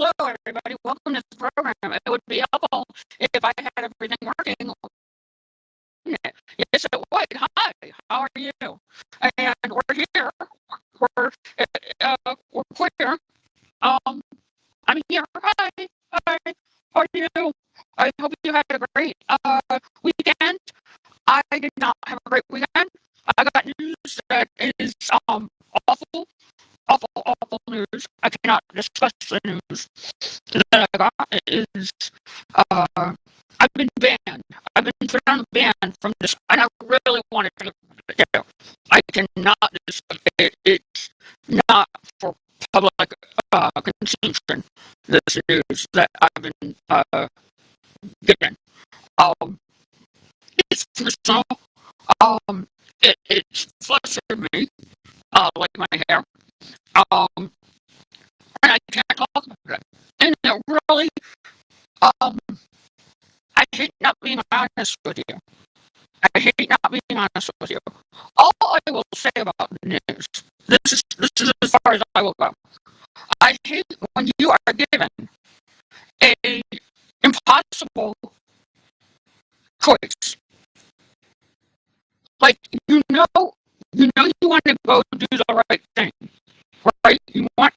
Hello, everybody. Welcome to the program. It would be helpful if I had everything working. Yes, it would. Hi, how are you? And we're here. We're queer. Um, I'm here. Hi, hi. How are you? I hope you had a great weekend. I did not have a great weekend. I got news that is awful, awful news. I cannot discuss the news that I got. It is uh, I've been banned. I've been put on a ban from this, and I really wanted to. I cannot. It's not for public consumption. This news that I've been given. Um, it's personal. It's flustered me. Like my hair. And I can't talk about it. And it really, um, I hate not being honest with you. I hate not being honest with you. All I will say about the news, this is as far as I will go. I hate when you are given a impossible choice. Like you want to go do the right thing, right? You want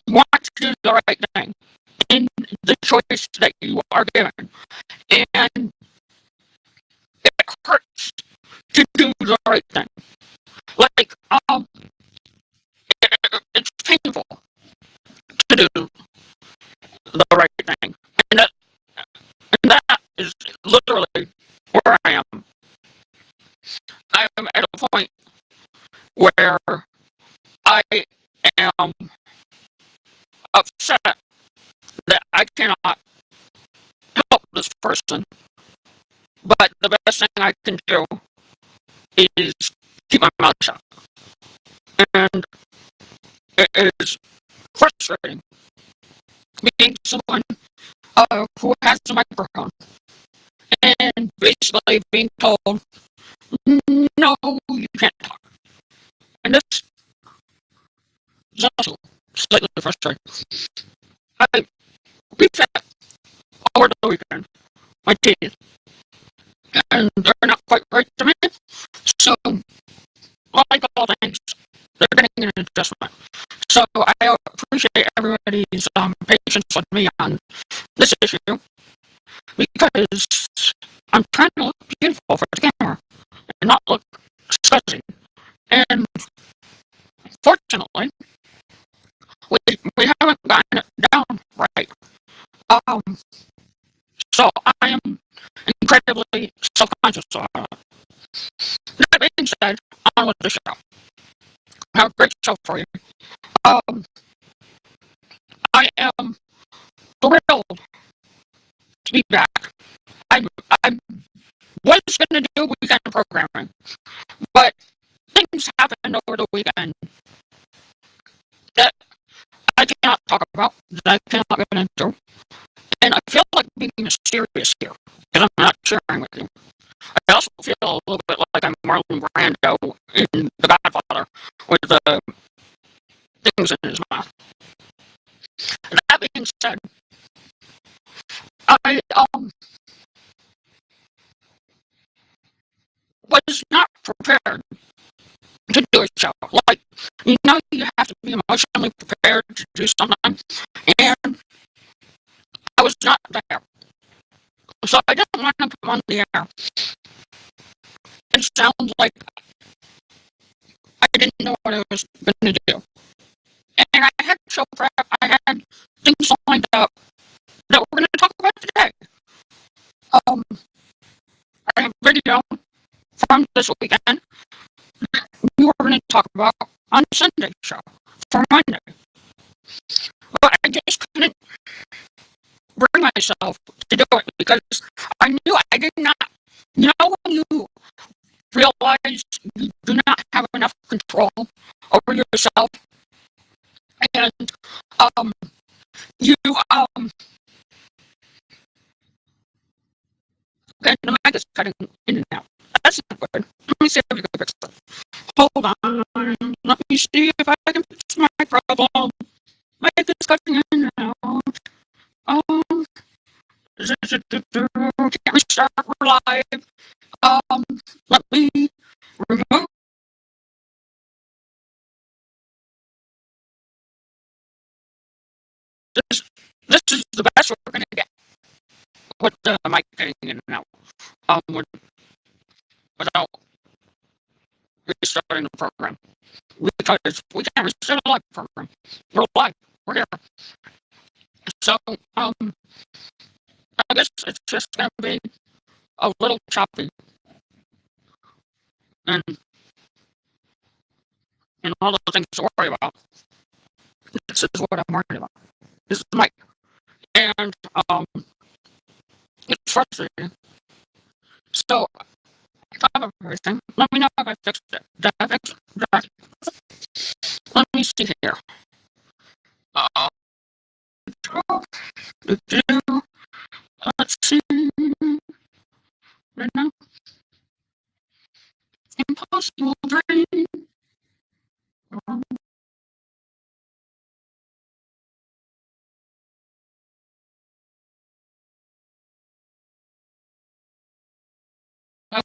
to do the right thing in the choice that you are given, and it hurts to do the right thing. Like it's painful to do the right thing, and that is literally where I am. I am at a point where I am upset that I cannot help this person, but the best thing I can do is keep my mouth shut. And it is frustrating being someone who has a microphone and basically being told, no, you can't talk. And this is also slightly frustrating. I reset over the weekend my teeth, and they're not quite right to me. So, like all things, they're getting an adjustment. So I appreciate everybody's patience with me on this issue because I'm trying to look beautiful for the camera and not look disgusting. And fortunately, we haven't gotten it down right. Um, so I am incredibly self-conscious about it. That being said, on with the show. I have a great show for you. Um, I am thrilled to be back. I was going to do weekend programming, but things happened over the weekend that I cannot talk about, that I cannot get into, and I feel like being mysterious here, because I'm not sharing with you. I also feel a little bit like I'm Marlon Brando in The Godfather, with the things in his mouth. That being said, I was not prepared to do a show. Like, you have to be emotionally prepared to do something, and I was not there. So I didn't want to come on the air. It sounds like I didn't know what I was going to do. And I had show prep, I had things lined up that we're going to talk about today. I have a video from this weekend we were going to talk about on Sunday show for Monday. But I just couldn't bring myself to do it because I knew I did not. You know when you realize you do not have enough control over yourself, and you and the mic is cutting in and out. That's not good. Let me see if we can fix it. Hold on. Let me see if I can fix my problem. Mic is cutting in and out. Um, can we start live? Let me remove this. This is the best we're gonna get with the mic getting in and out. Without restarting the program because we can't restart a live program. We're live. We're here. So I guess it's just gonna be a little choppy and all the things to worry about. This is what I'm worried about. This is the mic. And it's frustrating. So I thought of everything. Let me know if I fixed it. Did I fix it? Let me see here. Let's see. Right now. Impossible dream.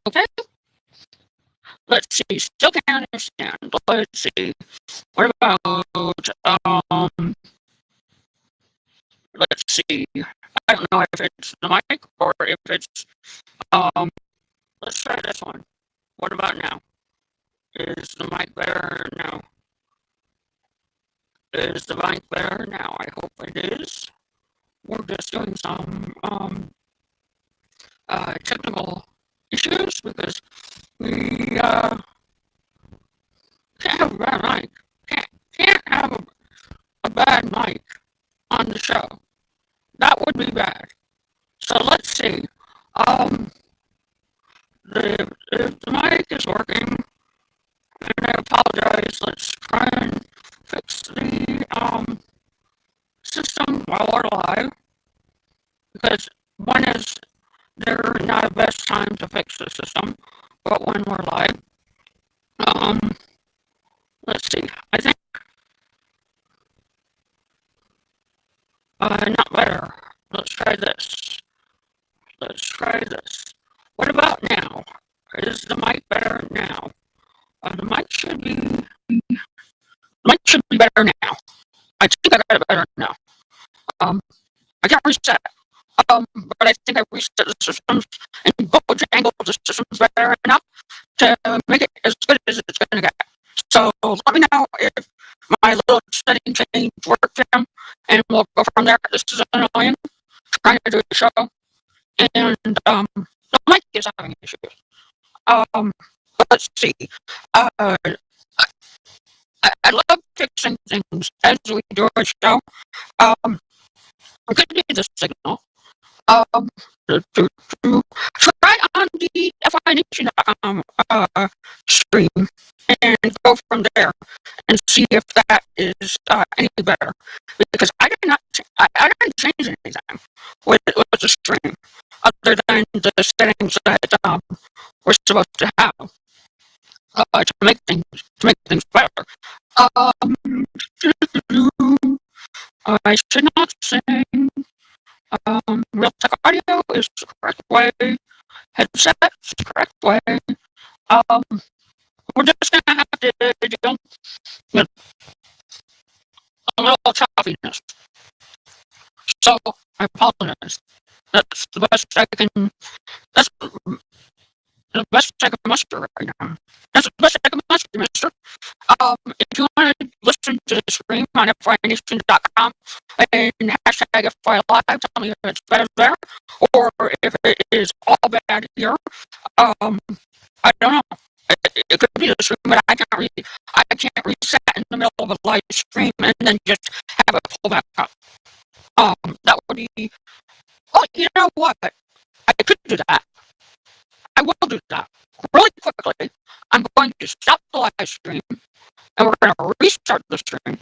Okay. Let's see. Still can't understand. Let's see. What about let's see. I don't know if it's the mic or if it's let's try this one. What about now? Is the mic better now? Is the mic better now? I hope it is. We're just doing some technical issues because we can't have a bad mic. Can't have a bad mic on the show. That would be bad. So let's see. If the mic is working, and I apologize, let's try and fix the system while we're live, because one is they're not the best time to fix the system, but when we're live, let's see, I think, not better. Let's try this. Let's try this. What about now? Is the mic better now? The mic should be better now. I think I got it better now. I can't reset. But I think I reset the systems and both angles the systems better enough to make it as good as it's gonna get. So let me know if my little setting change worked, and we'll go from there. This is annoying. Trying to do the show, and the mic is having issues. Let's see. Uh, I love fixing things as we do a show. I'm going to need the signal. To try on the FINation.com stream and go from there and see if that is any better. Because I didn't change anything with the stream other than the settings that we're supposed to have to make things better. I should not sing. Realtek audio is the correct way. Headset is the correct way. We're just gonna have to deal with a little chopiness. So I apologize. That's the best I can. That's the best I can muster right now. That's the best I can muster, Mister. If you want to listen to the stream on FINation.com and hashtag FI Live, tell me if it's better there or if it is all bad here. I don't know. It could be the stream, but I can't reset in the middle of a live stream and then just have it pull back up. That would be. Oh, you know what? I could do that. I will do that really quickly. I'm going to stop the live stream and we're going to restart the stream.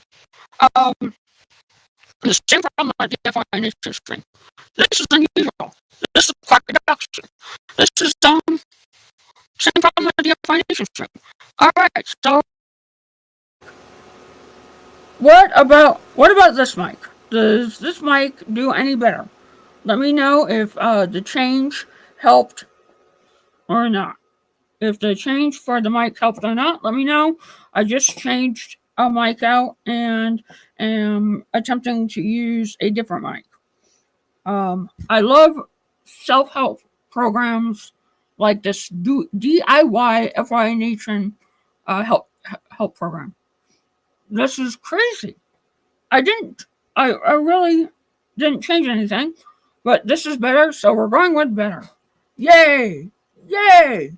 The same problem with the FINation stream. This is unusual. This is quite production. This is same problem with the FINation stream. All right, so what about this mic? Does this mic do any better? Let me know if the change helped or not. If the change for the mic helped or not, let me know. I just changed a mic out and am attempting to use a different mic. I love self-help programs like this DIY FY Nation help program. This is crazy. I really didn't change anything, but this is better, so we're going with better. Yay! Yay!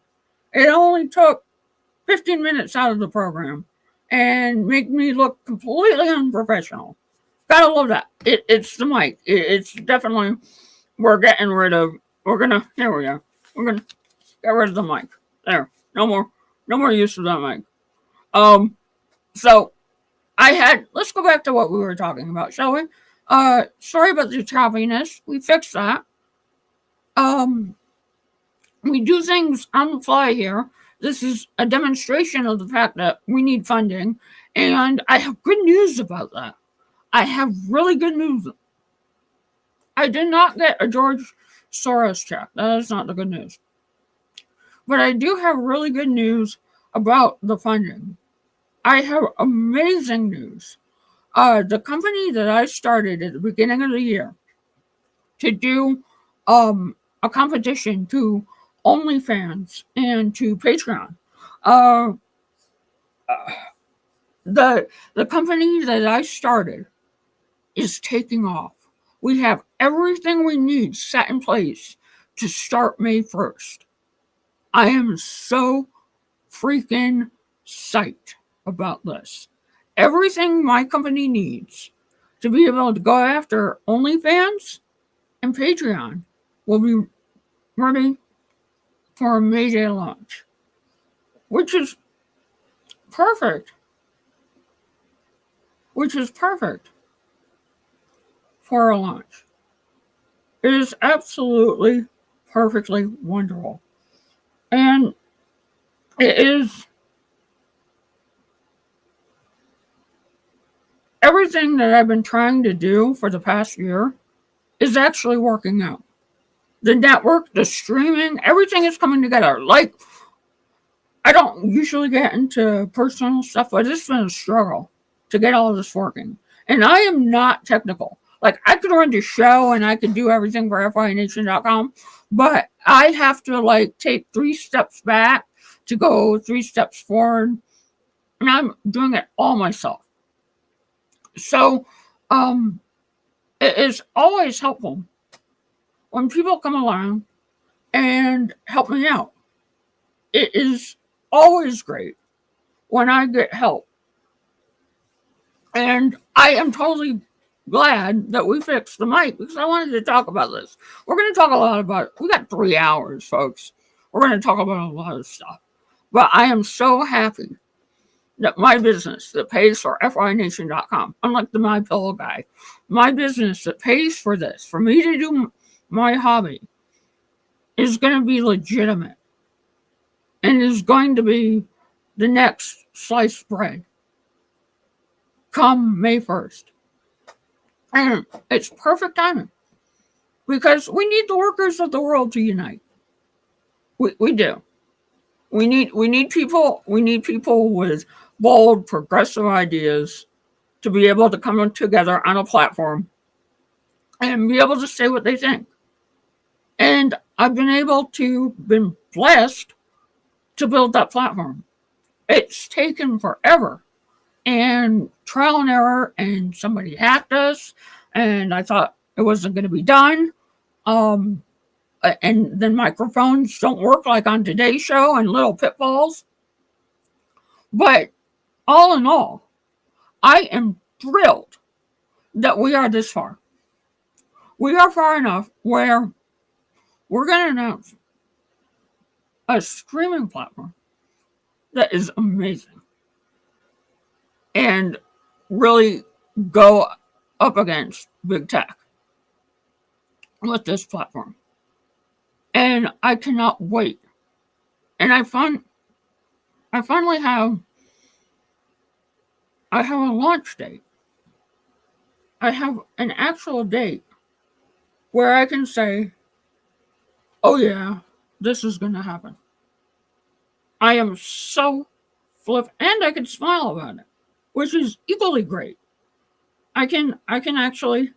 It only took 15 minutes out of the program and make me look completely unprofessional. Gotta love that. It's the mic. It's definitely, here we go. We're gonna get rid of the mic. There. No more use of that mic. So let's go back to what we were talking about, shall we? Sorry about the choppiness. We fixed that. We do things on the fly here. This is a demonstration of the fact that we need funding, and I have good news about that. I have really good news. I did not get a George Soros check. That is not the good news. But I do have really good news about the funding. I have amazing news. The company that I started at the beginning of the year to do a competition to OnlyFans and to Patreon. The company that I started is taking off. We have everything we need set in place to start May 1st. I am so freaking psyched about this. Everything my company needs to be able to go after OnlyFans and Patreon will be ready for a May Day launch, which is perfect. For a launch. It is absolutely perfectly wonderful. And it is everything that I've been trying to do for the past year is actually working out. The network, the streaming, everything is coming together. Like, I don't usually get into personal stuff, but it's been a struggle to get all of this working. And I am not technical. Like, I could run the show and I could do everything for FYNation.com, but I have to, take 3 steps back to go 3 steps forward. And I'm doing it all myself. So, it is always helpful when people come along and help me out. It is always great when I get help. And I am totally glad that we fixed the mic because I wanted to talk about this. We're going to talk a lot about it. We got 3 hours, folks. We're going to talk about a lot of stuff. But I am so happy that my business that pays for FYNation.com, unlike the MyPillow guy, my business that pays for this, for me to do my hobby, is going to be legitimate and is going to be the next sliced bread come May 1st. And it's perfect timing because we need the workers of the world to unite. We do. We need people with bold, progressive ideas to be able to come together on a platform and be able to say what they think. And I've been blessed to build that platform. It's taken forever and trial and error, and somebody hacked us, and I thought it wasn't going to be done. And then microphones don't work like on Today's Show and little pitfalls. But all in all, I am thrilled that we are this far. We are far enough where we're going to announce a streaming platform that is amazing and really go up against big tech with this platform. And I cannot wait. And I finally have a launch date. I have an actual date where I can say, oh yeah, this is going to happen. I am so flip, and I can smile about it, which is equally great. I can actually,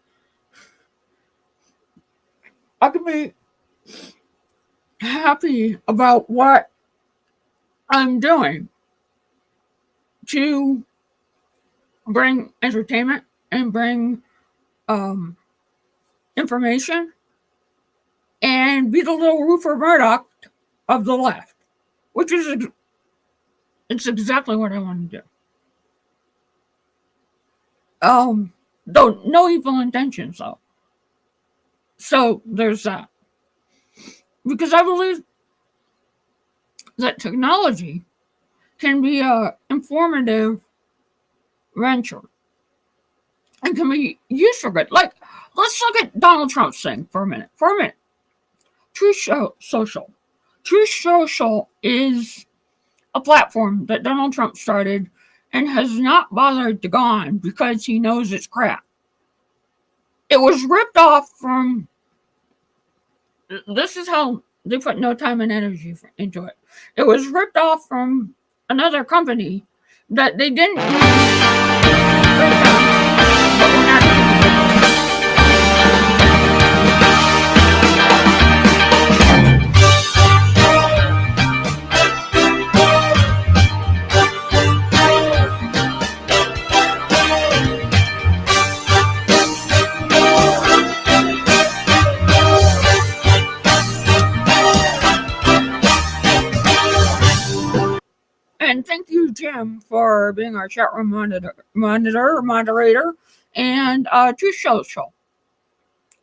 I can be happy about what I'm doing to bring entertainment and bring um, information and be the little Rupert Murdoch of the left, which is it's exactly what I want to do. Though no evil intentions though. So there's that. Because I believe that technology can be a informative venture and can be used for good. Like, let's look at Donald Trump's thing for a minute. Social. Truth Social is a platform that Donald Trump started and has not bothered to go on because he knows it's crap. It was ripped off from. This is how they put no time and energy into it. It was ripped off from another company that they didn't And thank you, Jim, for being our chat room moderator, and Truth Social.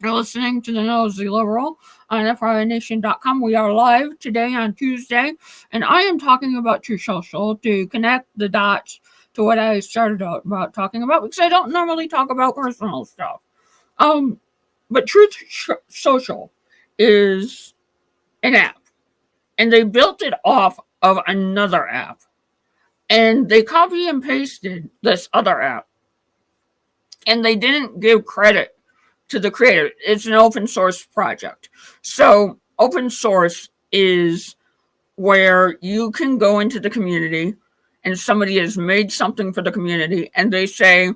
You're listening to the Nosy Liberal on FRNation.com. We are live today on Tuesday, and I am talking about Truth Social to connect the dots to what I started out about talking about, because I don't normally talk about personal stuff. But Truth Social is an app, and they built it off of another app. And they copy and pasted this other app. And they didn't give credit to the creator. It's an open source project. So open source is where you can go into the community and somebody has made something for the community and they say,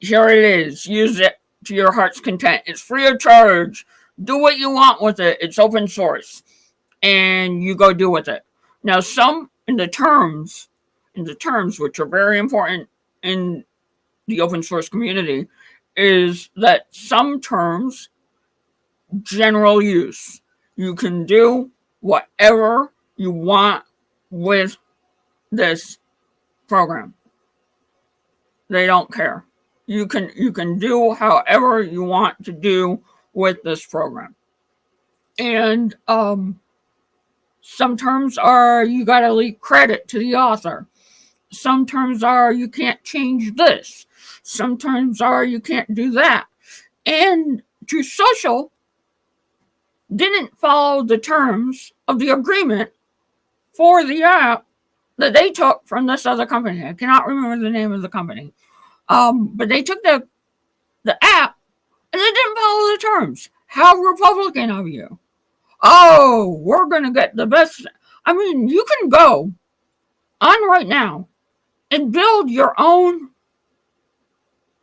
here it is, use it to your heart's content. It's free of charge. Do what you want with it. It's open source. And you go do with it. Now, some in the terms, which are very important in the open source community, is that some terms, general use. You can do whatever you want with this program. They don't care. You can do however you want to do with this program. And some terms are you gotta leave credit to the author. Some terms are you can't change this. Some terms are you can't do that. And Truth Social didn't follow the terms of the agreement for the app that they took from this other company. I cannot remember the name of the company. But they took the app and they didn't follow the terms. How Republican of you. Oh, we're going to get the best. I mean, you can go on right now and build your own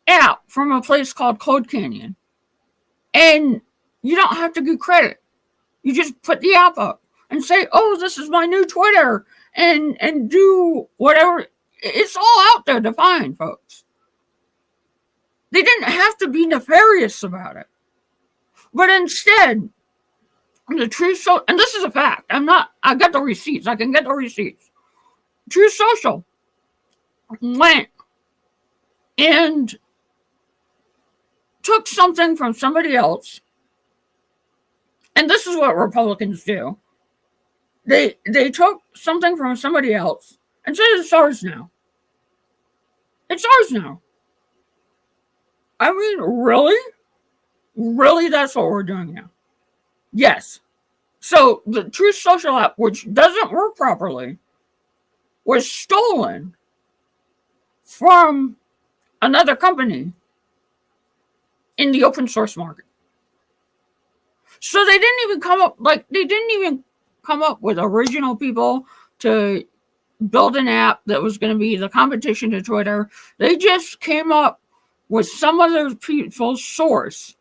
app from a place called Code Canyon. And you don't have to give credit. You just put the app up and say, oh, this is my new Twitter, and do whatever. It's all out there to find, folks. They didn't have to be nefarious about it. But instead, the Truth Social, and this is a fact, I got the receipts. I can get the receipts. Truth Social went and took something from somebody else, and this is what Republicans do. They took something from somebody else and said it's ours now. It's ours now. I mean, really? Really, that's what we're doing now? Yes. So the Truth Social app, which doesn't work properly, was stolen from another company in the open source market. So they didn't even come up with original people to build an app that was going to be the competition to Twitter. They just came up with some other people's source.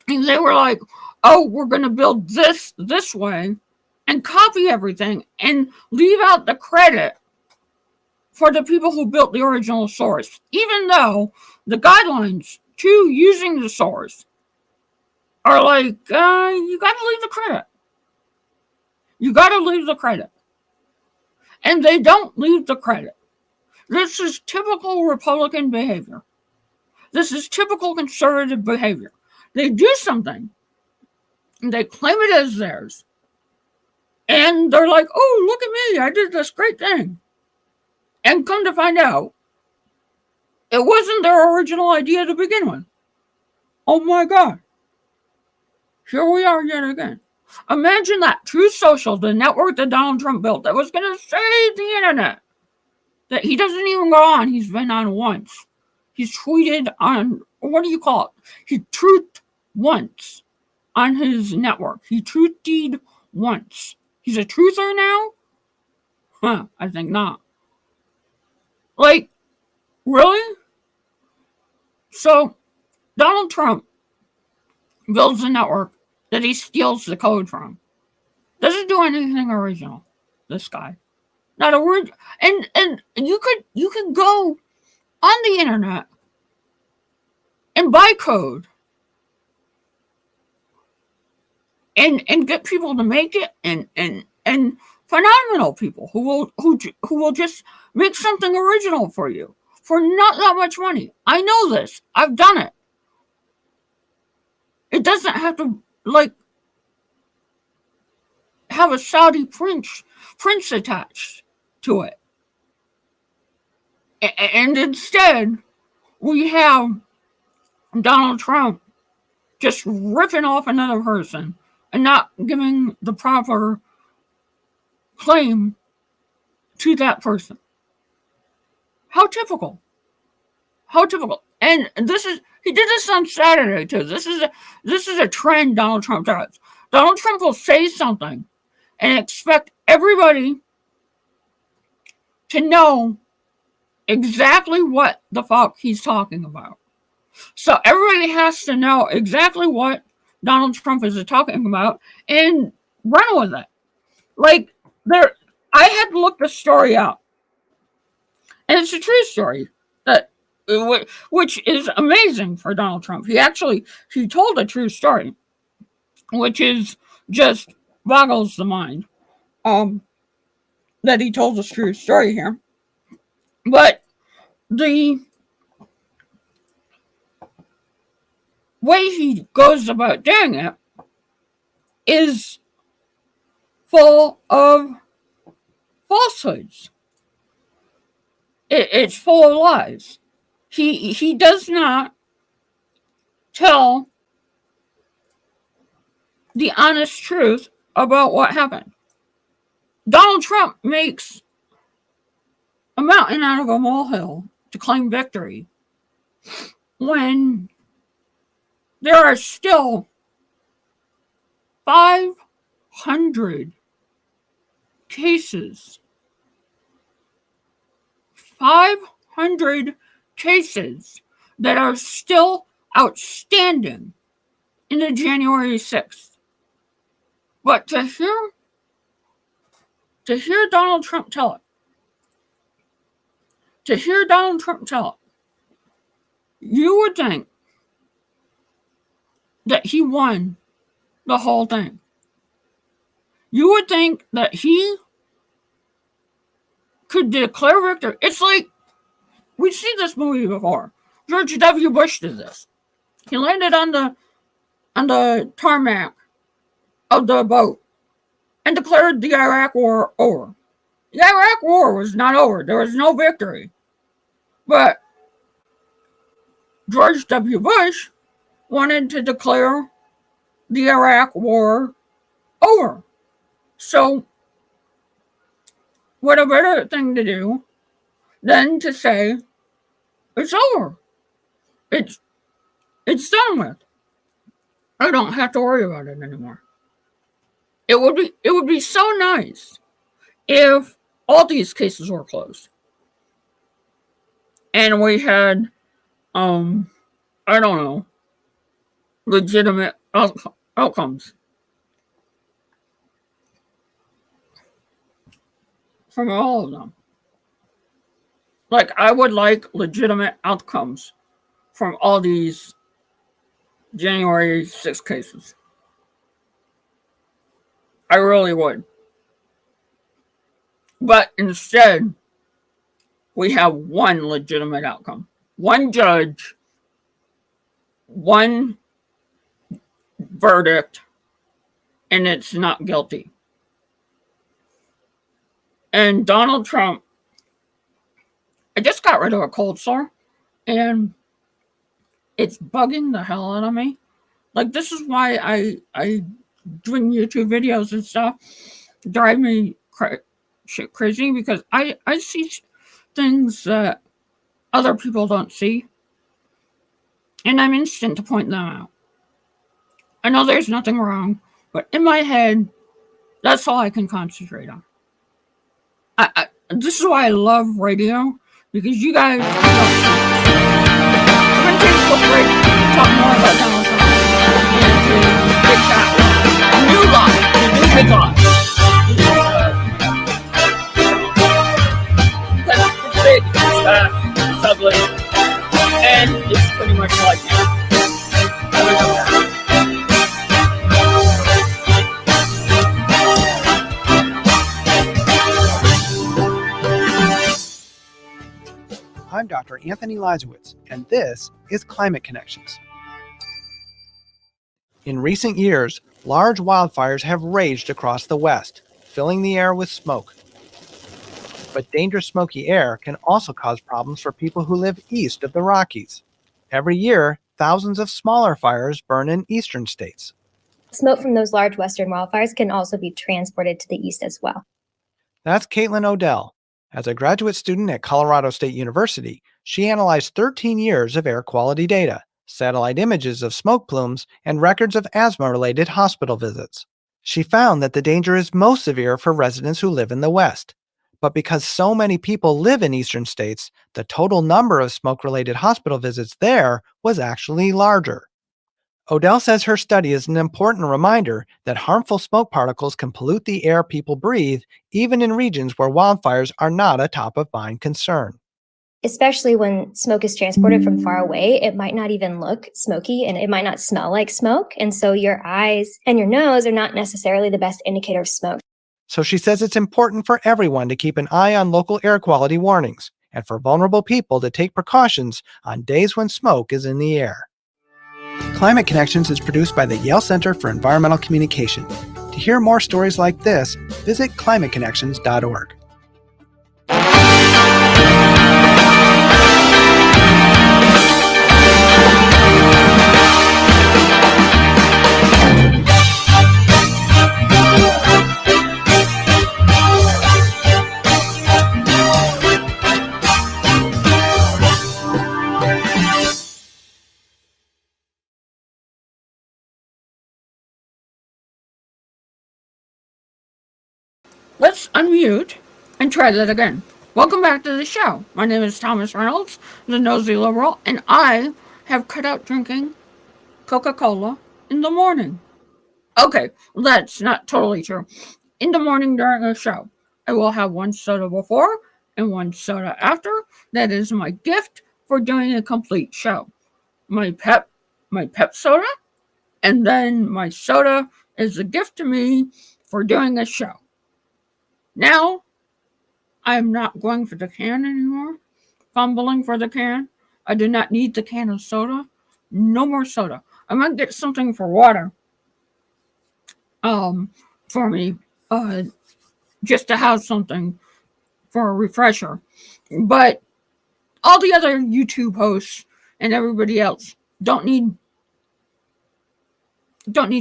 And they were like, oh, we're going to build this way and copy everything and leave out the credit for the people who built the original source, even though the guidelines to using the source are like, you got to leave the credit. You got to leave the credit. And they don't leave the credit. This is typical Republican behavior. This is typical conservative behavior. They do something, and they claim it as theirs. And they're like, oh, look at me, I did this great thing. And come to find out, it wasn't their original idea to begin with. Oh my God. Here we are yet again. Imagine that. Truth Social, the network that Donald Trump built that was going to save the internet. That he doesn't even go on. He's been on once. He's tweeted on, what do you call it? He truthed once on his network. He truthed once. He's a truther now? Huh, I think not. Like, really? So, Donald Trump builds a network that he steals the code from. Doesn't do anything original, this guy. Not a word. And you could go on the internet and buy code and get people to make it and phenomenal people who will just make something original for you for not that much money. I know this. I've done it. It doesn't have to have a Saudi prince attached to it. And instead, we have Donald Trump just ripping off another person and not giving the proper claim to that person. How typical. How typical. And he did this on Saturday too. This is a trend Donald Trump does. Donald Trump will say something and expect everybody to know exactly what the fuck he's talking about. So everybody has to know exactly what Donald Trump is talking about and run with it. Like, I had to look the story up. And it's a true story, which is amazing for Donald Trump. He told a true story, which is just boggles the mind. That he told a true story here. But the way he goes about doing it is full of falsehoods. It's full of lies. He does not tell the honest truth about what happened. Donald Trump makes a mountain out of a molehill to claim victory when there are still 500 cases. 500 cases that are still outstanding in the January 6th. But to hear Donald Trump tell it, you would think that he won the whole thing. You would think that he could declare victory. It's like, we've seen this movie before. George W. Bush did this. He landed on the tarmac of the boat and declared the Iraq War over. The Iraq War was not over. There was no victory. But George W. Bush wanted to declare the Iraq War over. So, what a better thing to do than to say, it's over. It's It's done with. I don't have to worry about it anymore. It would be so nice if all these cases were closed. And we had I don't know, legitimate outcomes from all of them. Like, I would like legitimate outcomes from all these January 6th cases. I really would. But instead, we have one legitimate outcome. One judge, one verdict, and it's not guilty. And Donald Trump, I just got rid of a cold sore, and it's bugging the hell out of me. Like, this is why I doing YouTube videos and stuff drive me shit crazy, because I see things that other people don't see, and I'm instant to point them out. I know there's nothing wrong, but in my head, that's all I can concentrate on. This is why I love radio, because you guys don't see it. We're going to take a quick break and talk more about Donald Trump and his big shot. A new lie, a new big lie. Because it's big, it's fat, it's ugly, and it's pretty much like it. I'm Dr. Anthony Leibowitz, and this is Climate Connections. In recent years, large wildfires have raged across the West, filling the air with smoke. But dangerous smoky air can also cause problems for people who live east of the Rockies. Every year, thousands of smaller fires burn in eastern states. Smoke from those large western wildfires can also be transported to the east as well. That's Caitlin Odell. As a graduate student at Colorado State University, she analyzed 13 years of air quality data, satellite images of smoke plumes, and records of asthma-related hospital visits. She found that the danger is most severe for residents who live in the West. But because so many people live in eastern states, the total number of smoke-related hospital visits there was actually larger. Odell says her study is an important reminder that harmful smoke particles can pollute the air people breathe, even in regions where wildfires are not a top-of-mind concern. Especially when smoke is transported from far away, it might not even look smoky and it might not smell like smoke. And so your eyes and your nose are not necessarily the best indicator of smoke. So she says it's important for everyone to keep an eye on local air quality warnings and for vulnerable people to take precautions on days when smoke is in the air. Climate Connections is produced by the Yale Center for Environmental Communication. To hear more stories like this, visit climateconnections.org. Let's unmute and try that again. Welcome back to the show. My name is Thomas Reynolds, the Nosy Liberal, and I have cut out drinking Coca-Cola in the morning. Okay, that's not totally true. In the morning during a show, I will have one soda before and one soda after. That is my gift for doing a complete show. My pep soda, and then my soda is a gift to me for doing a show. Now, I'm not going for the can anymore. Fumbling for the can. I do not need the can of soda. No more soda. I might get something for water. For me. Just to have something for a refresher. But all the other YouTube hosts and everybody else don't need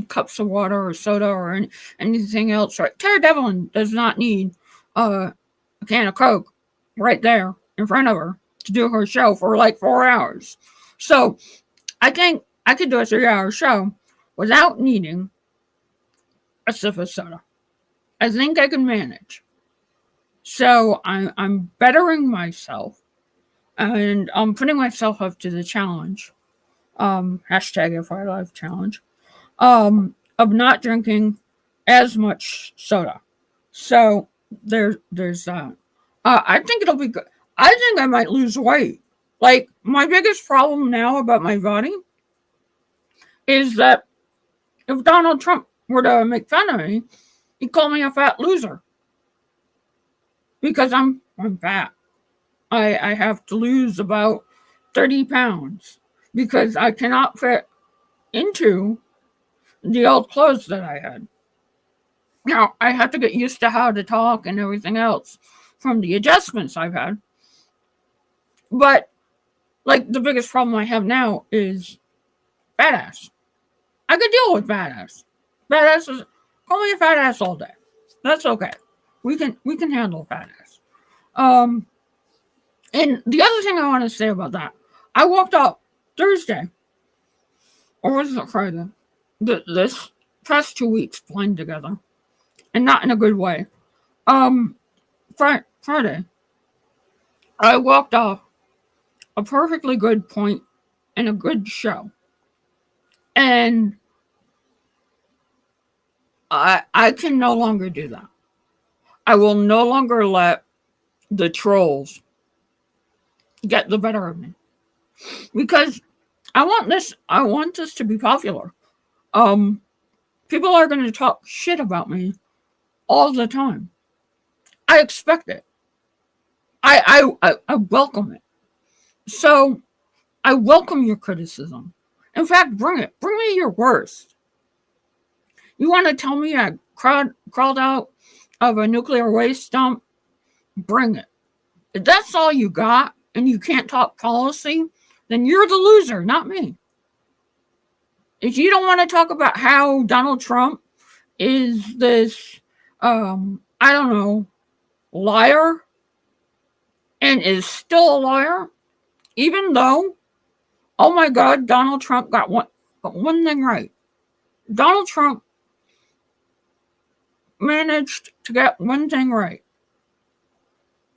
cups of water or soda or anything else. Right? Tara Devlin does not need a can of Coke right there in front of her to do her show for like 4 hours. So I think I could do a 3-hour show without needing a sip of soda. I think I can manage. So I'm bettering myself, and I'm putting myself up to the challenge. Hashtag FI Live challenge. Of not drinking as much soda. So there's that. I think it'll be good. I think I might lose weight. Like, my biggest problem now about my body is that if Donald Trump were to make fun of me, he'd call me a fat loser. Because I'm fat. I have to lose about 30 pounds because I cannot fit into the old clothes that I had. Now, I have to get used to how to talk and everything else from the adjustments I've had. But, like, the biggest problem I have now is fat ass. I could deal with fat ass. Fat ass is, call me a fat ass all day. That's okay. We can handle fat ass. And the other thing I want to say about that, I walked up Thursday, or was it Friday? This past 2 weeks blend together, and not in a good way. Friday, I walked off a perfectly good point and a good show, and I can no longer do that. I will no longer let the trolls get the better of me, because I want this to be popular. People are going to talk shit about me all the time. I expect it. I welcome it. So I welcome your criticism. In fact, bring it. Bring me your worst. You want to tell me I crawled out of a nuclear waste dump? Bring it. If that's all you got and you can't talk policy, then you're the loser, not me. If you don't want to talk about how Donald Trump is this, liar, and is still a liar, even though, oh my God, Donald Trump got one thing right. Donald Trump managed to get one thing right,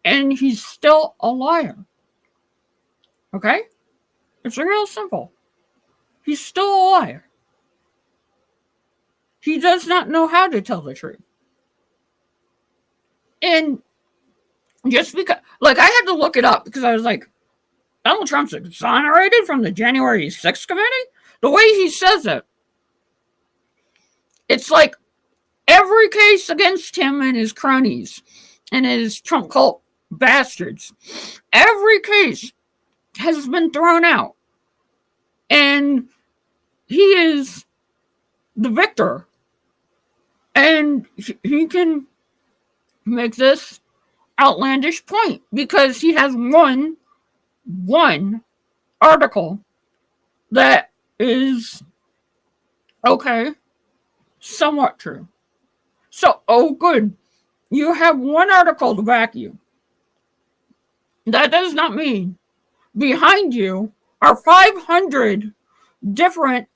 and he's still a liar. Okay? It's real simple. He's still a liar. He does not know how to tell the truth. And just because, like, I had to look it up because I was like, Donald Trump's exonerated from the January 6th committee? The way he says it, it's like every case against him and his cronies and his Trump cult bastards, every case has been thrown out. And he is the victor. And he can make this outlandish point because he has one article that is okay, somewhat true. So, oh good, you have one article to back you. That does not mean behind you are 500 different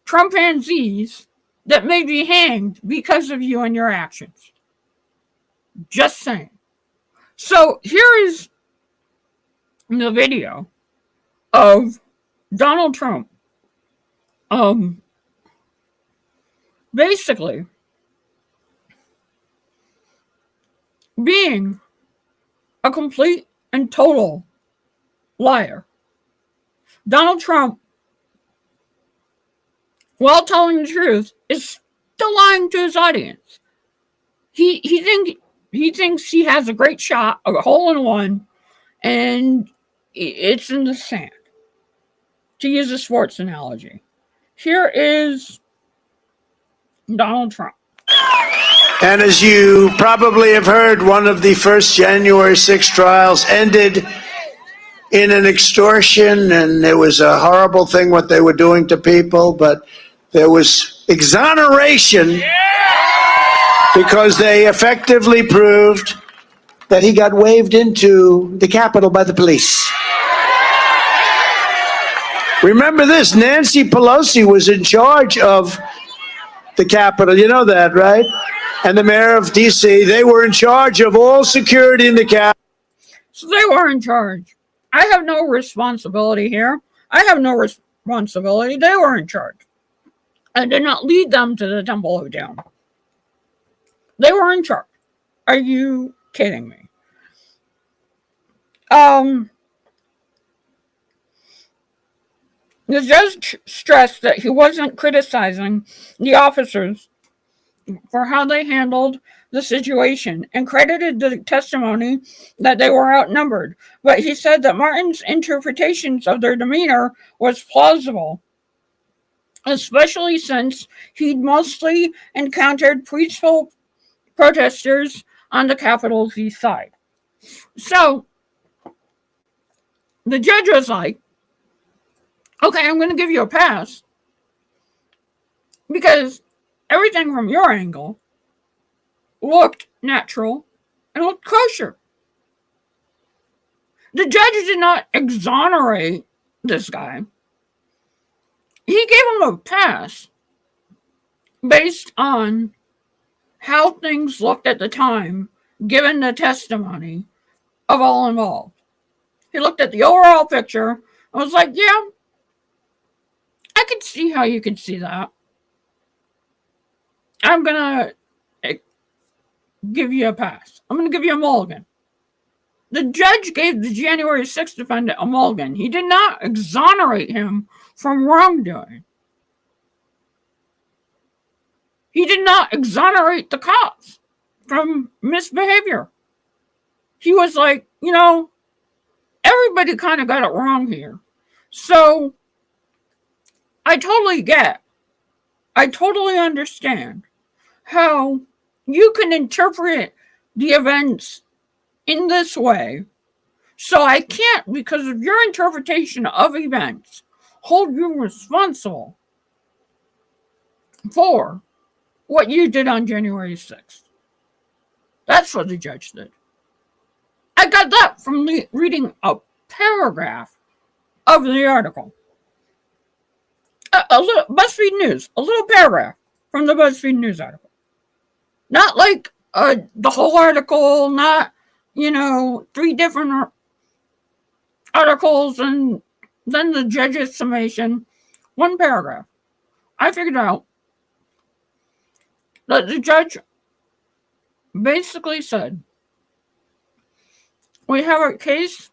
Trumpanzees that may be hanged because of you and your actions. Just saying. So here is the video of Donald Trump basically being a complete and total liar. Donald Trump, while telling the truth, is still lying to his audience. He thinks he has a great shot, a hole-in-one, and it's in the sand. To use a sports analogy, here is Donald Trump. And as you probably have heard, one of the first January 6 trials ended in an extortion, and it was a horrible thing what they were doing to people, but there was exoneration because they effectively proved that he got waved into the Capitol by the police. Remember this, Nancy Pelosi was in charge of the Capitol. You know that, right? And the mayor of D.C., they were in charge of all security in the Capitol. So they were in charge. I have no responsibility here. I have no responsibility. They were in charge. I did not lead them to the Temple of Doom. They were in charge. Are you kidding me? The judge stressed that he wasn't criticizing the officers for how they handled the situation and credited the testimony that they were outnumbered. But he said that Martin's interpretations of their demeanor was plausible, especially since he'd mostly encountered peaceful protesters on the Capitol's east side. So the judge was like, okay, I'm going to give you a pass because everything from your angle looked natural and looked kosher. The judge did not exonerate this guy. He gave him a pass based on how things looked at the time, given the testimony of all involved. He looked at the overall picture and was like, yeah, I could see how you could see that. I'm going to give you a pass. I'm going to give you a mulligan. The judge gave the January 6th defendant a mulligan. He did not exonerate him from wrongdoing. He did not exonerate the cops from misbehavior. He was like, everybody kind of got it wrong here. So I totally understand how you can interpret the events in this way. So I can't, because of your interpretation of events, hold you responsible for what you did on January 6th. That's what the judge did. I got that from reading a paragraph of the article. A little BuzzFeed News, a little paragraph from the BuzzFeed News article. Not like the whole article, not, 3 different articles and then the judge's summation. One paragraph. I figured out that the judge basically said, we have a case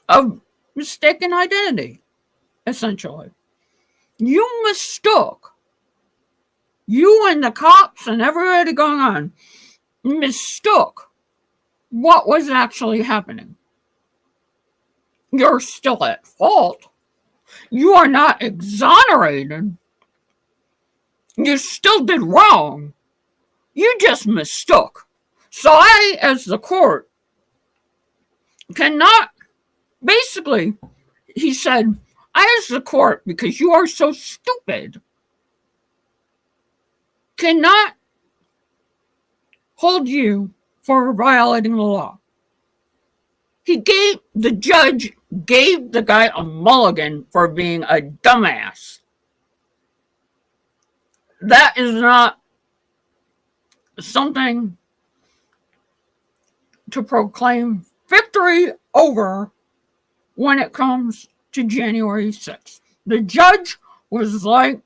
of mistaken identity, essentially. You mistook, you and the cops and everybody going on, mistook what was actually happening. You're still at fault. You are not exonerated. You still did wrong. You just mistook. So I, as the court, cannot, basically, he said, I, as the court, because you are so stupid, cannot hold you for violating the law. The judge gave the guy a mulligan for being a dumbass. That is not something to proclaim victory over when it comes to January 6th. The judge was like,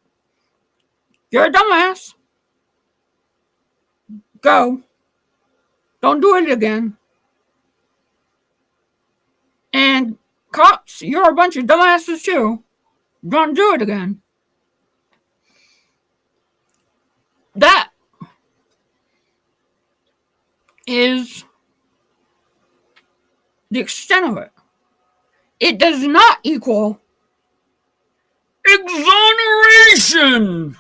you're a dumbass. Go. Don't do it again. And cops, you're a bunch of dumbasses too. Don't do it again. That is the extent of it. It does not equal exoneration.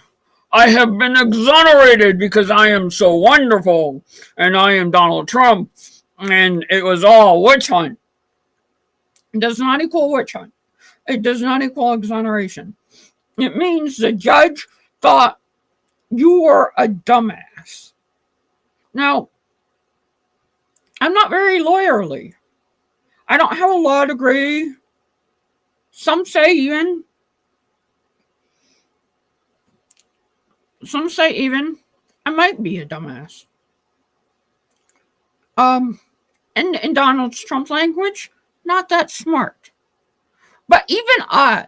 I have been exonerated because I am so wonderful and I am Donald Trump and it was all witch hunt. It does not equal witch hunt. It does not equal exoneration. It means the judge thought you were a dumbass. Now, I'm not very lawyerly. I don't have a law degree. Some say even Some say even I might be a dumbass. In Donald Trump language, not that smart. But even I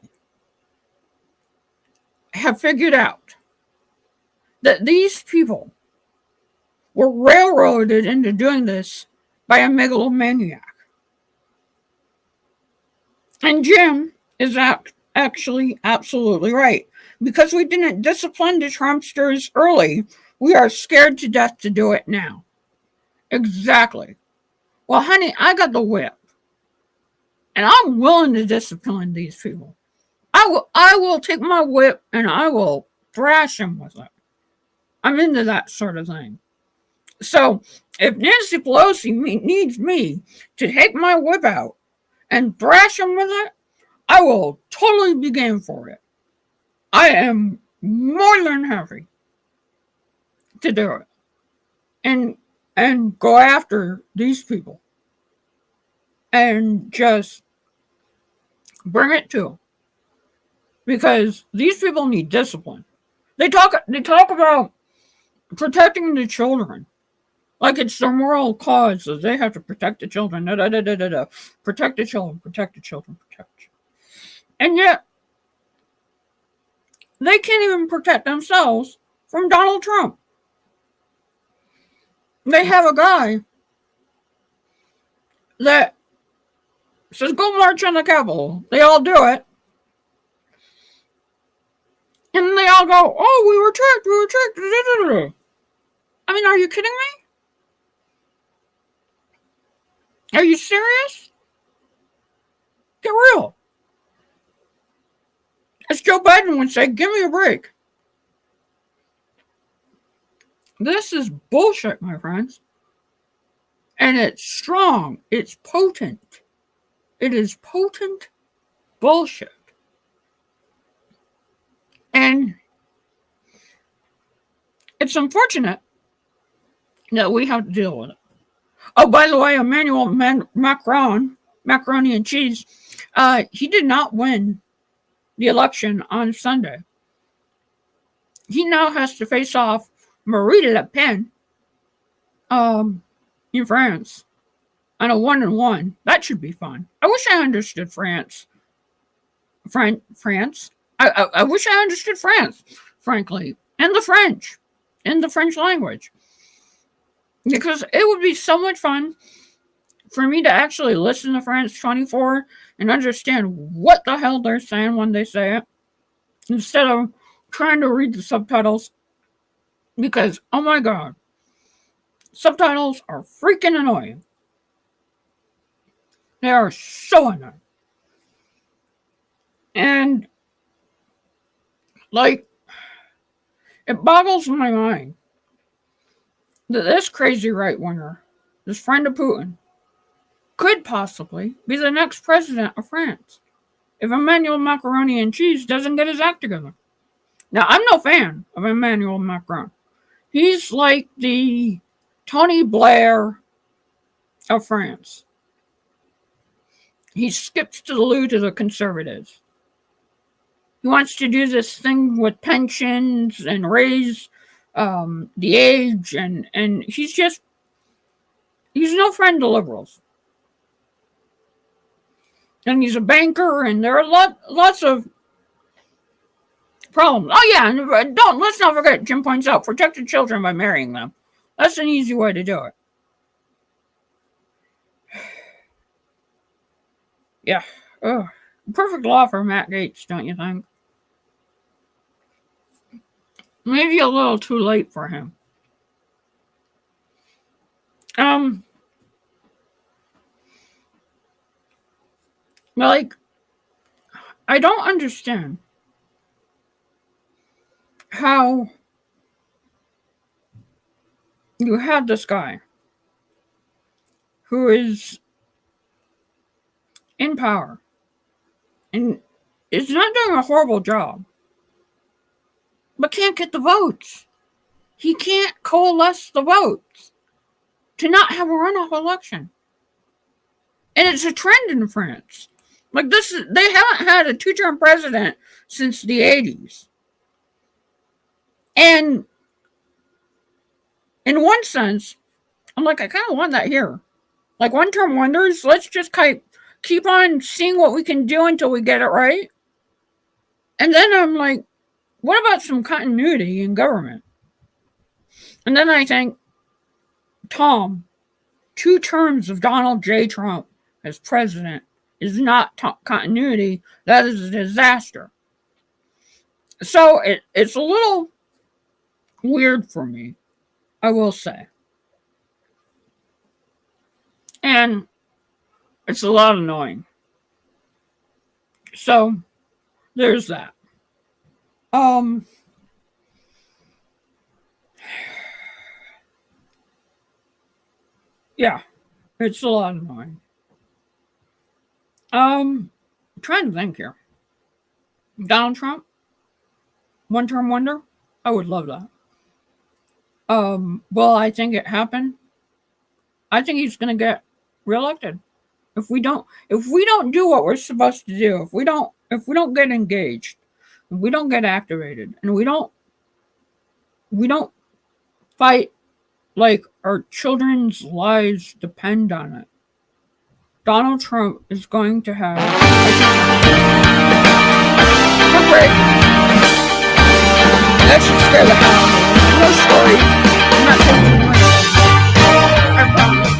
have figured out that these people were railroaded into doing this by a megalomaniac. And Jim is actually absolutely right. Because we didn't discipline the Trumpsters early, we are scared to death to do it now. Exactly. Well, honey, I got the whip. And I'm willing to discipline these people. I will take my whip and I will thrash them with it. I'm into that sort of thing. So, if Nancy Pelosi needs me to take my whip out and thrash them with it, I will totally be game for it. I am more than happy to do it. And go after these people. And just bring it to them. Because these people need discipline. They talk about protecting the children. Like it's their moral cause that they have to protect the children. Protect the children, protect the children, protect the children. And yet, they can't even protect themselves from Donald Trump. They have a guy that says, go march on the Capitol. They all do it. And they all go, oh, we were tricked. I mean, are you kidding me? Are you serious? Get real. As Joe Biden would say, give me a break. This is bullshit, my friends. And it's strong. It's potent. It is potent bullshit. And it's unfortunate that we have to deal with it. Oh, by the way, Emmanuel Macron, macaroni and cheese, he did not win the election on Sunday. He now has to face off Marine Le Pen in France on a 1-1. That should be fun. I wish I understood France. France. I wish I understood France, frankly, and the French, in the French language. Because it would be so much fun for me to actually listen to France 24 and understand what the hell they're saying when they say it, instead of trying to read the subtitles. Because, oh my God, subtitles are freaking annoying. They are so annoying. And, like, it boggles my mind that this crazy right-winger, this friend of Putin, could possibly be the next president of France if Emmanuel Macaroni and Cheese doesn't get his act together. Now, I'm no fan of Emmanuel Macron. He's like the Tony Blair of France. He skips to the loo to the Conservatives. He wants to do this thing with pensions and raise the age, and he's no friend to liberals. And he's a banker, and there are lots of problems. Oh yeah, and let's not forget, Jim points out, protect the children by marrying them. That's an easy way to do it. Yeah. Ugh. Perfect law for Matt Gaetz, don't you think? Maybe a little too late for him. Like, I don't understand how you have this guy who is in power and is not doing a horrible job, but can't get the votes. He can't coalesce the votes to not have a runoff election. And it's a trend in France. Like they haven't had a two-term president since the 80s. And in one sense, I'm like, I kind of want that here. Like one-term wonders, let's just keep on seeing what we can do until we get it right. And then I'm like, what about some continuity in government? And then I think, Tom, 2 terms of Donald J. Trump as president is not continuity. That is a disaster. So it's a little weird for me, I will say. And it's a lot annoying. So there's that. Yeah, it's a lot annoying. I'm trying to think here. Donald Trump, 1-term wonder. I would love that. Well, I think it happened. I think he's gonna get reelected. If we don't do what we're supposed to do, if we don't get engaged, if we don't get activated, and we don't fight like our children's lives depend on it, Donald Trump is going to have a break. That should scare the hell out of me. No stories. I'm not taking it. I promise.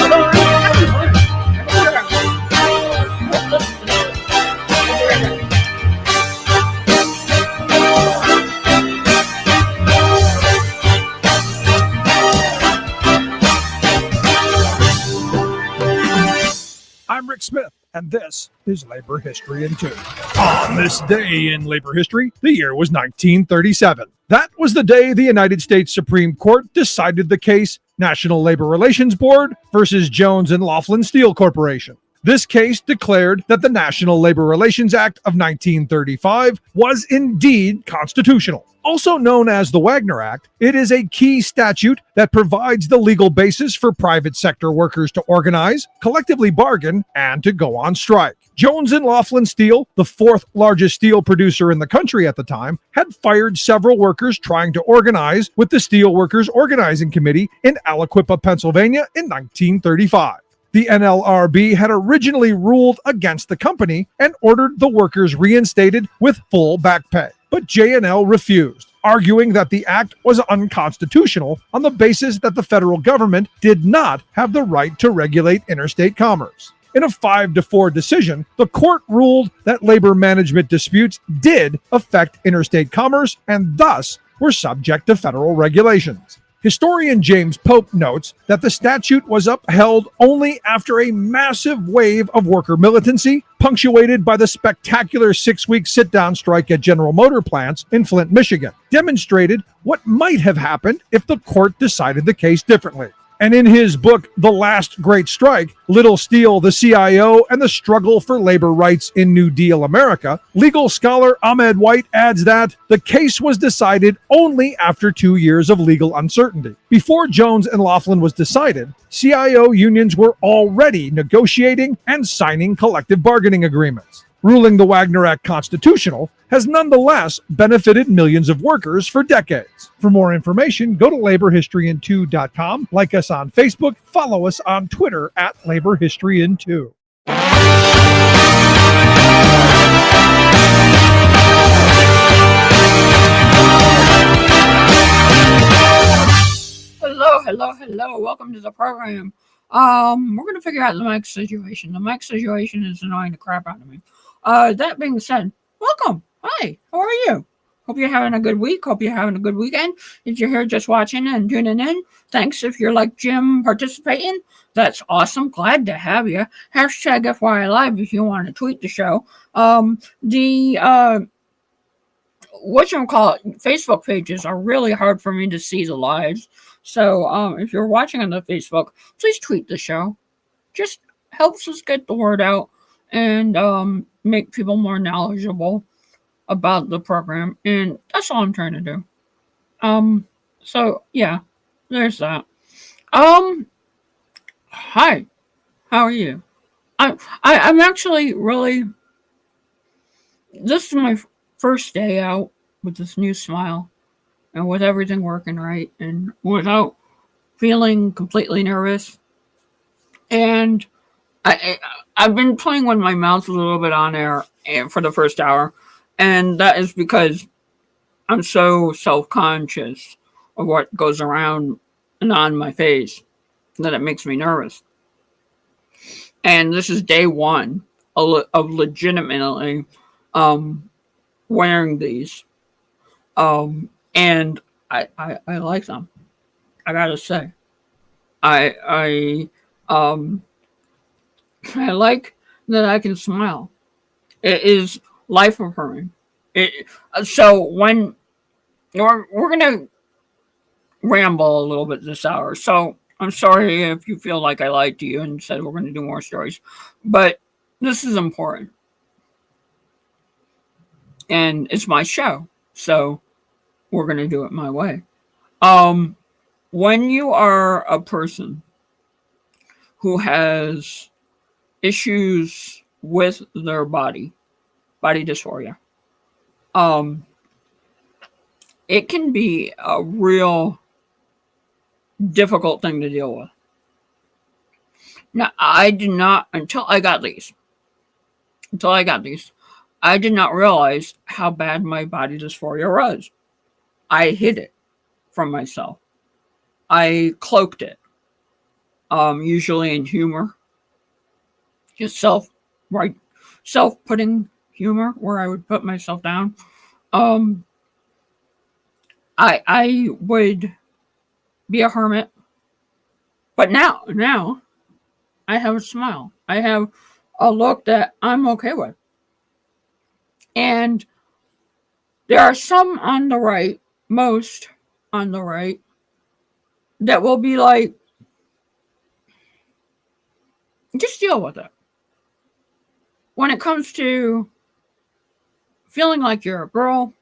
Although I'm happy for it. I'm Rick Smith, and this is Labor History in 2. On this day in labor history, the year was 1937. That was the day the United States Supreme Court decided the case National Labor Relations Board versus Jones and Laughlin Steel Corporation. This case declared that the National Labor Relations Act of 1935 was indeed constitutional. Also known as the Wagner Act, it is a key statute that provides the legal basis for private sector workers to organize, collectively bargain, and to go on strike. Jones and Laughlin Steel, the 4th largest steel producer in the country at the time, had fired several workers trying to organize with the Steel Workers Organizing Committee in Aliquippa, Pennsylvania in 1935. The NLRB had originally ruled against the company and ordered the workers reinstated with full back pay. But J&L refused, arguing that the act was unconstitutional on the basis that the federal government did not have the right to regulate interstate commerce. In a 5-4 decision, the court ruled that labor management disputes did affect interstate commerce and thus were subject to federal regulations. Historian James Pope notes that the statute was upheld only after a massive wave of worker militancy, punctuated by the spectacular 6-week sit-down strike at General Motor plants in Flint, Michigan, demonstrated what might have happened if the court decided the case differently. And in his book, The Last Great Strike, Little Steel, the CIO, and the Struggle for Labor Rights in New Deal America, legal scholar Ahmed White adds that the case was decided only after 2 years of legal uncertainty. Before Jones and Laughlin was decided, CIO unions were already negotiating and signing collective bargaining agreements. Ruling the Wagner Act constitutional has nonetheless benefited millions of workers for decades. For more information, go to laborhistoryin2.com, like us on Facebook, follow us on Twitter at laborhistoryin2. Hello. Welcome to the program. We're going to figure out the mic situation. The mic situation is annoying the crap out of me. That being said, welcome. Hi, how are you? Hope you're having a good week. Hope you're having a good weekend. If you're here just watching and tuning in, thanks. If you're like Jim participating, that's awesome. Glad to have you. Hashtag FYI Live if you want to tweet the show. Facebook pages are really hard for me to see the lives. So if you're watching on the Facebook, please tweet the show. Just helps us get the word out and make people more knowledgeable about the program, and that's all I'm trying to do. So yeah, there's that. Hi, how are you? I'm actually really. This is my first day out with this new smile, and with everything working right and without feeling completely nervous. And I've been playing with my mouth a little bit on air for the first hour, and that is because I'm so self-conscious of what goes around and on my face that it makes me nervous. And this is day one of legitimately wearing these. And I like them. I gotta say. I like that I can smile. It is life affirming. So when we're gonna ramble a little bit this hour, so I'm sorry if you feel like I lied to you and said we're going to do more stories, but this is important, and it's my show, so we're going to do it my way. When you are a person who has issues with their body dysphoria, it can be a real difficult thing to deal with. Now, I did not, until I got these, I did not realize how bad my body dysphoria was. I hid it from myself. I cloaked it, usually in humor, just self-putting humor where I would put myself down. I would be a hermit, but now I have a smile. I have a look that I'm okay with. And there are some on the right, most on the right, that will be like, just deal with it. When it comes to feeling like you're a girl,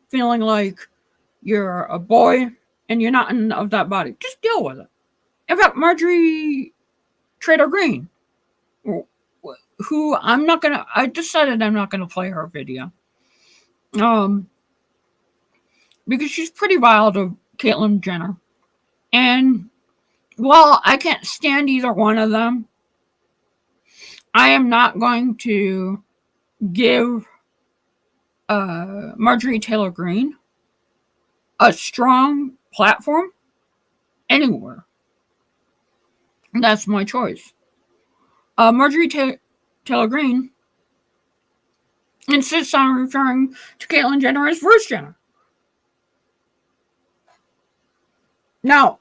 feeling like you're a boy, and you're not of that body, just deal with it. In fact, Marjorie Taylor Greene, who I decided I'm not gonna play her video. Because she's pretty vile to Caitlyn Jenner. And while I can't stand either one of them, I am not going to give Marjorie Taylor Greene a strong platform anywhere. And that's my choice. Marjorie Taylor Greene insists on referring to Caitlyn Jenner as Bruce Jenner. Now,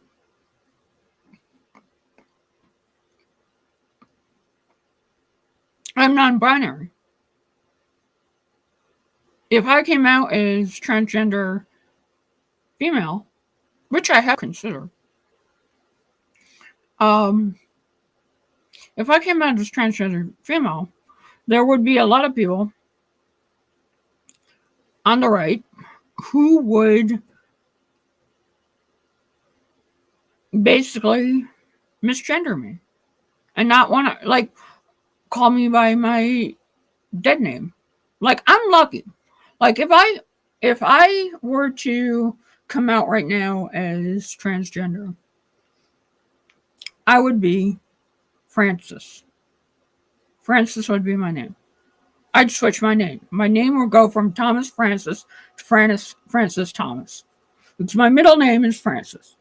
I'm non-binary. If I came out as transgender female, which I have considered, if I came out as transgender female, there would be a lot of people on the right who would basically misgender me and not want to, like, call me by my dead name. Like, I'm lucky. Like, if I were to come out right now as transgender, I would be Francis. Francis would be my name. I'd switch my name. My name would go from Thomas Francis to Francis Thomas. Because my middle name is Francis.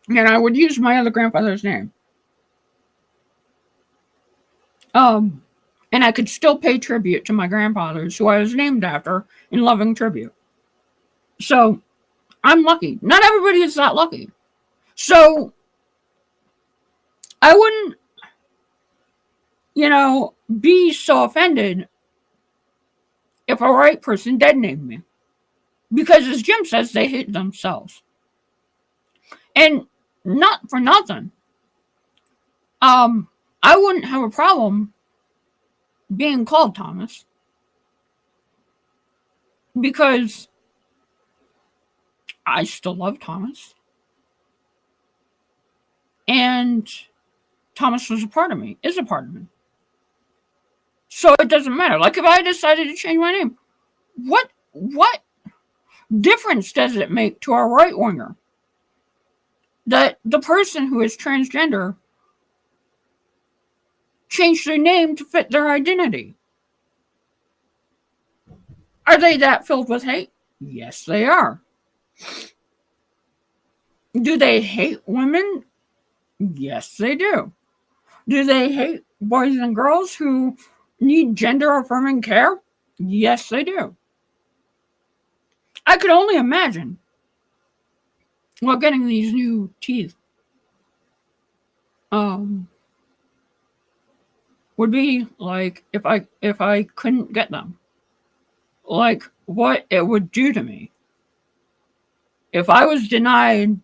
And I would use my other grandfather's name. And I could still pay tribute to my grandfathers, who I was named after, in loving tribute. So, I'm lucky. Not everybody is that lucky. So, I wouldn't, be so offended if a right person dead named me. Because as Jim says, they hate themselves. And not for nothing. I wouldn't have a problem being called Thomas. Because I still love Thomas. And Thomas was a part of me, is a part of me. So it doesn't matter. Like, if I decided to change my name, what? difference does it make to a right winger that the person who is transgender changed their name to fit their identity? Are they that filled with hate? Yes, they are. Do they hate women? Yes, they do. Do they hate boys and girls who need gender-affirming care? Yes, they do. I could only imagine what getting these new teeth would be like if I couldn't get them. Like what it would do to me. If I was denied,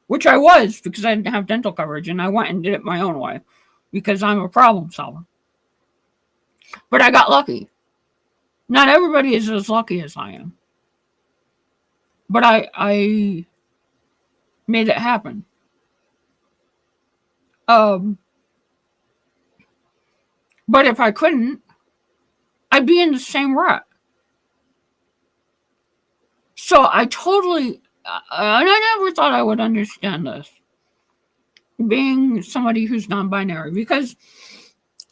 which I was because I didn't have dental coverage and I went and did it my own way because I'm a problem solver. But I got lucky. Not everybody is as lucky as I am. But I made it happen. But if I couldn't, I'd be in the same rut. So I totally, and I never thought I would understand this, being somebody who's non-binary, because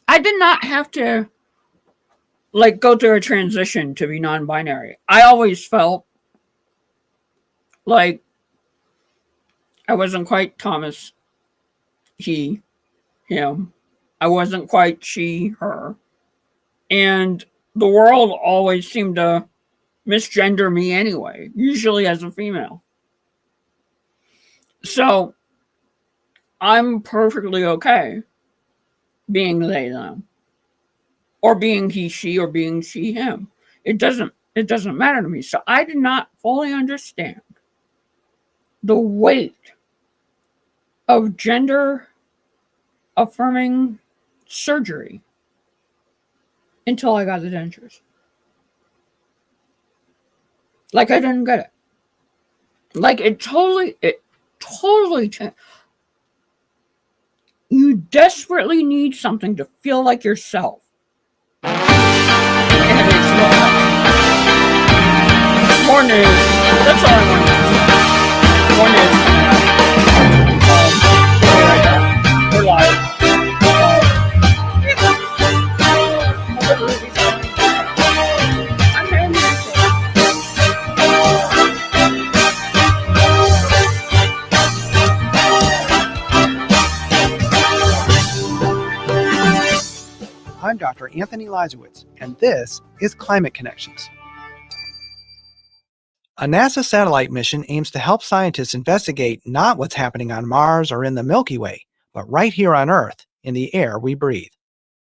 I did not have to like go through a transition to be non-binary. I always felt like I wasn't quite Thomas, he, him. I wasn't quite she, her. And the world always seemed to misgender me anyway, usually as a female. So I'm perfectly okay being they, them. Or being he, she, or being she, him. It doesn't matter to me. So I did not fully understand the weight of gender affirming surgery until I got the dentures. Like I didn't get it. Like it totally changed. You desperately need something to feel like yourself. And it's not. More news. That's all I want to know. More news. We're live. I'm very I'm Dr. Anthony Leisowitz, and this is Climate Connections. A NASA satellite mission aims to help scientists investigate not what's happening on Mars or in the Milky Way, but right here on Earth, in the air we breathe.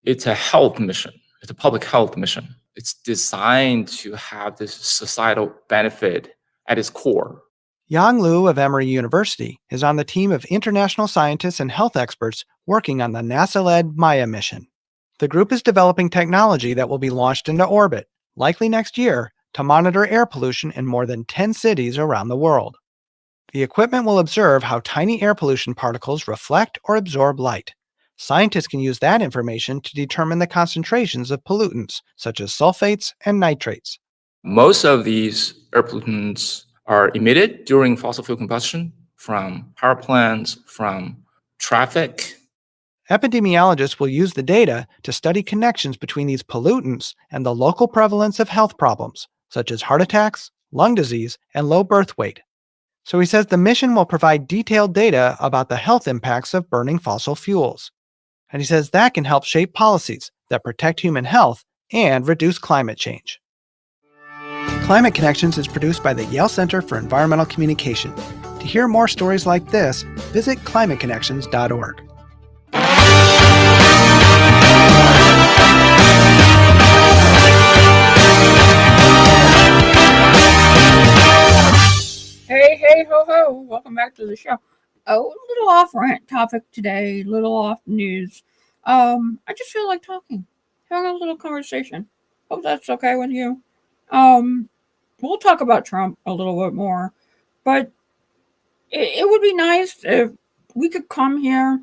It's a health mission. It's a public health mission. It's designed to have this societal benefit at its core. Yang Liu of Emory University is on the team of international scientists and health experts working on the NASA-led Maya mission. The group is developing technology that will be launched into orbit, likely next year, to monitor air pollution in more than 10 cities around the world. The equipment will observe how tiny air pollution particles reflect or absorb light. Scientists can use that information to determine the concentrations of pollutants, such as sulfates and nitrates. Most of these air pollutants are emitted during fossil fuel combustion from power plants, from traffic. Epidemiologists will use the data to study connections between these pollutants and the local prevalence of health problems, such as heart attacks, lung disease, and low birth weight. So he says the mission will provide detailed data about the health impacts of burning fossil fuels. And he says that can help shape policies that protect human health and reduce climate change. Climate Connections is produced by the Yale Center for Environmental Communication. To hear more stories like this, visit climateconnections.org. Hey, ho, ho. Welcome back to the show. A little off rant topic today, little off news. I just feel like talking, having a little conversation. Hope that's okay with you. We'll talk about Trump a little bit more, but it would be nice if we could come here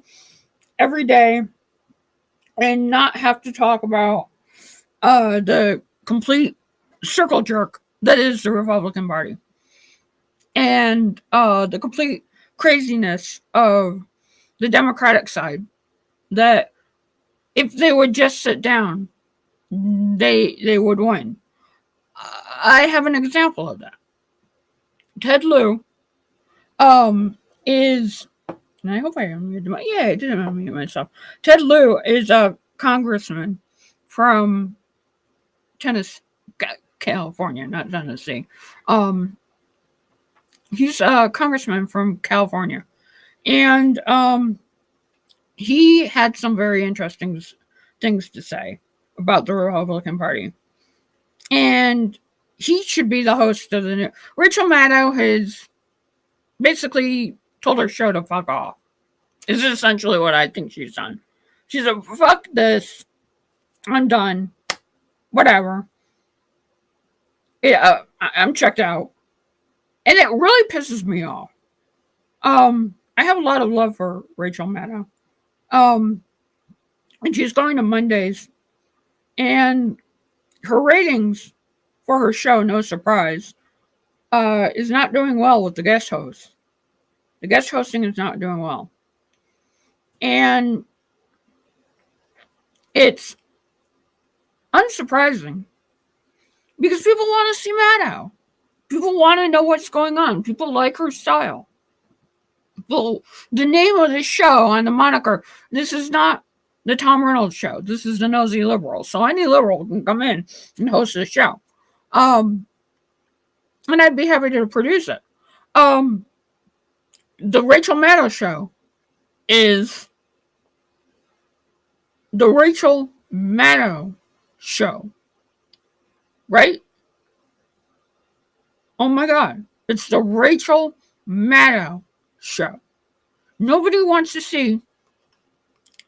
every day and not have to talk about the complete circle jerk that is the Republican Party. and the complete craziness of the Democratic side, that if they would just sit down, they would win. I have an example of that. Ted Lieu is, and I hope I unmuted my, yeah, I didn't unmute myself. Ted Lieu is a congressman from Tennessee, California, not Tennessee. He's a congressman from California, and he had some very interesting things to say about the Republican Party, and he should be the host of the new. Rachel Maddow has basically told her show to fuck off. Is essentially what I think she's done. She's a fuck this. I'm done. Whatever. Yeah, I'm checked out. And it really pisses me off. I have a lot of love for Rachel Maddow. And she's going to Mondays. And her ratings for her show, no surprise, is not doing well with the guest host. The guest hosting is not doing well. And it's unsurprising because people want to see Maddow. People want to know what's going on. People like her style. Well, the name of the show on the moniker, this is not the Tom Reynolds show. This is the Nosy Liberal. So any liberal can come in and host the show. And I'd be happy to produce it. The Rachel Maddow show is the Rachel Maddow show. Right? Oh my God. It's the Rachel Maddow show. Nobody wants to see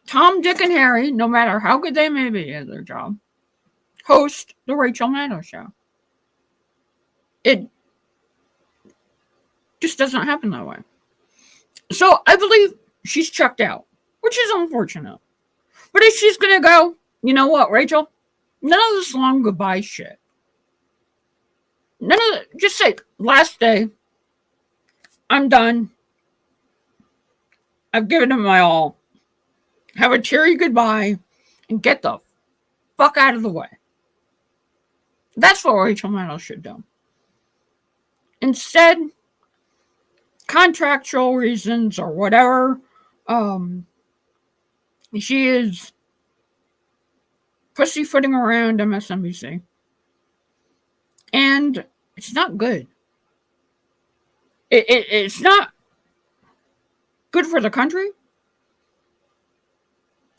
Tom, Dick, and Harry, no matter how good they may be at their job, host the Rachel Maddow show. It just doesn't happen that way. So I believe she's checked out, which is unfortunate. But if she's going to go, you know what, Rachel? None of this long goodbye shit. Just say, last day, I'm done. I've given it my all. Have a cheery goodbye and get the fuck out of the way. That's what Rachel Maddow should do. Instead, contractual reasons or whatever, she is pussyfooting around MSNBC. And it's not good. It's not good for the country.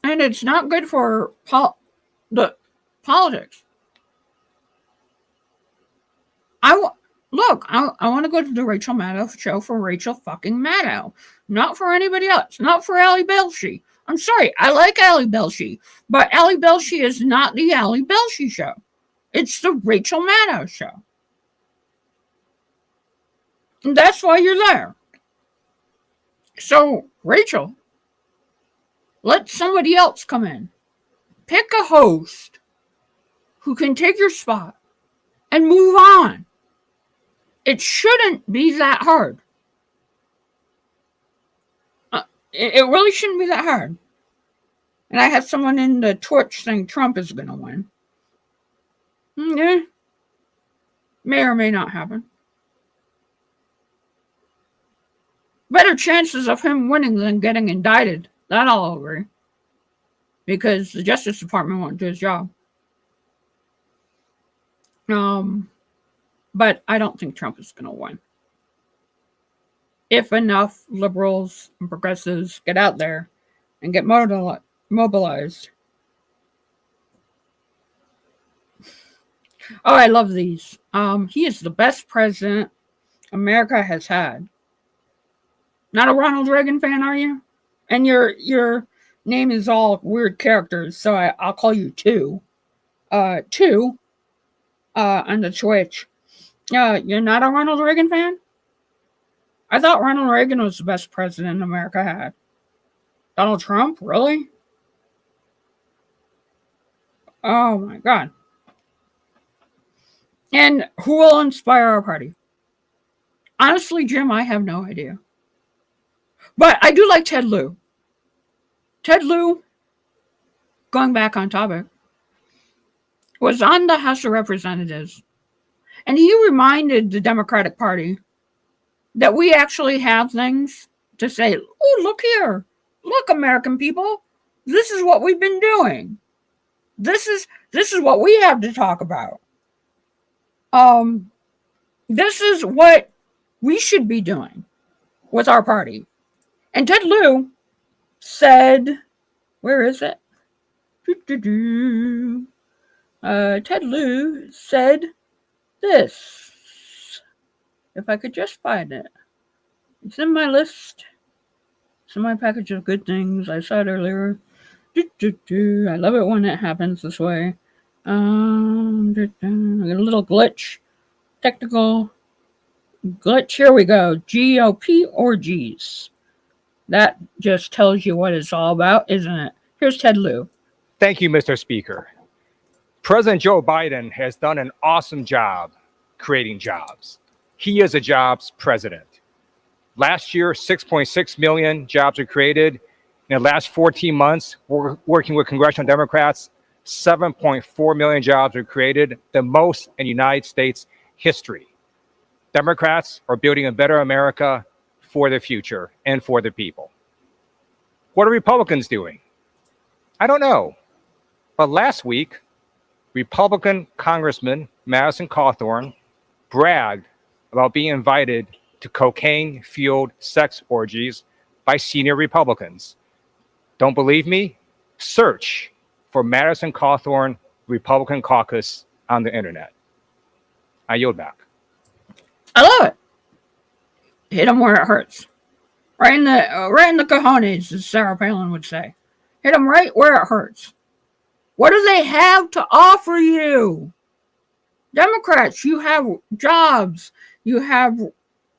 And it's not good for the politics. I want to go to the Rachel Maddow show for Rachel fucking Maddow. Not for anybody else. Not for Allie Belshie. I'm sorry, I like Allie Belshie. But Allie Belshie is not the Allie Belshie show. It's the Rachel Maddow show. And that's why you're there. So, Rachel, let somebody else come in. Pick a host who can take your spot and move on. It shouldn't be that hard. It really shouldn't be that hard. And I have someone in the Twitch saying Trump is going to win. Yeah. May or may not happen. Better chances of him winning than getting indicted. That I'll agree. Because the Justice Department won't do his job. But I don't think Trump is going to win. If enough liberals and progressives get out there and get mobilized. Oh, I love these. He is the best president America has had. Not a Ronald Reagan fan, are you? And your name is all weird characters, so I'll call you Two. Two on the Twitch. You're not a Ronald Reagan fan? I thought Ronald Reagan was the best president America had. Donald Trump? Really? Oh my God. And who will inspire our party? Honestly, Jim, I have no idea. But I do like Ted Lieu. Ted Lieu, going back on topic, was on the House of Representatives, and he reminded the Democratic Party that we actually have things to say, oh, look here. Look, American people, this is what we've been doing. This is what we have to talk about. This is what we should be doing with our party. And Ted Lieu said, where is it? Ted Lieu said this. If I could just find it. It's in my list. It's in my package of good things. I saw it earlier. I love it when it happens this way. I got a little glitch. Technical glitch. Here we go. GOP orgies. That just tells you what it's all about, isn't it? Here's Ted Lieu. Thank you, Mr. Speaker. President Joe Biden has done an awesome job creating jobs. He is a jobs president. Last year, 6.6 million jobs were created. In the last 14 months, working with congressional Democrats, 7.4 million jobs were created, the most in United States history. Democrats are building a better America for the future and for the people. What are Republicans doing? I don't know. But last week, Republican Congressman Madison Cawthorn bragged about being invited to cocaine-fueled sex orgies by senior Republicans. Don't believe me? Search for Madison Cawthorn Republican Caucus on the internet. I yield back. I love it. Hit them where it hurts. Right in the cojones, as Sarah Palin would say. Hit them right where it hurts. What do they have to offer you? Democrats, you have jobs. You have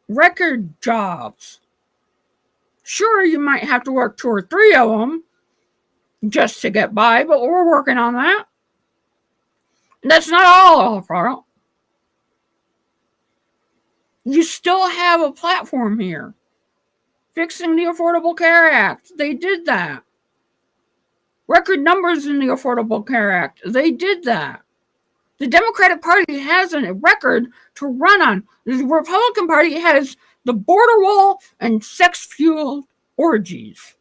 record jobs. Sure, you might have to work 2 or 3 of them just to get by, but we're working on that. That's not all of our own. You still have a platform here. Fixing the Affordable Care Act. They did that. Record numbers in the Affordable Care Act. They did that. The Democratic Party has a record to run on. The Republican Party has the border wall and sex-fueled orgies.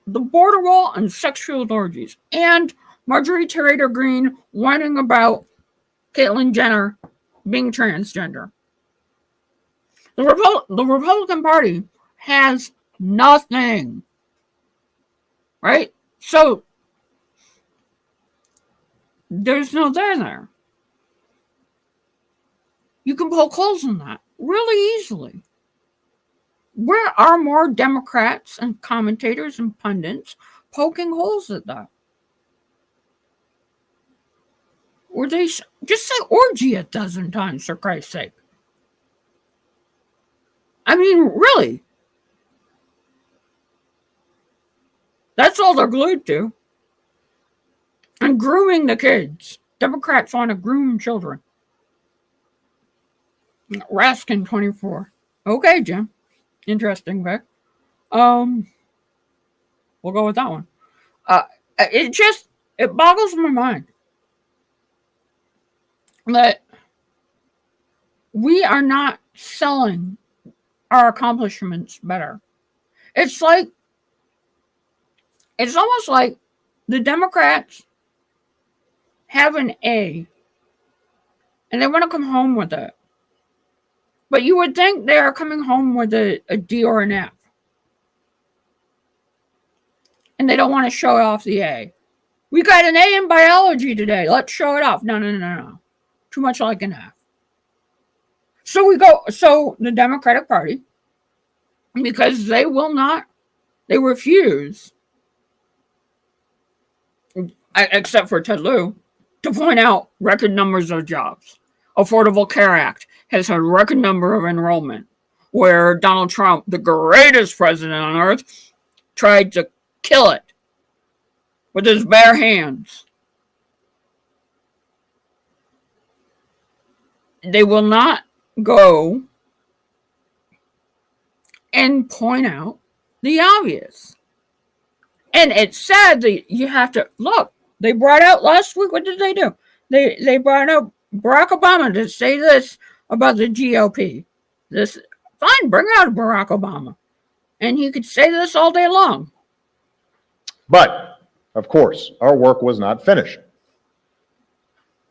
The border wall and sex-fueled orgies. And Marjorie Taylor Greene whining about Caitlyn Jenner being transgender. The Republican Party has nothing. Right? So, there's no there. You can poke holes in that really easily. Where are more Democrats and commentators and pundits poking holes at that? Or they just say orgy a dozen times, for Christ's sake. I mean, really. That's all they're glued to. And grooming the kids. Democrats want to groom children. Raskin 24. Okay, Jim. Interesting, Vic. We'll go with that one. It boggles my mind that we are not selling our accomplishments better. It's almost like the Democrats have an A and they want to come home with it. But you would think they are coming home with a D or an F. And they don't want to show off the A. We got an A in biology today. Let's show it off. No. Too much like an F. So the Democratic Party, because they refuse, except for Ted Lieu, to point out record numbers of jobs. Affordable Care Act has a record number of enrollment, where Donald Trump, the greatest president on earth, tried to kill it with his bare hands. they will not go and point out the obvious. And it's sad that you have to look. They brought out last week. What did they do? They brought out Barack Obama to say this about the GOP. This fine, bring out Barack Obama, and he could say this all day long. But, of course, our work was not finished.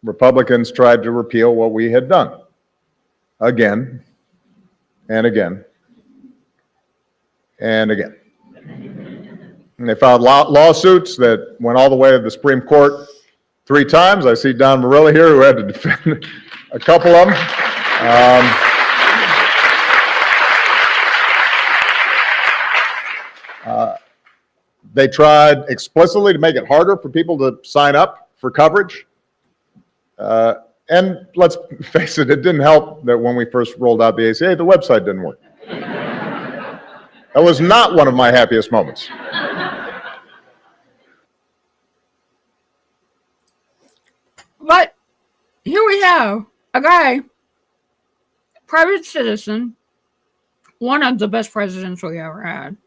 Republicans tried to repeal what we had done again and again and again. And they filed lawsuits that went all the way to the Supreme Court 3 times. I see Don Marilla here, who had to defend a couple of them. They tried explicitly to make it harder for people to sign up for coverage. And let's face it, it didn't help that when we first rolled out the ACA, the website didn't work. That was not one of my happiest moments. But here we have a guy, private citizen, one of the best presidents we ever had,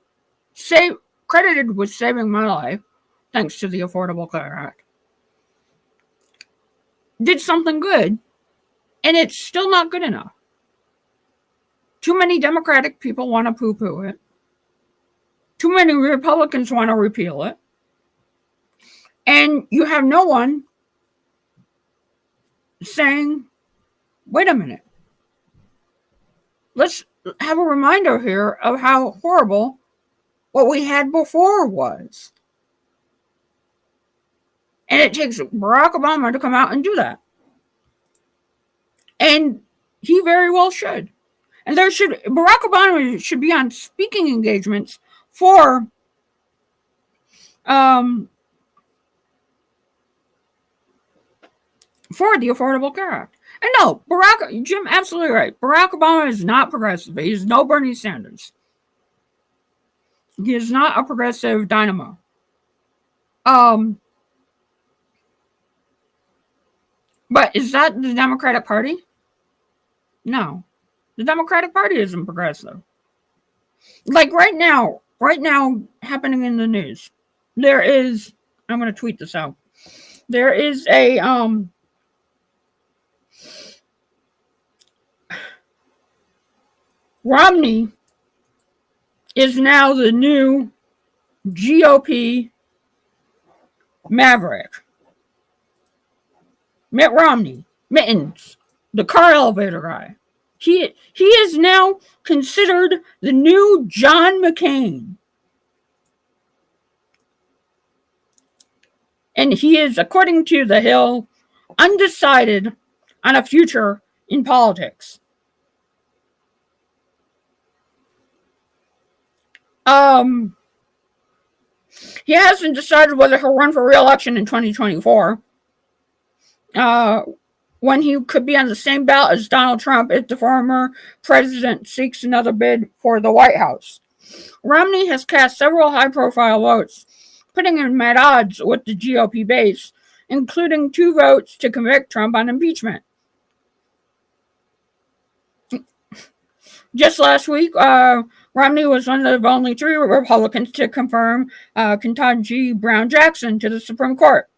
credited with saving my life, thanks to the Affordable Care Act, did something good, and it's still not good enough. Too many Democratic people want to poo-poo it. Too many Republicans want to repeal it. And you have no one saying, wait a minute. Let's have a reminder here of how horrible what we had before was. And it takes Barack Obama to come out and do that. And he very well should. And Barack Obama should be on speaking engagements for the Affordable Care Act. And no, Jim, absolutely right. Barack Obama is not progressive. He is no Bernie Sanders. He is not a progressive dynamo. But is that the Democratic Party? No. The Democratic Party isn't progressive. Like right now happening in the news, there is, I'm going to tweet this out. There is a, Romney is now the new GOP maverick. Mitt Romney, Mittens, the car elevator guy. He is now considered the new John McCain. And he is, according to The Hill, undecided on a future in politics. He hasn't decided whether he'll run for re-election in 2024. When he could be on the same ballot as Donald Trump if the former president seeks another bid for the White House. Romney has cast several high-profile votes, putting him at odds with the GOP base, including 2 votes to convict Trump on impeachment. Just last week, Romney was one of only 3 Republicans to confirm Ketanji Brown Jackson to the Supreme Court.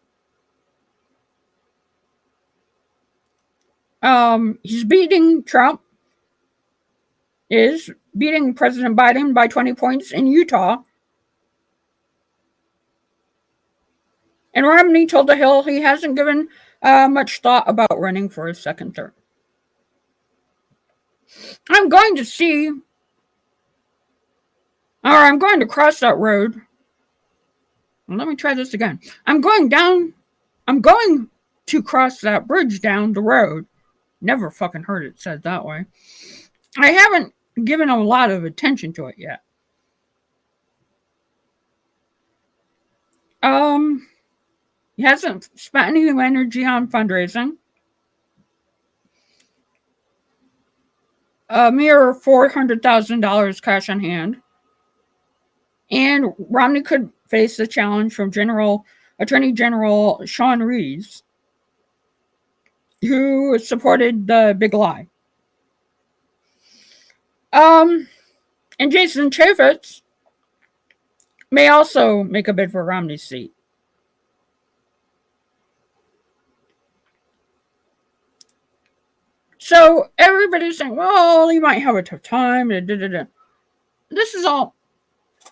He's beating Trump, is beating President Biden by 20 points in Utah. And Romney told The Hill he hasn't given much thought about running for a second term. I'm going to cross that road. Well, let me try this again. I'm going to cross that bridge down the road. Never fucking heard it said that way. I haven't given a lot of attention to it yet. He hasn't spent any energy on fundraising. A mere $400,000 cash on hand. And Romney could face the challenge from Attorney General Sean Reeves. who supported the big lie. And Jason Chaffetz may also make a bid for Romney's seat. So everybody's saying, well, he might have a tough time. This is all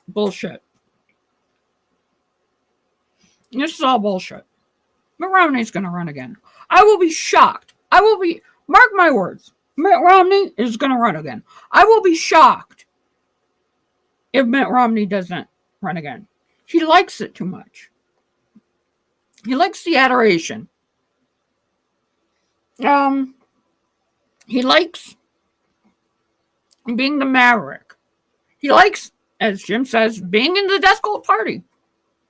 bullshit. This is all bullshit. Mitt Romney's going to run again. I will be shocked. Mark my words, Mitt Romney is going to run again. I will be shocked if Mitt Romney doesn't run again. He likes it too much. He likes the adoration. He likes being the maverick. He likes, as Jim says, being in the Death Cult Party,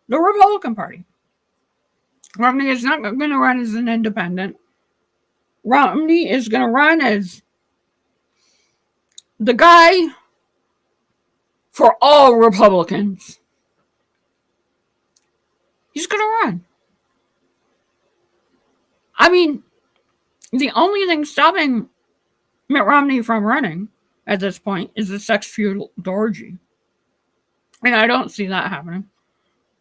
the Republican Party. Romney is not going to run as an independent. Romney is going to run as the guy for all Republicans. He's going to run. I mean, the only thing stopping Mitt Romney from running at this point is the sex-fueled orgy. And I don't see that happening.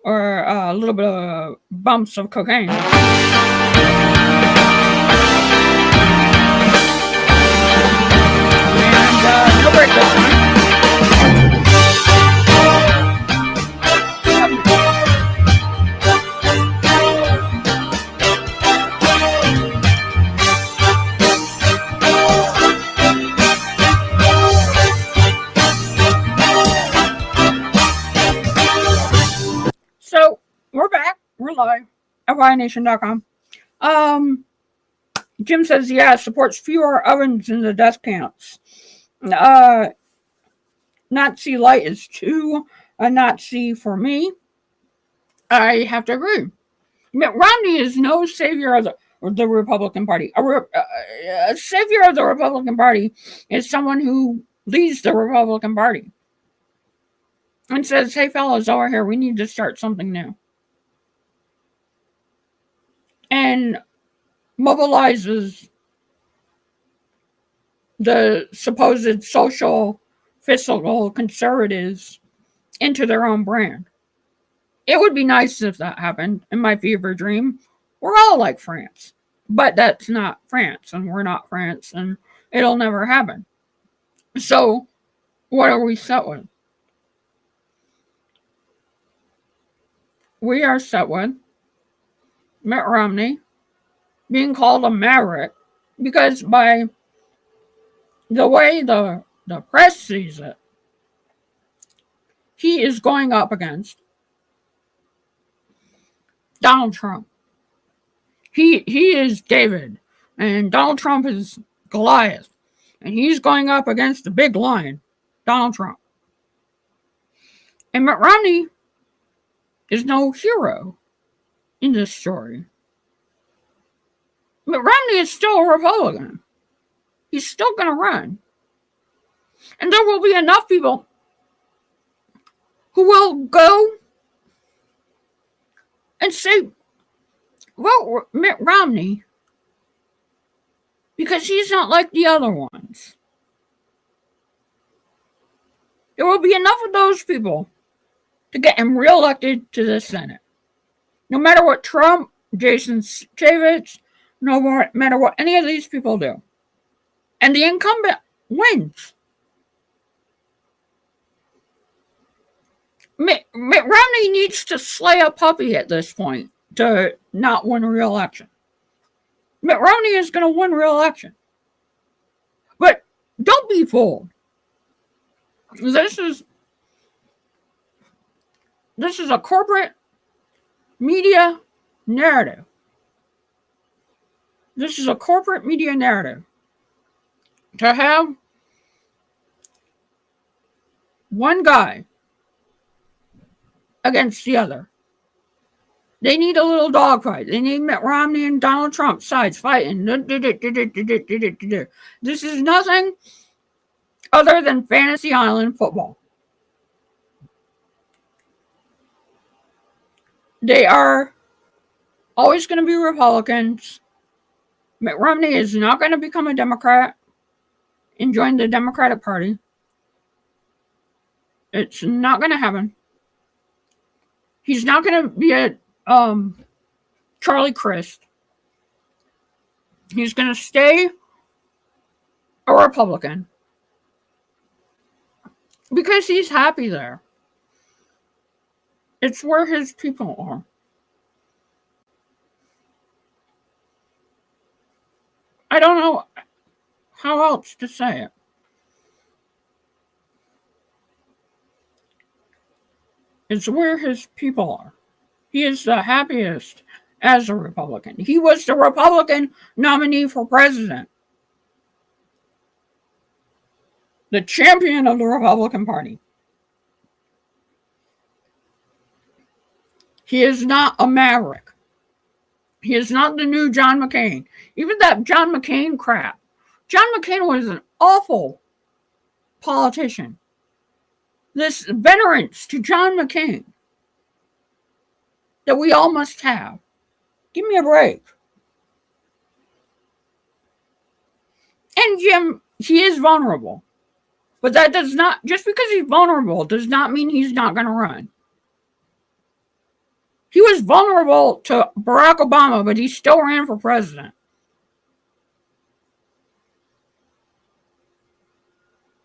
Or a little bit of bumps of cocaine. And no break this time. So we're back. We're live at YNation.com. Jim says, yeah, supports fewer ovens in the death camps. Nazi light is too a Nazi for me. I have to agree. Mitt Romney is no savior of the Republican Party. A savior of the Republican Party is someone who leads the Republican Party and says, hey, fellas, over here, we need to start something new. And mobilizes the supposed social, fiscal conservatives into their own brand. It would be nice if that happened. In my fever dream, we're all like France. But that's not France, and we're not France, and it'll never happen. So, what are we set with? We are set with Mitt Romney being called a maverick because by the way the press sees it, he is going up against Donald Trump. He is David, and Donald Trump is Goliath, and he's going up against the big lion, Donald Trump. And Mitt Romney is no hero in this story. Mitt Romney is still a Republican. He's still going to run. And there will be enough people who will go and say, vote Mitt Romney because he's not like the other ones. There will be enough of those people to get him reelected to the Senate. No matter what Trump, Jason Chaffetz, no matter what any of these people do. And the incumbent wins. Mitt Romney needs to slay a puppy at this point to not win re-election. Mitt Romney is going to win re-election. But don't be fooled. This is a corporate media narrative. This is a corporate media narrative. To have one guy against the other. They need a little dogfight. They need Mitt Romney and Donald Trump sides fighting. This is nothing other than Fantasy Island football. They are always going to be Republicans. Mitt Romney is not going to become a Democrat and join the Democratic Party. It's not going to happen. He's not going to be a Charlie Crist. He's going to stay a Republican because he's happy there. It's where his people are. I don't know how else to say it. It's where his people are. He is the happiest as a Republican. He was the Republican nominee for president. The champion of the Republican Party. He is not a maverick. He is not the new John McCain. Even that John McCain crap. John McCain was an awful politician. This venerance to John McCain that we all must have. Give me a break. And Jim, he is vulnerable. But that does not, just because he's vulnerable, does not mean he's not going to run. He was vulnerable to Barack Obama, but he still ran for president.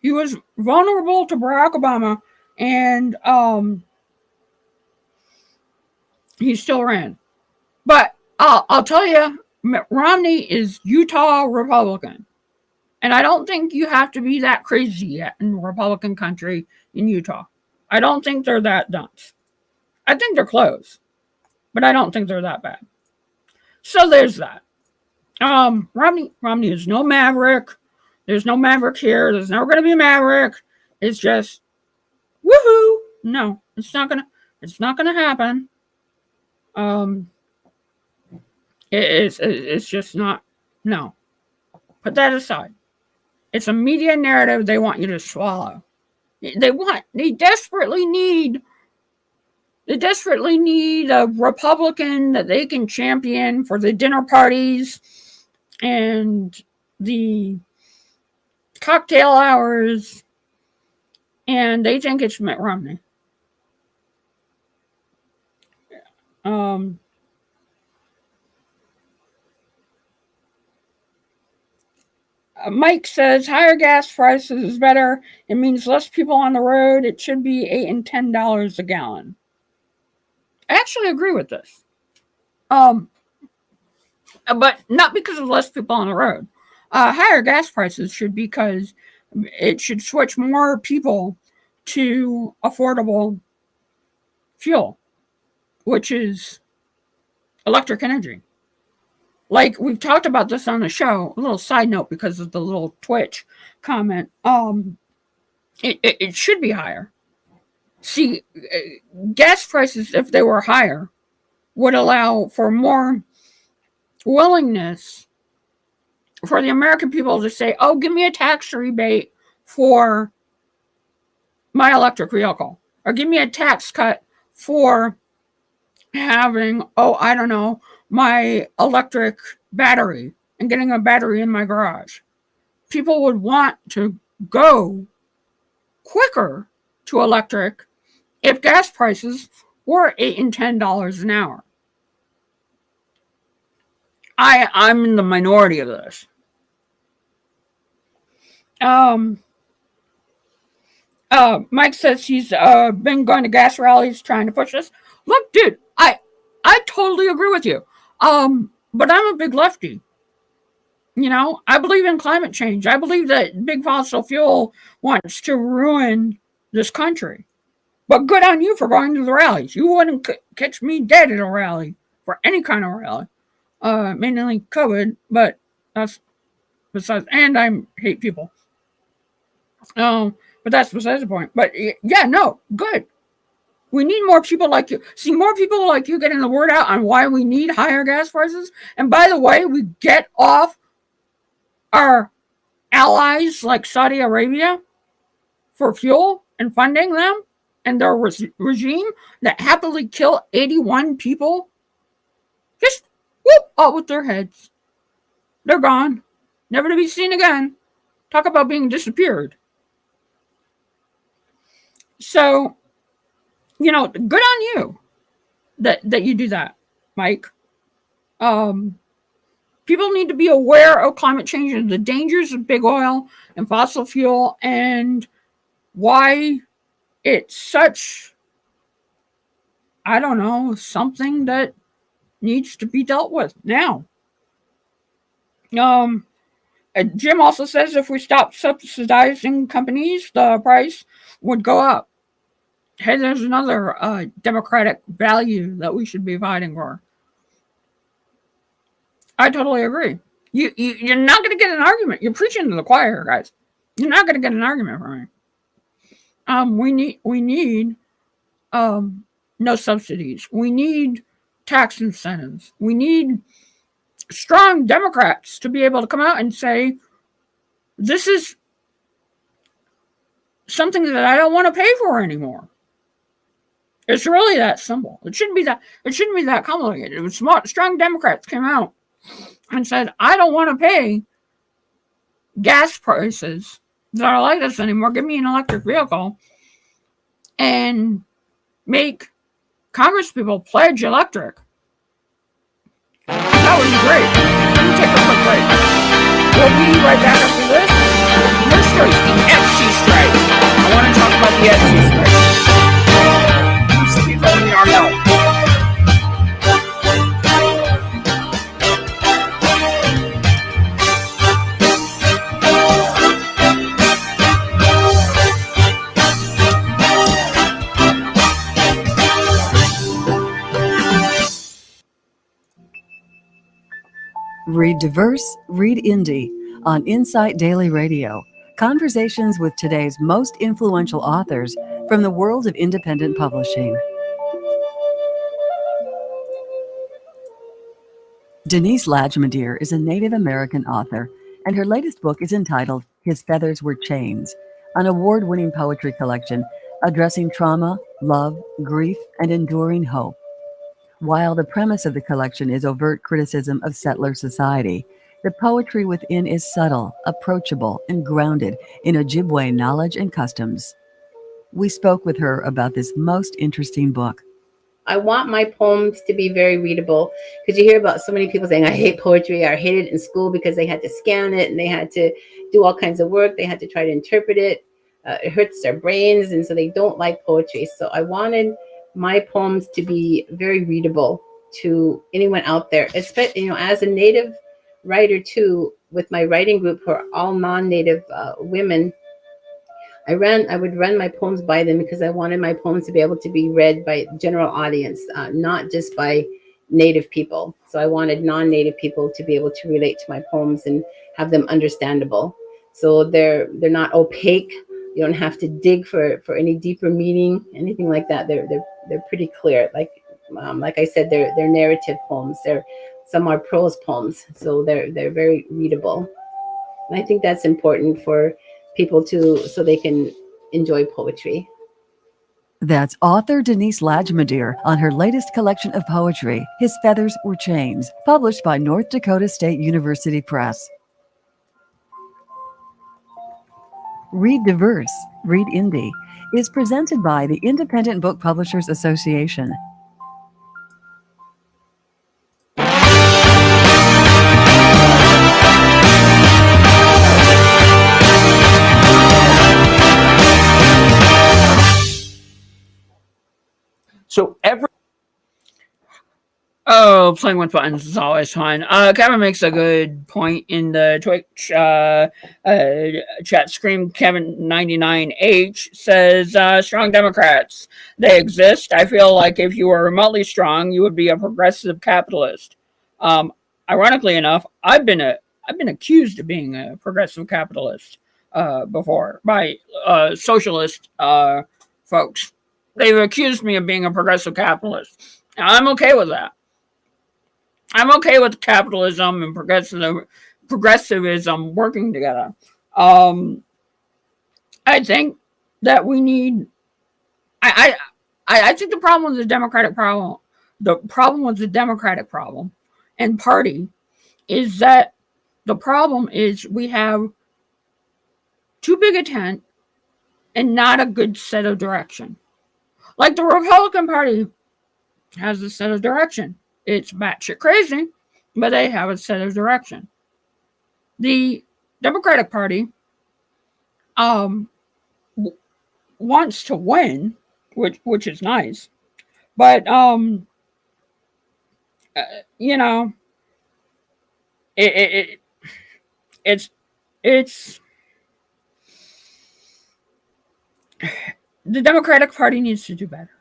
He was vulnerable to Barack Obama, and he still ran. But I'll tell you, Mitt Romney is Utah Republican. And I don't think you have to be that crazy yet in Republican country in Utah. I don't think they're that dunce. I think they're close, but I don't think they're that bad. So there's that. Romney is no maverick. There's no maverick here. There's never going to be a maverick. It's just, woohoo! No, it's not gonna happen. It's just not. No. Put that aside. It's a media narrative they want you to swallow. They desperately need a Republican that they can champion for the dinner parties and the cocktail hours, and they think it's Mitt Romney. Mike says higher gas prices is better. It means less people on the road. It should be $8 and $10 a gallon. I actually agree with this. But not because of less people on the road. Higher gas prices should because it should switch more people to affordable fuel, which is electric energy. Like we've talked about this on the show, a little side note because of the little Twitch comment. It should be higher. See, gas prices, if they were higher, would allow for more willingness for the American people to say, oh, give me a tax rebate for my electric vehicle, or give me a tax cut for having, my electric battery and getting a battery in my garage. People would want to go quicker to electric if gas prices were $8 and $10 an hour. I'm in the minority of this. Mike says he's been going to gas rallies trying to push this. Look, dude, I totally agree with you. But I'm a big lefty. You know, I believe in climate change. I believe that big fossil fuel wants to ruin this country. But good on you for going to the rallies. You wouldn't catch me dead at a rally for any kind of rally. Mainly COVID, but that's besides, and I hate people. But that's besides the point. But yeah, no, good. We need more people like you. See, more people like you getting the word out on why we need higher gas prices. And by the way, we get off our allies like Saudi Arabia for fuel and funding them and their regime that happily kill 81 people. Just whoop out with their heads. They're gone, never to be seen again. Talk about being disappeared. So, good on you that you do that, Mike. People need to be aware of climate change and the dangers of big oil and fossil fuel and why it's such, I don't know, something that needs to be dealt with now. Jim also says if we stop subsidizing companies, the price would go up. Hey, there's another democratic value that we should be fighting for. I totally agree. You're not going to get an argument. You're preaching to the choir, guys. You're not going to get an argument from me. We need no subsidies. We need tax incentives. We need strong Democrats to be able to come out and say, this is something that I don't want to pay for anymore. It's really that simple. It shouldn't be that complicated. It was strong Democrats came out and said, I don't want to pay gas prices that are like this anymore. Give me an electric vehicle and make Congress people pledge electric. That would be great. Let me take a quick break. We'll be right back after this. This is the Etsy strike. I want to talk about the Etsy strike. Some people in the know. Read diverse, read indie on Insight Daily Radio. Conversations with today's most influential authors from the world of independent publishing. Denise Lajmadier is a Native American author, and her latest book is entitled His Feathers Were Chains, an award-winning poetry collection addressing trauma, love, grief, and enduring hope. While the premise of the collection is overt criticism of settler society, the poetry within is subtle, approachable, and grounded in Ojibwe knowledge and customs. We spoke with her about this most interesting book. I want my poems to be very readable, because you hear about so many people saying, I hate poetry, or I hated it in school because they had to scan it and they had to do all kinds of work. They had to try to interpret it. It hurts their brains, and so they don't like poetry. So I wanted my poems to be very readable to anyone out there, especially, as a Native writer too, with my writing group who are all non-Native women. I would run my poems by them because I wanted my poems to be able to be read by general audience, not just by Native people. So I wanted non-Native people to be able to relate to my poems and have them understandable. So they're not opaque. You don't have to dig for any deeper meaning, anything like that. They're pretty clear. Like I said, they're narrative poems. Some are prose poems, so they're very readable. And I think that's important for people so they can enjoy poetry. That's author Denise Lajmadier on her latest collection of poetry, His Feathers Were Chains, published by North Dakota State University Press. Read Diverse, Read Indie is presented by the Independent Book Publishers Association. So playing with buttons is always fun. Kevin makes a good point in the Twitch chat screen. Kevin99H says, strong Democrats, they exist. I feel like if you were remotely strong, you would be a progressive capitalist. Ironically enough, I've been accused of being a progressive capitalist before by socialist folks. They've accused me of being a progressive capitalist. I'm okay with that. I'm okay with capitalism and progressivism working together. I think that we need. I think the problem with the Democratic problem and party, is that The problem is we have too big a tent and not a good set of direction. Like the Republican Party has a set of direction. It's batshit crazy, but they have a set of direction. The Democratic Party wants to win, which is nice, but you know, it's the Democratic Party needs to do better,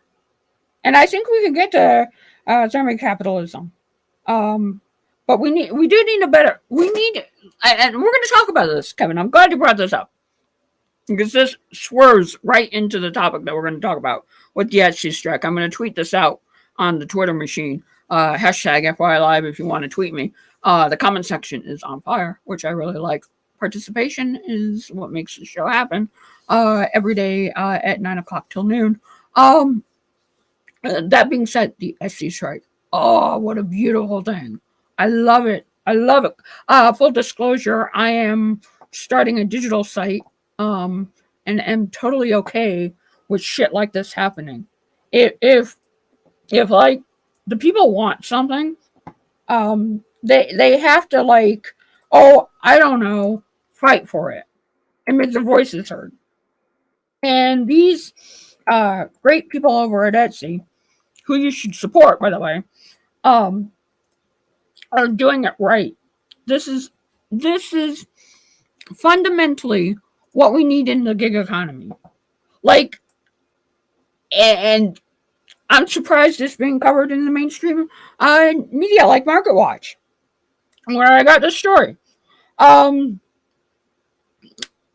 and I think we can get to thermic capitalism. But we do need a better. We need, and we're going to talk about this, Kevin. I'm glad you brought this up because this swerves right into the topic that we're going to talk about with the Etsy strike. I'm going to tweet this out on the Twitter machine. Hashtag FYI Live if you want to tweet me. The comment section is on fire, which I really like. Participation is what makes the show happen every day at 9 o'clock till noon. That being said, the Etsy strike. Oh, what a beautiful thing. I love it. I love it. Full disclosure, I am starting a digital site and am totally okay with shit like this happening. If like the people want something, they have to like, I don't know, fight for it and make their voices heard. And these great people over at Etsy, who you should support, by the way, are doing it right. This is fundamentally what we need in the gig economy. Like, and I'm surprised it's being covered in the mainstream media like MarketWatch, where I got this story.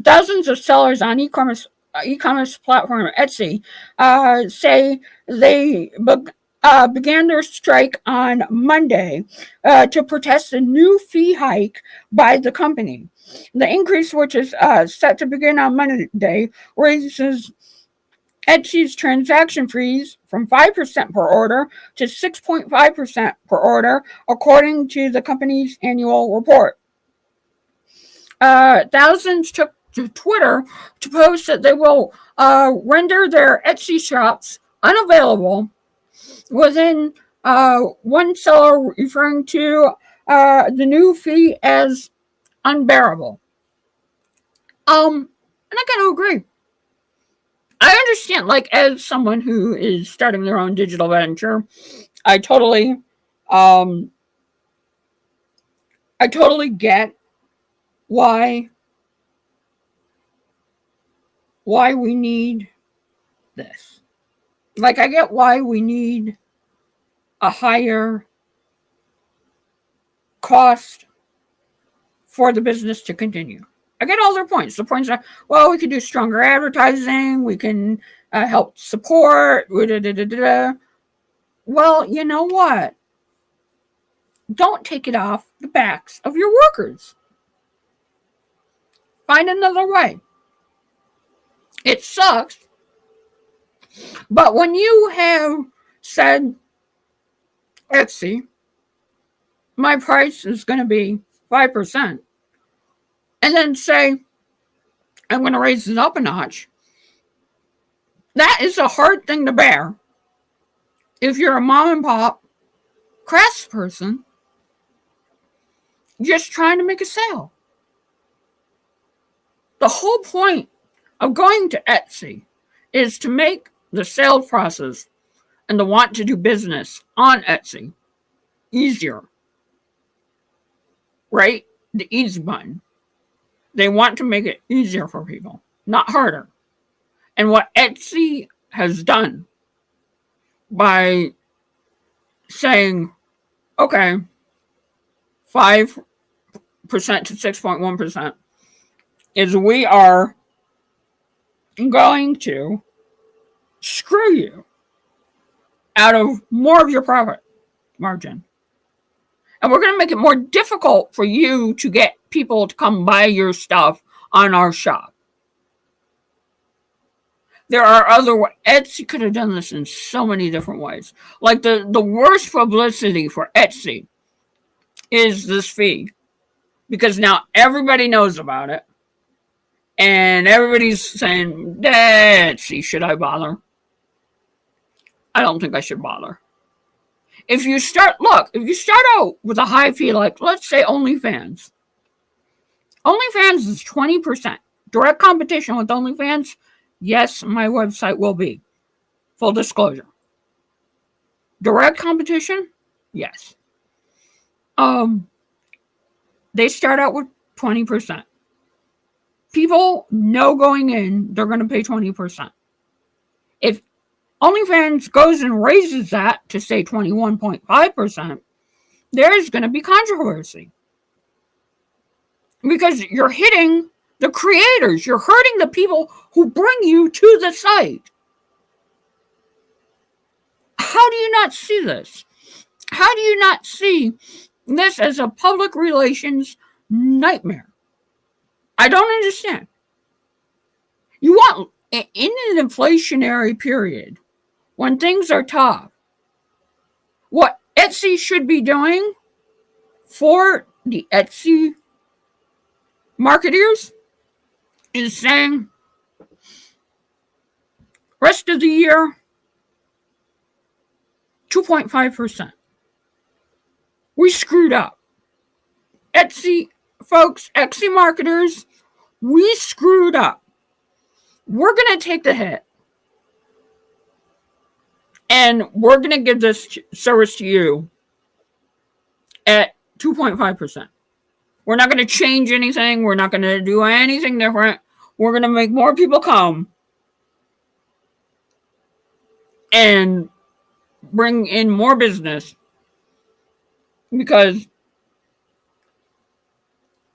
Dozens of sellers on e-commerce platform Etsy say they began their strike on Monday to protest a new fee hike by the company. The increase, which is set to begin on Monday, raises Etsy's transaction fees from 5% per order to 6.5% per order, according to the company's annual report. Thousands took to Twitter to post that they will render their Etsy shops unavailable, within one seller referring to the new fee as unbearable. And I gotta agree. I understand, like, as someone who is starting their own digital venture, I totally get why we need this. Like, I get why we need a higher cost for the business to continue. I get all their points. The points are, well, we can do stronger advertising. We can help support. Well, you know what? Don't take it off the backs of your workers. Find another way. It sucks. But when you have said, Etsy, my price is going to be 5%, and then say, I'm going to raise it up a notch, that is a hard thing to bear if you're a mom and pop crafts person just trying to make a sale. The whole point of going to Etsy is to make the sales process and the want to do business on Etsy easier. Right? The easy button. They want to make it easier for people, not harder. And what Etsy has done by saying, okay, 5% to 6.1%, is we are going to screw you out of more of your profit margin. And we're going to make it more difficult for you to get people to come buy your stuff on our shop. There are other ways. Etsy could have done this in so many different ways. Like the worst publicity for Etsy is this fee. because now everybody knows about it. And everybody's saying, Etsy, should I bother? I don't think I should bother. If you start out with a high fee, like let's say OnlyFans. OnlyFans is 20%. Direct competition with OnlyFans, yes, my website will be. Full disclosure. Direct competition, yes. They start out with 20%. People know going in, they're going to pay 20%. If OnlyFans goes and raises that to say 21.5%, there's going to be controversy. Because you're hitting the creators, you're hurting the people who bring you to the site. How do you not see this? How do you not see this as a public relations nightmare? I don't understand. You want, in an inflationary period, when things are tough, what Etsy should be doing for the Etsy marketers is saying, rest of the year, 2.5%. We screwed up. Etsy folks, Etsy marketers, we screwed up. We're going to take the hit. And we're going to give this service to you at 2.5%. We're not going to change anything. We're not going to do anything different. We're going to make more people come and bring in more business because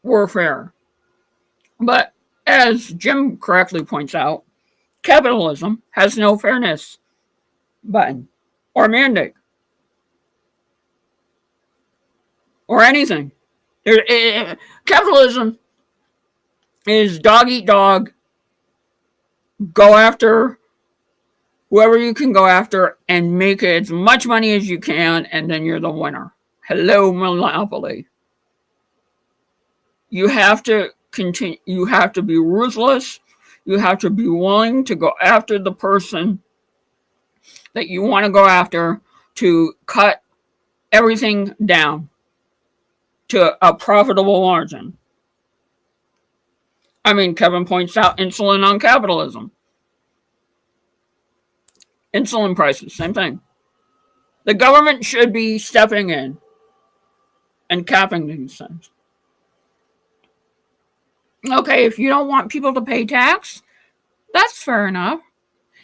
we're fair. But as Jim correctly points out, capitalism has no fairness button or mandate or anything. Capitalism is dog eat dog. Go after whoever you can go after and make as much money as you can, and then you're the winner. Hello, monopoly. You have to continue. You have to be ruthless. You have to be willing to go after the person that you want to go after to cut everything down to a profitable margin. I mean, Kevin points out insulin on capitalism. Insulin prices, same thing. The government should be stepping in and capping these things. Okay, if you don't want people to pay tax, that's fair enough.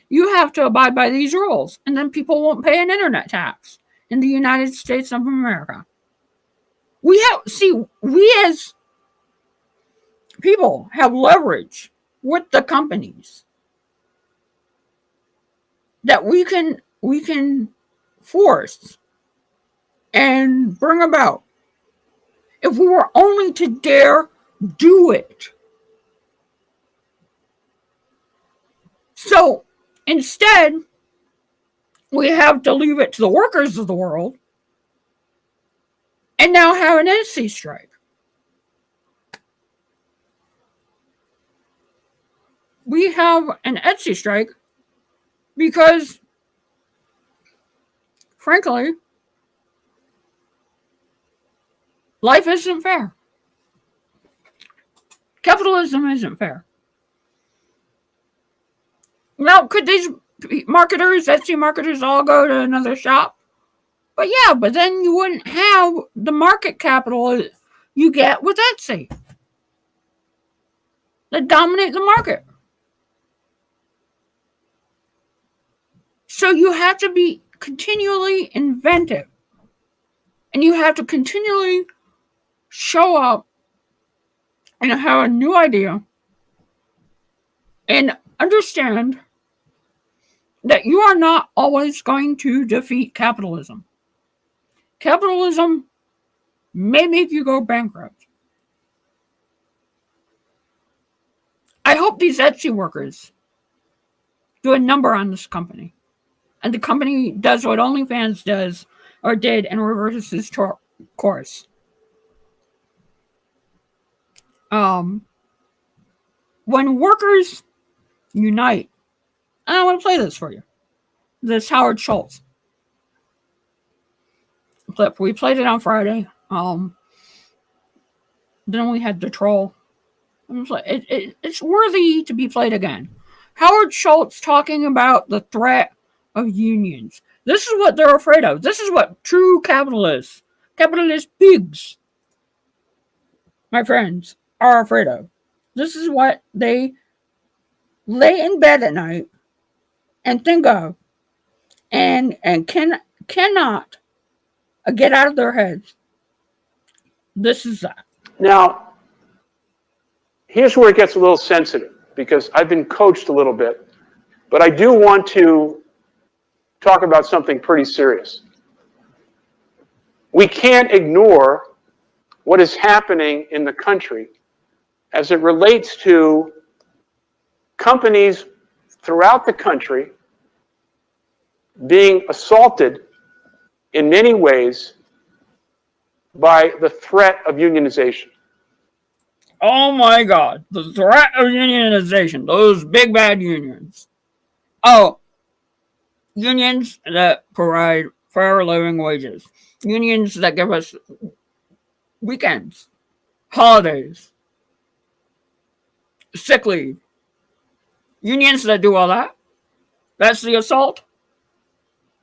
You have to abide by these rules, and then people won't pay an internet tax in the United States of America. We as people have leverage with the companies that we can force and bring about. If we were only to dare do it. So instead, we have to leave it to the workers of the world and now have an Etsy strike. We have an Etsy strike because, frankly, life isn't fair. Capitalism isn't fair. Now, could these marketers, Etsy marketers, all go to another shop? But yeah, but then you wouldn't have the market capital you get with Etsy that dominate the market. So you have to be continually inventive. And you have to continually show up and have a new idea and understand that you are not always going to defeat capitalism. Capitalism may make you go bankrupt. I hope these Etsy workers do a number on this company. And the company does what OnlyFans does or did and reverses course. When workers unite, and I want to play this for you. This Howard Schultz clip. We played it on Friday. Then we had the troll. It's worthy to be played again. Howard Schultz talking about the threat of unions. This is what they're afraid of. This is what true capitalist pigs, my friends, are afraid of. This is what they lay in bed at night and think of and cannot get out of their heads. This is that. Now, here's where it gets a little sensitive, because I've been coached a little bit, but I do want to talk about something pretty serious. We can't ignore what is happening in the country as it relates to companies throughout the country being assaulted in many ways by the threat of unionization. Oh my God, the threat of unionization, those big bad unions. Oh, unions that provide fair living wages, unions that give us weekends, holidays, sick leave, unions that do all that. That's the assault.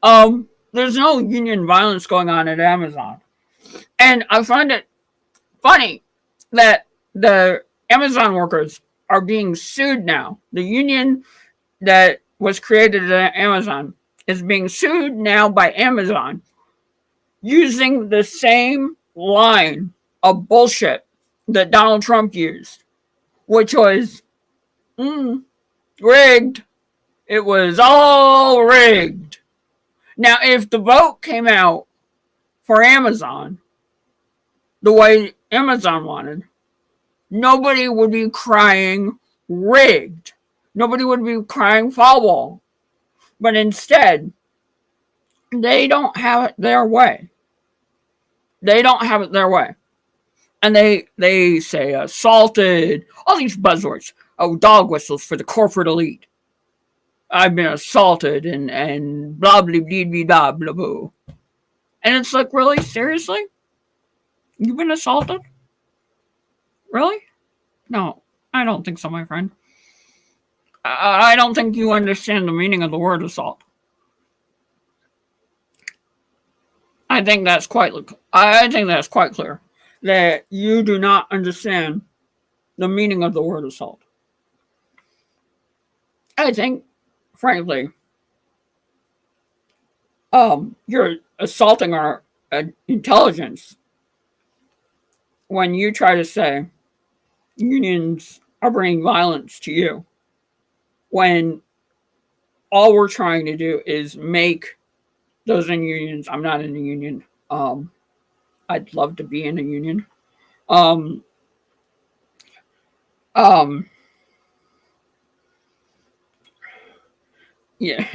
There's no union violence going on at Amazon. And I find it funny that the Amazon workers are being sued now. The union that was created at Amazon is being sued now by Amazon using the same line of bullshit that Donald Trump used, which was rigged. It was all rigged. Now, if the vote came out for Amazon the way Amazon wanted, nobody would be crying rigged. Nobody would be crying foul ball. But instead, they don't have it their way. They don't have it their way. And they say assaulted, all these buzzwords. Oh, dog whistles for the corporate elite. I've been assaulted and blah, blah, blah, blah, blah, blah. And it's like, really? Seriously? You've been assaulted? Really? No, I don't think so, my friend. I don't think you understand the meaning of the word assault. I think that's quite clear that you do not understand the meaning of the word assault. I think, frankly, you're assaulting our intelligence when you try to say unions are bringing violence to you, when all we're trying to do is make those in unions. I'm not in a union. I'd love to be in a union. Yeah.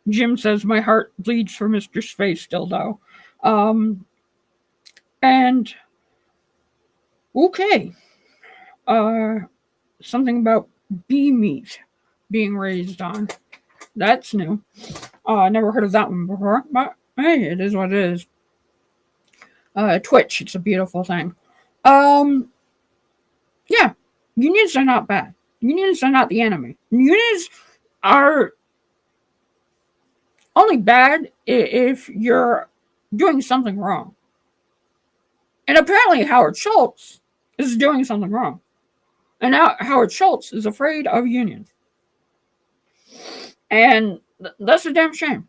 Jim says my heart bleeds for Mr. Space Dildo. And okay. Something about bee meat being raised on. That's new. I never heard of that one before, but hey, it is what it is. Twitch, it's a beautiful thing. Yeah, unions are not bad. Unions are not the enemy. Unions are only bad if you're doing something wrong. And apparently Howard Schultz is doing something wrong. And now Howard Schultz is afraid of unions. And that's a damn shame.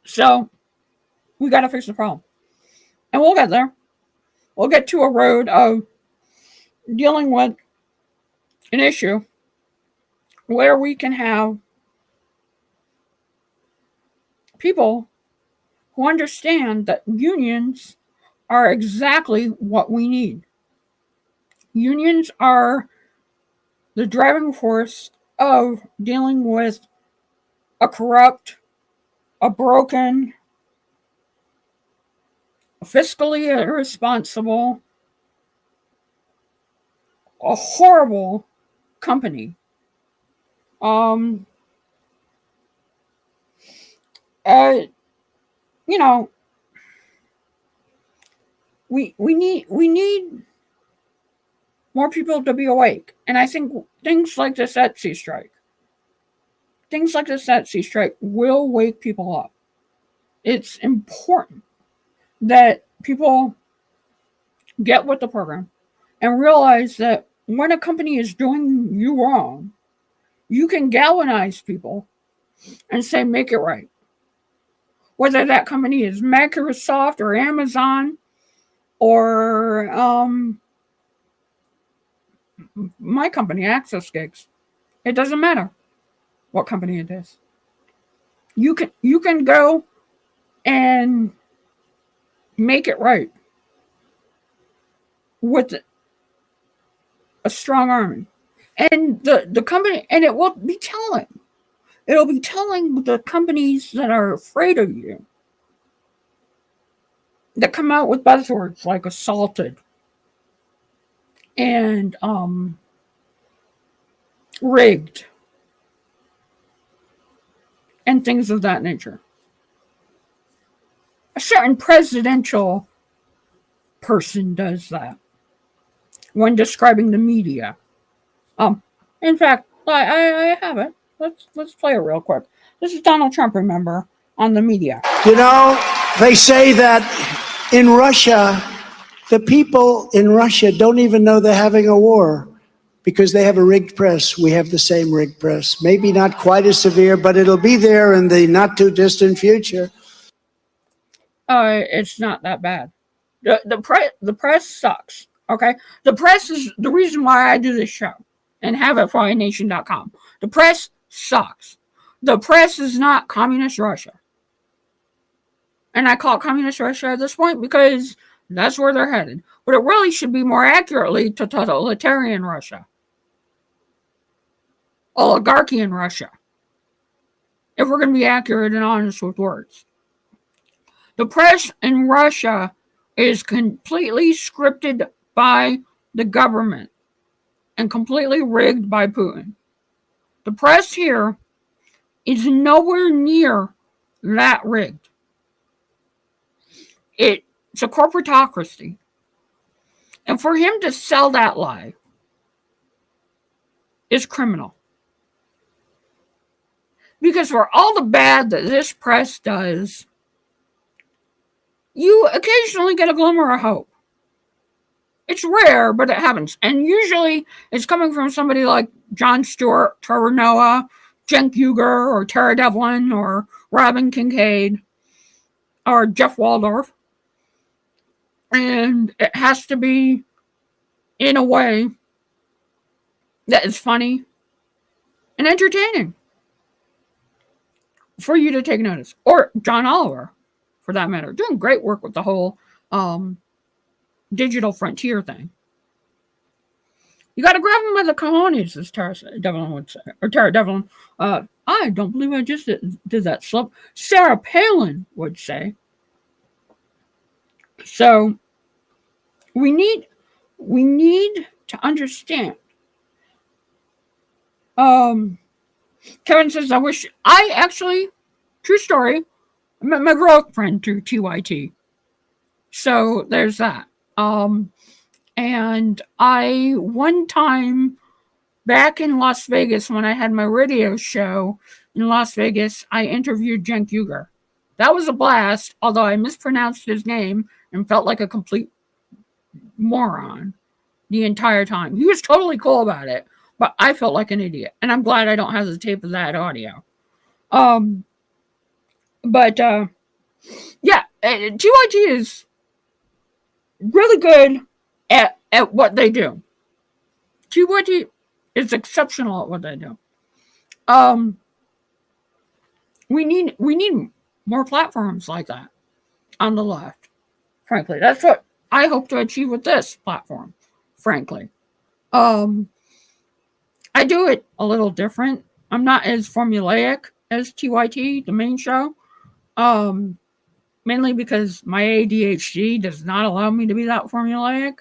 So, we got to fix the problem. And we'll get there. We'll get to a road of dealing with an issue where we can have people who understand that unions are exactly what we need. Unions are the driving force of dealing with a corrupt, a broken, fiscally irresponsible, a horrible company. You know, we need more people to be awake, and I think things like this Etsy strike will wake people up. It's important that people get with the program and realize that when a company is doing you wrong, you can galvanize people and say, make it right. Whether that company is Microsoft or Amazon or my company, Access Gigs. It doesn't matter what company it is. You can go and make it right with a strong army. And the company, and it will be telling. It'll be telling the companies that are afraid of you, that come out with buzzwords like assaulted and rigged and things of that nature. A certain presidential person does that when describing the media. In fact, I have it. Let's play it real quick. This is Donald Trump, remember, on the media. You know, they say that in Russia, the people in Russia don't even know they're having a war because they have a rigged press. We have the same rigged press. Maybe not quite as severe, but it'll be there in the not too distant future. It's not that bad. The press sucks. Okay, the press is the reason why I do this show and have it for iNation.com. The press sucks. The press is not communist Russia. And I call it communist Russia at this point because that's where they're headed. But it really should be more accurately to totalitarian Russia. Oligarchian Russia. If we're going to be accurate and honest with words. The press in Russia is completely scripted by the government and completely rigged by Putin. The press here is nowhere near that rigged. It's a corporatocracy. And for him to sell that lie is criminal. Because for all the bad that this press does, you occasionally get a glimmer of hope. It's rare, but it happens. And usually it's coming from somebody like Jon Stewart, Trevor Noah, Cenk Uygur, or Tara Devlin, or Robin Kincaid, or Jeff Waldorf. And it has to be in a way that is funny and entertaining for you to take notice. Or John Oliver, for that matter, doing great work with the whole digital frontier thing. You got to grab them by the cojones, as Tara Devlin would say. Or Tara Devlin. I don't believe I just did that slip. Sarah Palin would say. So we need to understand. Kevin says, I actually, true story, I met my girlfriend through TYT. So there's that. And I, one time back in Las Vegas, when I had my radio show in Las Vegas, I interviewed Cenk Uygur. That was a blast, although I mispronounced his name and felt like a complete moron the entire time. He was totally cool about it, but I felt like an idiot. And I'm glad I don't have the tape of that audio. Yeah, TYT is really good at what they do. TYT is exceptional at what they do. We need more platforms like that on the left. Frankly, that's what I hope to achieve with this platform. Frankly, I do it a little different. I'm not as formulaic as TYT, the main show. Mainly because my ADHD does not allow me to be that formulaic.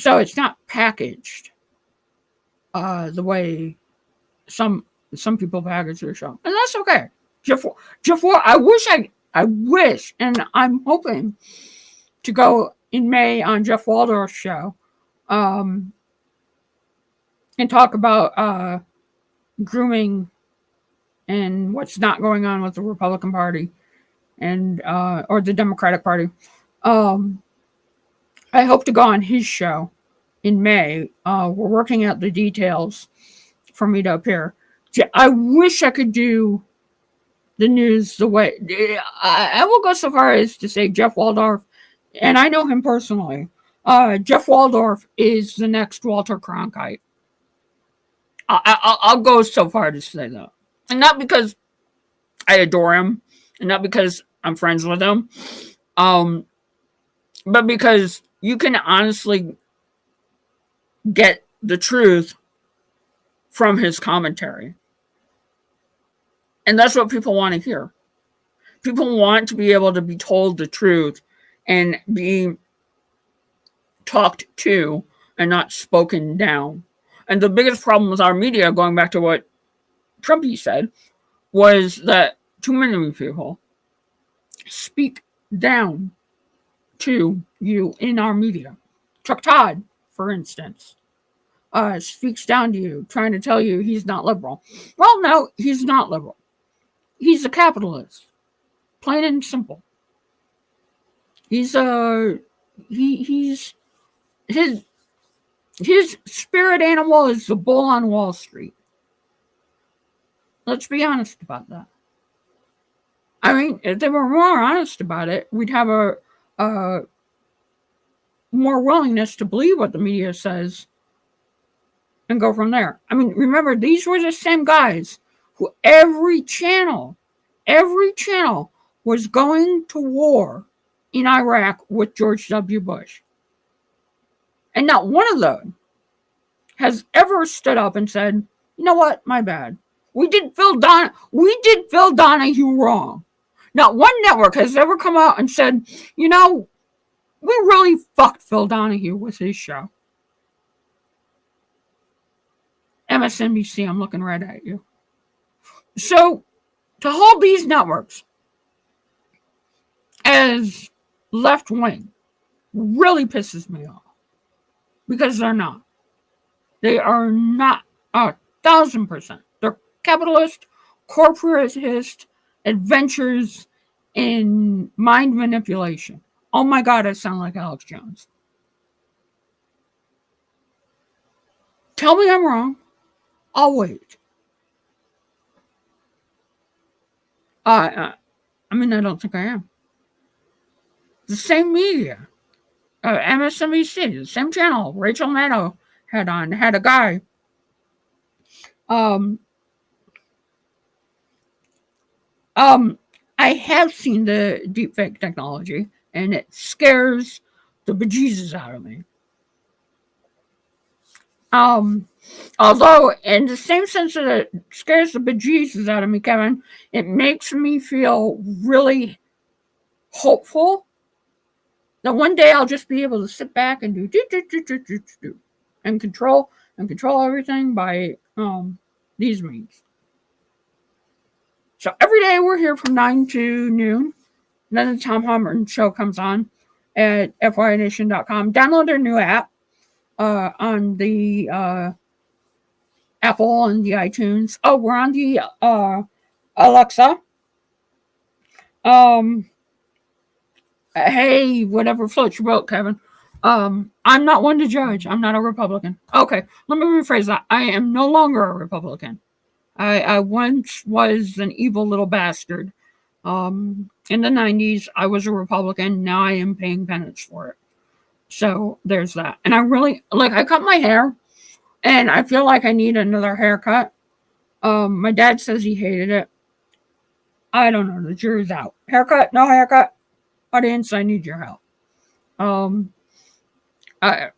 So it's not packaged the way some people package their show, and that's okay. Jeff, I wish, and I'm hoping to go in May on Jeff Waldorf's show, and talk about grooming and what's not going on with the Republican Party and or the Democratic Party. I hope to go on his show in May. We're working out the details for me to appear. I wish I could do the news the way I will go so far as to say Jeff Waldorf, and I know him personally. Jeff Waldorf is the next Walter Cronkite. I'll go so far to say that, and not because I adore him, and not because I'm friends with him, but because you can honestly get the truth from his commentary. And that's what people want to hear. People want to be able to be told the truth and be talked to and not spoken down. And the biggest problem with our media, going back to what Trumpy said, was that too many people speak down to you in our media. Chuck Todd, for instance, speaks down to you, trying to tell you he's not liberal. Well, no, he's not liberal. He's a capitalist, plain and simple. He's his spirit animal is the bull on Wall Street. Let's be honest about that. I mean, if they were more honest about it, we'd have a more willingness to believe what the media says and go from there. I mean, remember, these were the same guys who every channel was going to war in Iraq with George W. Bush. And not one of them has ever stood up and said, you know what, my bad. We did Phil Donahue wrong. Not one network has ever come out and said, you know, we really fucked Phil Donahue with his show. MSNBC, I'm looking right at you. So, to hold these networks as left-wing really pisses me off. Because they're not. They are not 1,000%. They're capitalist, corporatist adventures in mind manipulation. Oh my God, I sound like Alex Jones. Tell me I'm wrong. I'll wait. I mean, I don't think I am. The same media, MSNBC, the same channel, Rachel Maddow had a guy. I have seen the deepfake technology, and it scares the bejesus out of me. Although, in the same sense that it scares the bejesus out of me, Kevin, it makes me feel really hopeful that one day I'll just be able to sit back and do and control everything by these means. So every day we're here from 9 to noon. Then the Tom Harmon show comes on at FYNation.com. Download their new app on the Apple and the iTunes. Oh, we're on the Alexa. Hey, whatever floats your boat, Kevin. I'm not one to judge. I'm not a Republican. Okay, let me rephrase that. I am no longer a Republican. I once was an evil little bastard. In the 90s, I was a Republican. Now I am paying penance for it. So there's that. And I really, I cut my hair, and I feel like I need another haircut. My dad says he hated it. I don't know. The jury's out. Haircut? No haircut? Audience, I need your help. I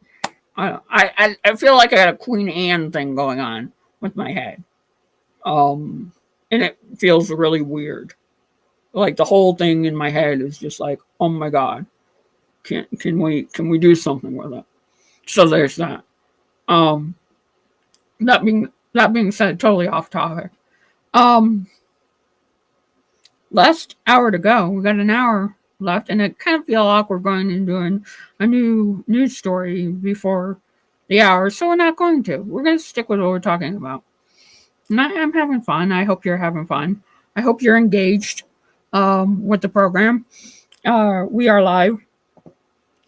feel like I got a Queen Anne thing going on with my head. And it feels really weird. Like the whole thing in my head is just like, oh my God, can we do something with it? So there's that. Um, that being said, totally off topic. Last hour to go. We got an hour left, and it kind of feel awkward going and doing a new news story before the hour, so we're not going to. We're going to stick with what we're talking about. And I'm having fun. I hope you're having fun. I hope you're engaged with the program. We are live,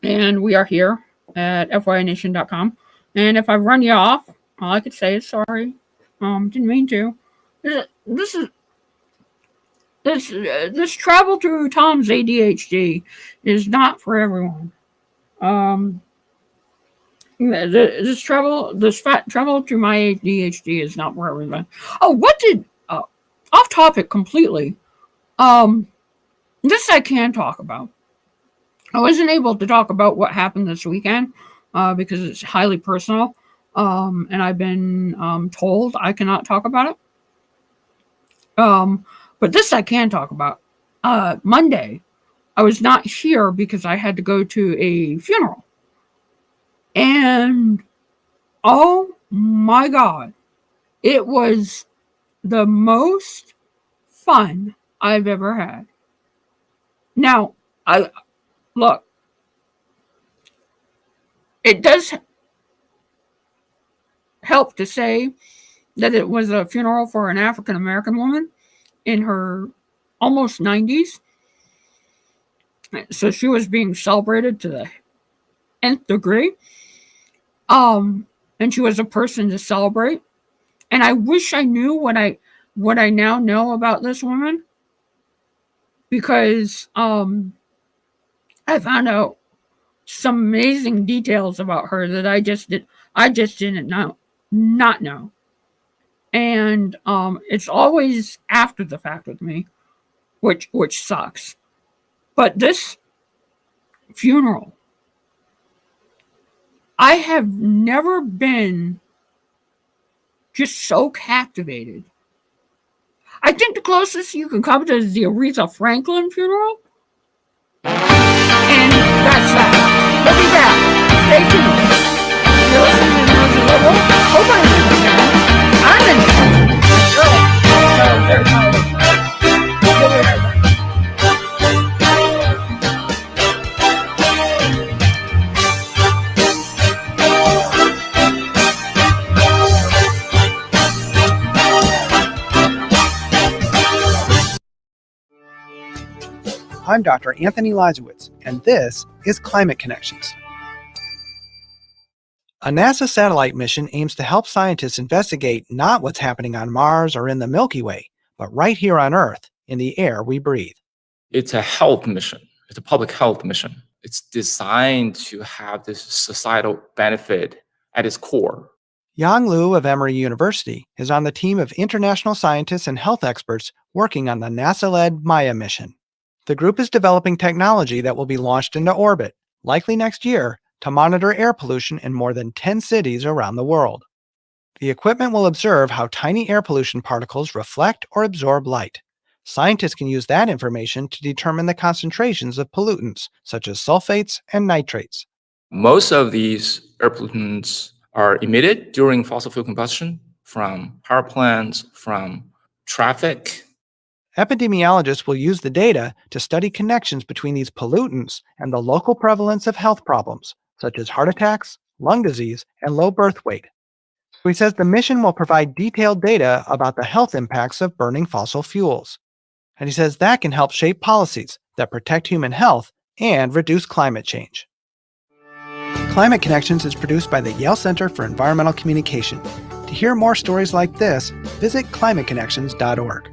and we are here at FYNation.com. And if I run you off, all I could say is sorry. Didn't mean to. This travel through Tom's ADHD is not for everyone. This travel through my ADHD is not for everyone. Oh, off topic completely. This I can talk about. I wasn't able to talk about what happened this weekend because it's highly personal, and I've been told I cannot talk about it. But this I can talk about. Monday, I was not here because I had to go to a funeral. And, oh my God, it was the most fun I've ever had. Now, look, it does help to say that it was a funeral for an African American woman in her almost 90s. So she was being celebrated to the nth degree. And she was a person to celebrate. And I wish I knew what I now know about this woman, because I found out some amazing details about her that I just didn't not know. And it's always after the fact with me, which sucks. But this funeral, I have never been just so captivated. I think the closest you can come to is the Aretha Franklin funeral. And that's that. We'll be back. Stay tuned. You're listening to Nosy Liberal. Hope I'm in it. Sure. So there's no listening. We'll be right back. I'm Dr. Anthony Lizowitz, and this is Climate Connections. A NASA satellite mission aims to help scientists investigate not what's happening on Mars or in the Milky Way, but right here on Earth, in the air we breathe. It's a health mission. It's a public health mission. It's designed to have this societal benefit at its core. Yang Liu of Emory University is on the team of international scientists and health experts working on the NASA-led Maya mission. The group is developing technology that will be launched into orbit, likely next year, to monitor air pollution in more than 10 cities around the world. The equipment will observe how tiny air pollution particles reflect or absorb light. Scientists can use that information to determine the concentrations of pollutants, such as sulfates and nitrates. Most of these air pollutants are emitted during fossil fuel combustion from power plants, from traffic. Epidemiologists will use the data to study connections between these pollutants and the local prevalence of health problems, such as heart attacks, lung disease, and low birth weight. So he says the mission will provide detailed data about the health impacts of burning fossil fuels. And he says that can help shape policies that protect human health and reduce climate change. Climate Connections is produced by the Yale Center for Environmental Communication. To hear more stories like this, visit climateconnections.org.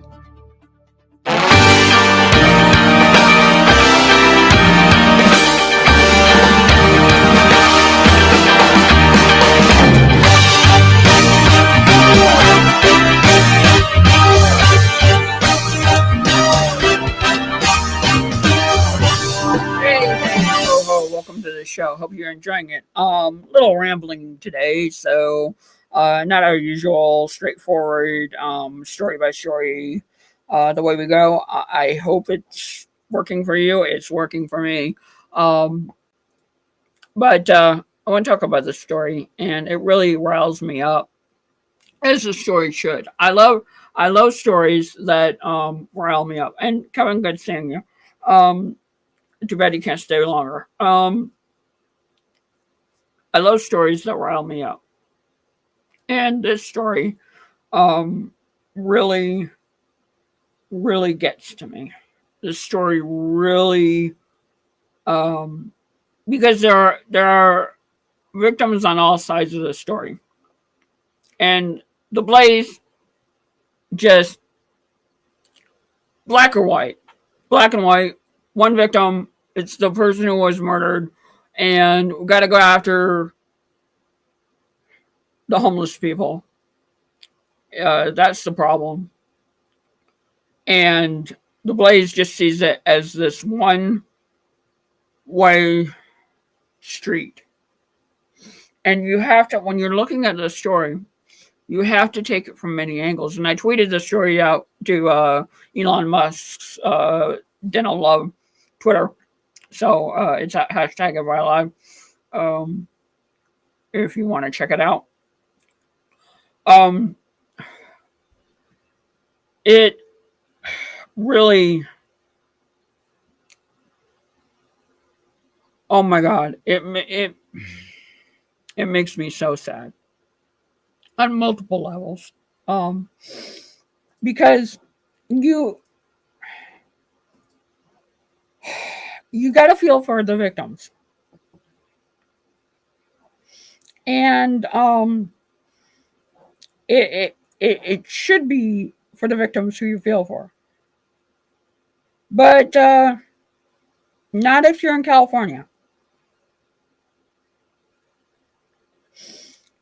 Welcome to the show. Hope you're enjoying it. Little rambling today, so not our usual straightforward story by story the way we go. I hope it's working for you. It's working for me. But I want to talk about the story, and it really riles me up, as the story should. I love stories that rile me up. And Kevin, good seeing you. Too bad you can't stay longer. I love stories that rile me up, and this story really, really gets to me. This story really, because there are victims on all sides of the story, and the Blaze, just black or white, black and white. One victim, it's the person who was murdered, and we got to go after the homeless people. That's the problem. And the Blaze just sees it as this one-way street. And you have to, when you're looking at the story, you have to take it from many angles. And I tweeted the story out to Elon Musk's Dental Love Twitter. So it's at hashtag #AVILive if you want to check it out. It really, oh my God, it makes me so sad on multiple levels. Because you got to feel for the victims. And it should be for the victims who you feel for. But not if you're in California.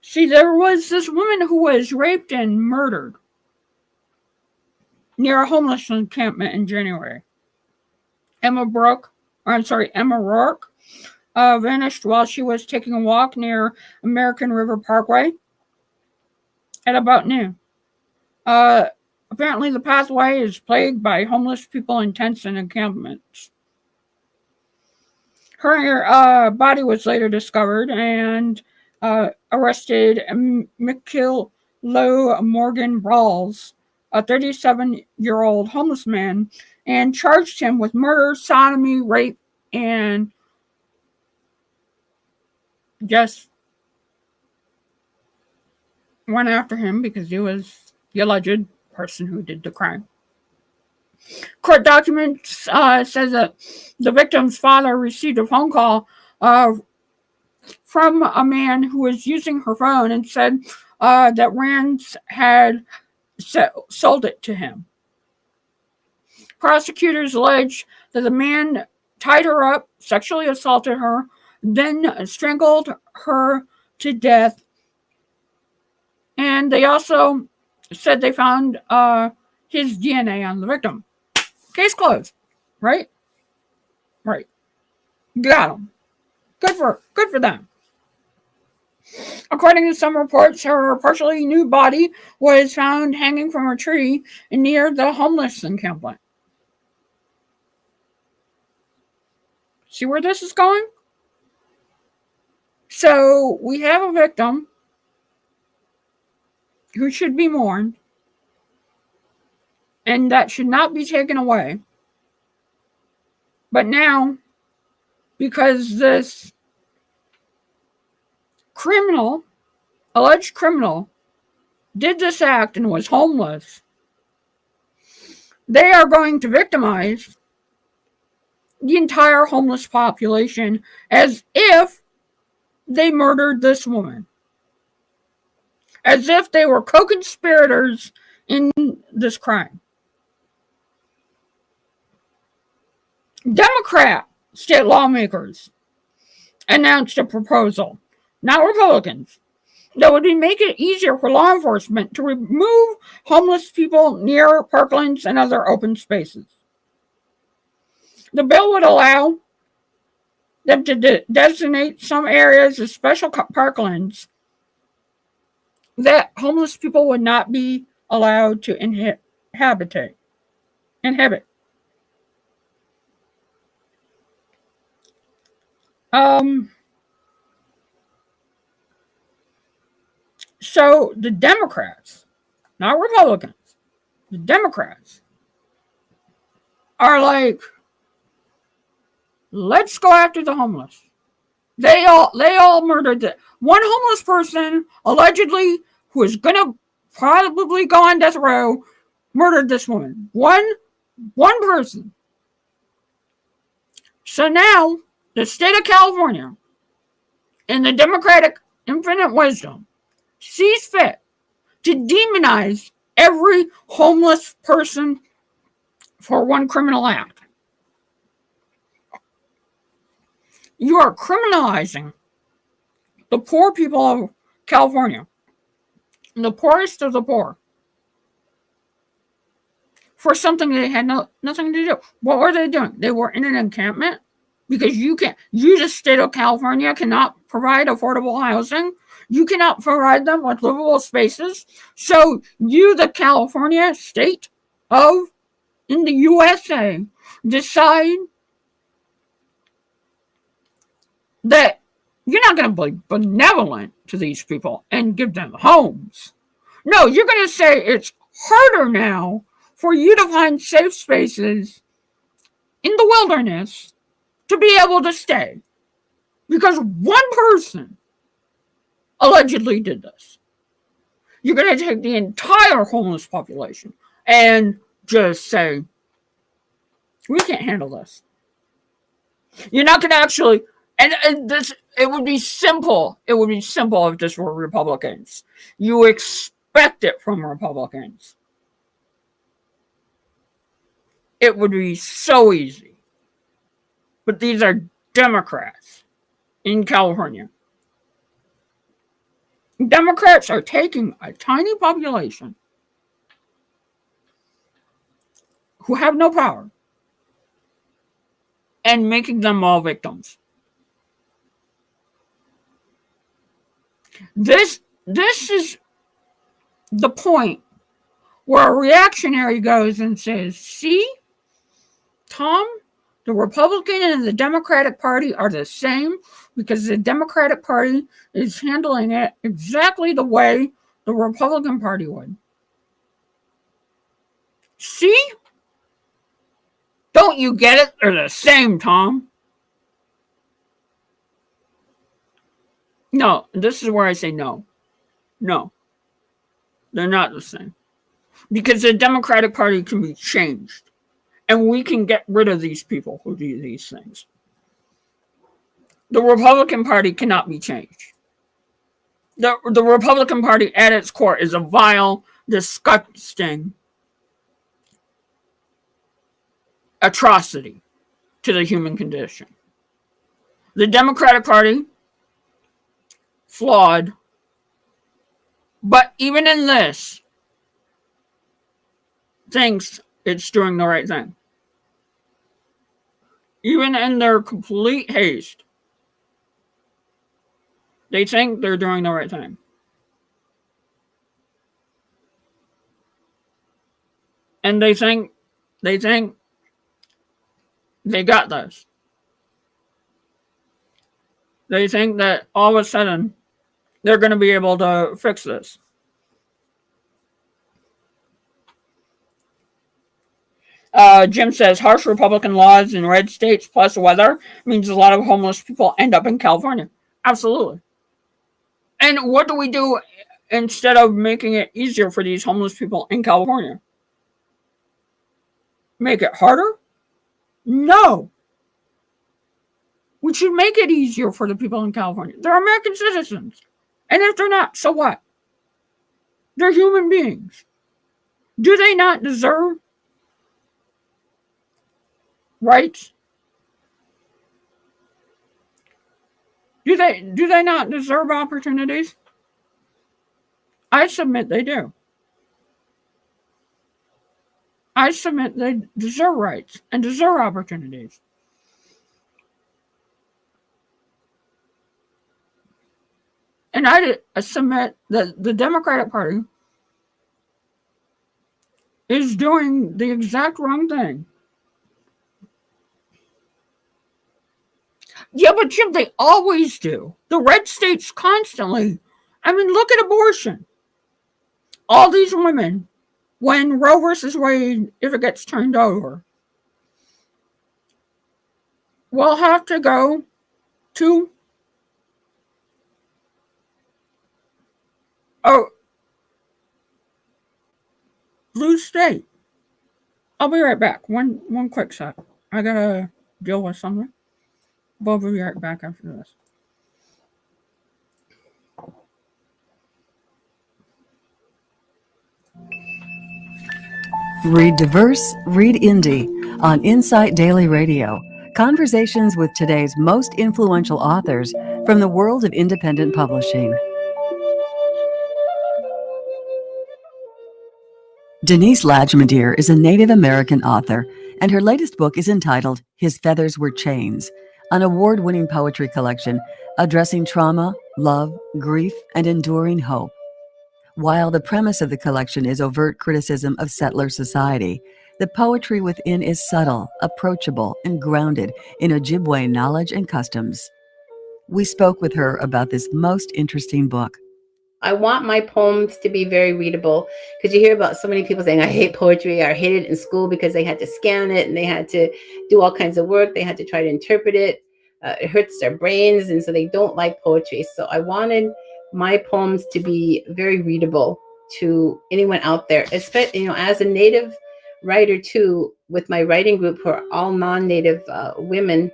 See, there was this woman who was raped and murdered near a homeless encampment in January. Emma Rourke vanished while she was taking a walk near American River Parkway at about noon. Apparently, the pathway is plagued by homeless people in tents and encampments. Her body was later discovered and arrested Mikil Low Morgan Brawls, a 37-year-old homeless man, and charged him with murder, sodomy, rape, and just went after him because he was the alleged person who did the crime. Court documents says that the victim's father received a phone call from a man who was using her phone and said that Rands had sold it to him. Prosecutors allege that the man tied her up, sexually assaulted her, then strangled her to death. And they also said they found his DNA on the victim. Case closed, right? Right. Got him. Good for them. According to some reports, her partially nude body was found hanging from a tree near the homeless encampment. See where this is going? So we have a victim who should be mourned, and that should not be taken away. But now, because this alleged criminal, did this act and was homeless, they are going to victimize the entire homeless population as if they murdered this woman. As if they were co-conspirators in this crime. Democrat state lawmakers announced a proposal, not Republicans, that would make it easier for law enforcement to remove homeless people near parklands and other open spaces. The bill would allow them to designate some areas as special parklands that homeless people would not be allowed to inhabit. So the Democrats, not Republicans, the Democrats are like, let's go after the homeless. They all murdered one homeless person, allegedly, who is gonna probably go on death row, murdered this woman. One person. So now the state of California, in the Democratic infinite wisdom, sees fit to demonize every homeless person for one criminal act. You are criminalizing the poor people of California, the poorest of the poor, for something they had nothing to do. What were they doing? They were in an encampment because you, the state of California, cannot provide affordable housing. You cannot provide them with livable spaces. So you, the California state in the USA, decide that you're not going to be benevolent to these people and give them homes. No, you're going to say it's harder now for you to find safe spaces in the wilderness to be able to stay. Because one person allegedly did this. You're going to take the entire homeless population and just say, we can't handle this. You're not going to actually... And this, it would be simple. It would be simple if this were Republicans. You expect it from Republicans. It would be so easy. But these are Democrats in California. Democrats are taking a tiny population who have no power and making them all victims. This is the point where a reactionary goes and says, see, Tom, the Republican and the Democratic Party are the same because the Democratic Party is handling it exactly the way the Republican Party would. See? Don't you get it? They're the same, Tom. No, this is where I say no. No. They're not the same. Because the Democratic Party can be changed. And we can get rid of these people who do these things. The Republican Party cannot be changed. The Republican Party at its core is a vile, disgusting atrocity to the human condition. The Democratic Party, flawed, but even in this, thinks it's doing the right thing. Even in their complete haste, they think they're doing the right thing. And they think they got this. They think that all of a sudden they're going to be able to fix this. Jim says harsh Republican laws in red states plus weather means a lot of homeless people end up in California. Absolutely. And what do we do instead of making it easier for these homeless people in California? Make it harder? No. We should make it easier for the people in California. They're American citizens. And if they're not, so what? They're human beings. Do they not deserve rights? Do they not deserve opportunities? I submit they do. I submit they deserve rights and deserve opportunities. And I submit that the Democratic Party is doing the exact wrong thing. Yeah, but Jim, they always do. The red states constantly I mean, look at abortion. All these women, when Roe versus Wade, if it gets turned over, will have to go to a blue state. I'll be right back. One quick sec. I gotta deal with something. We'll be right back after this. Read diverse, read indie on Insight Daily Radio. Conversations with today's most influential authors from the world of independent publishing. Denise Lajmadier is a Native American author, and her latest book is entitled His Feathers Were Chains, an award-winning poetry collection addressing trauma, love, grief, and enduring hope. While the premise of the collection is overt criticism of settler society, the poetry within is subtle, approachable, and grounded in Ojibwe knowledge and customs. We spoke with her about this most interesting book. I want my poems to be very readable, because you hear about so many people saying, I hate poetry, or I hate it in school because they had to scan it and they had to do all kinds of work. They had to try to interpret it. It hurts their brains, and so they don't like poetry. So I wanted my poems to be very readable to anyone out there, especially, as a Native writer too, with my writing group who are all non-Native women.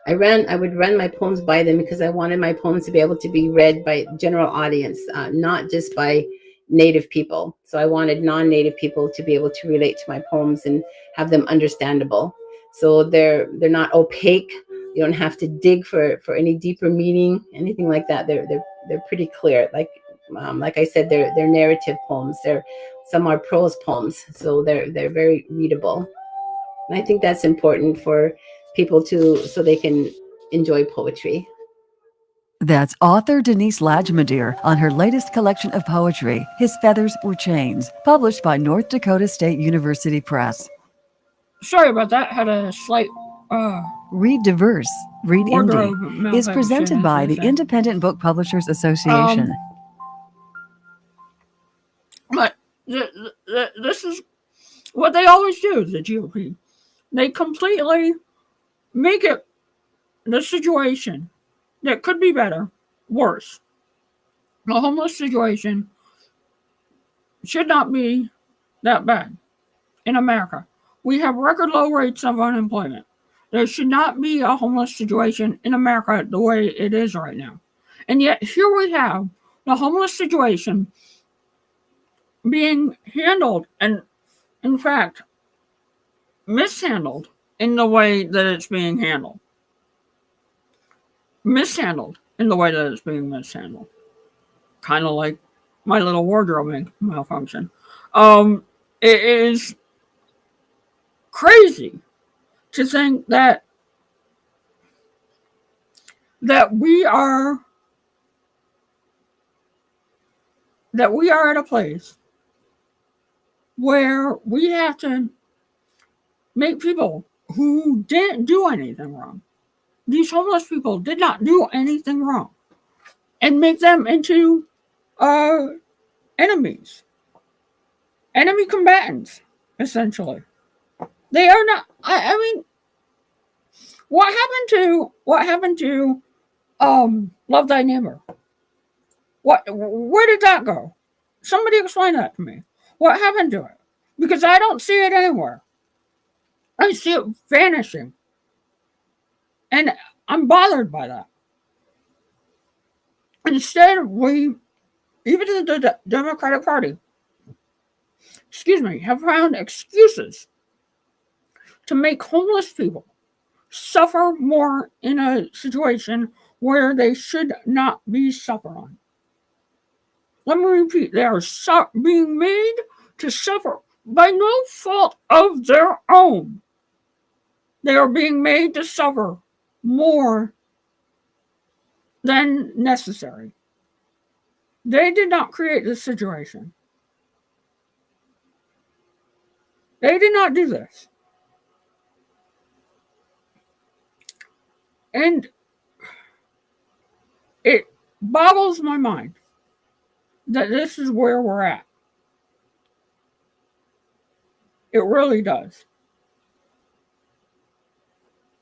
I would run my poems by them because I wanted my poems to be able to be read by general audience, not just by Native people. So I wanted non-Native people to be able to relate to my poems and have them understandable. So they're not opaque. You don't have to dig for any deeper meaning, anything like that. They're pretty clear. Like I said, they're narrative poems. Some are prose poems, so they're very readable. And I think that's important for people so they can enjoy poetry. That's author Denise Lajmadier on her latest collection of poetry, His Feathers Were Chains, published by North Dakota State University Press. Sorry about that. Had a slight Read Diverse, Read Indie is presented by the Independent Book Publishers Association. But this is what they always do, the GOP. They completely make it the situation that could be better worse. The homeless situation should not be that bad in America. We have record low rates of unemployment. There should not be a homeless situation in America the way it is right now. And yet here we have the homeless situation being handled and, in fact, mishandled in the way that it's being handled. Mishandled in the way that it's being mishandled. Kind of like my little wardrobe malfunction. It is crazy to think that we are at a place where we have to make people who didn't do anything wrong, these homeless people did not do anything wrong, and make them into enemies, enemy combatants, essentially. They are not. I mean, what happened to Love Thy Neighbor? Where did that go? Somebody explain that to me. What happened to it? Because I don't see it anywhere. I see it vanishing. And I'm bothered by that. Instead, even the Democratic Party, have found excuses to make homeless people suffer more in a situation where they should not be suffering. Let me repeat, they are being made to suffer by no fault of their own. They are being made to suffer more than necessary. They did not create this situation. They did not do this. And boggles my mind that this is where we're at. It really does.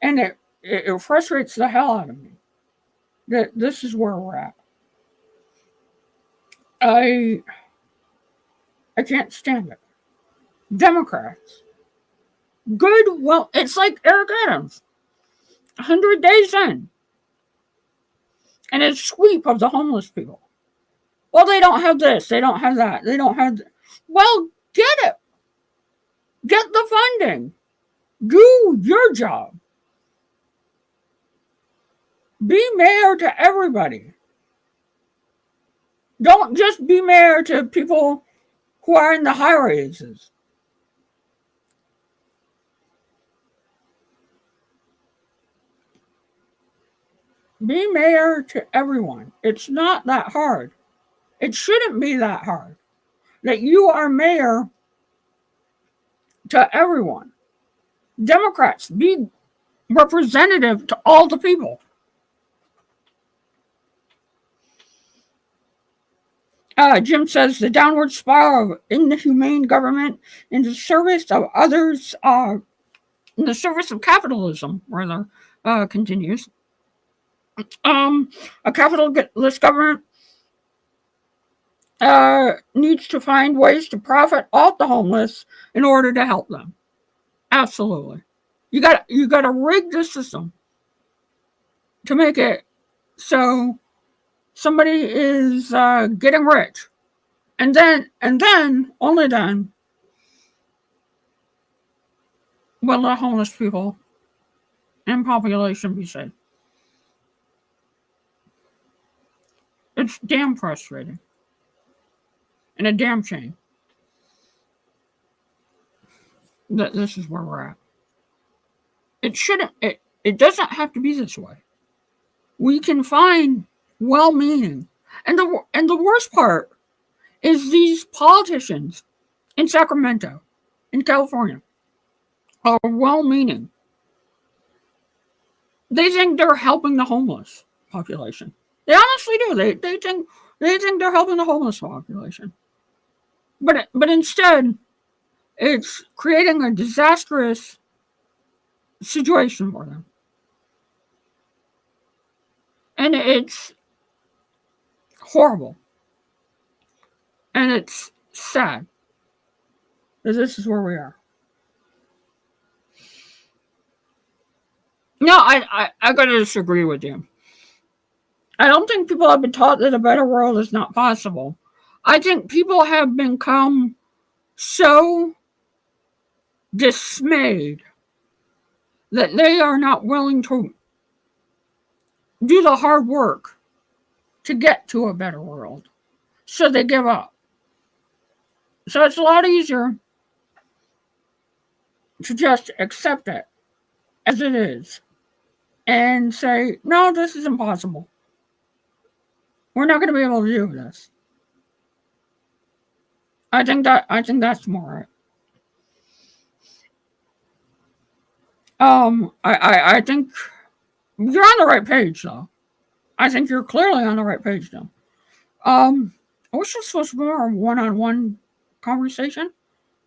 And it frustrates the hell out of me that this is where we're at. I can't stand it. Democrats. Good, well, it's like Eric Adams. 100 days in. And his sweep of the homeless people. Well, they don't have this. They don't have that. They don't have... Well, get it. Get the funding. Do your job. Be mayor to everybody. Don't just be mayor to people who are in the high rises. Be mayor to everyone. It's not that hard. It shouldn't be that hard. That you are mayor to everyone. Democrats, be representative to all the people. Jim says the downward spiral of inhumane government in the service of others, in the service of capitalism, rather, continues. A capitalist government needs to find ways to profit off the homeless in order to help them. Absolutely. You got to rig the system to make it so somebody is getting rich, and then only then will the homeless people and population be saved. It's damn frustrating and a damn shame that this is where we're at. It shouldn't. It doesn't have to be this way. We can find well-meaning, and the worst part is these politicians in Sacramento, in California, are well-meaning. They think they're helping the homeless population. They honestly do. They think they're helping the homeless population, but instead, it's creating a disastrous situation for them, and it's horrible, and it's sad that this is where we are. No, I gotta disagree with you. I don't think people have been taught that a better world is not possible. I think people have become so dismayed that they are not willing to do the hard work to get to a better world. So they give up. So it's a lot easier to just accept it as it is and say, no, this is impossible. We're not going to be able to do this. I think that's more right. I think you're on the right page, though. I think you're clearly on the right page, though. I wish this was more a one-on-one conversation.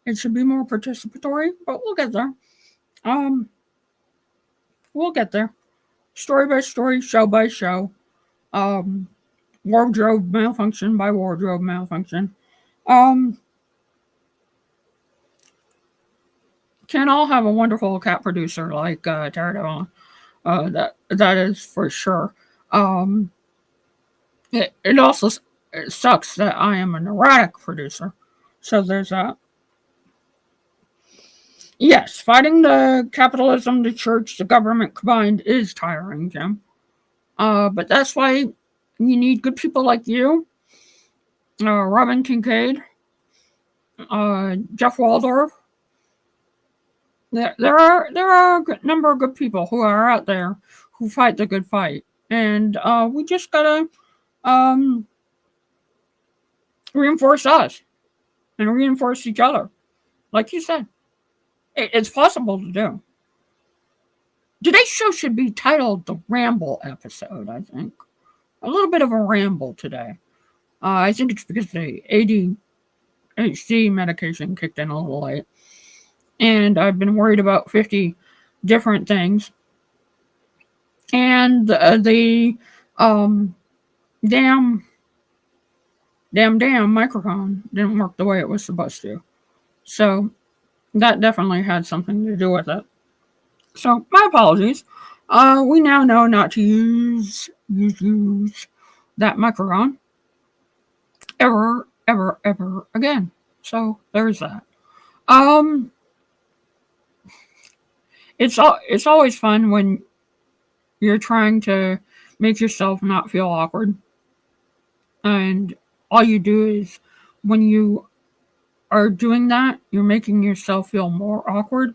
It should be more participatory, but we'll get there. We'll get there. Story by story, show by show. Wardrobe malfunction by wardrobe malfunction. Can't all have a wonderful cat producer like Tara Devon. That is for sure. It also sucks that I am an erratic producer. So there's that. Yes, fighting the capitalism, the church, the government combined is tiring, Jim. But that's why you need good people like you, Robin Kincaid, Jeff Waldorf. There are a good number of good people who are out there who fight the good fight. And we just gotta reinforce us and reinforce each other. Like you said, it's possible to do. Today's show should be titled The Ramble Episode, I think. a little bit of a ramble today. I think it's because the ADHD medication kicked in a little late. And I've been worried about 50 different things. And the damn microphone didn't work the way it was supposed to. So that definitely had something to do with it. So my apologies. We now know not to use that microphone ever again. So there's that. It's always fun when you're trying to make yourself not feel awkward. And all you do is, when you are doing that, you're making yourself feel more awkward.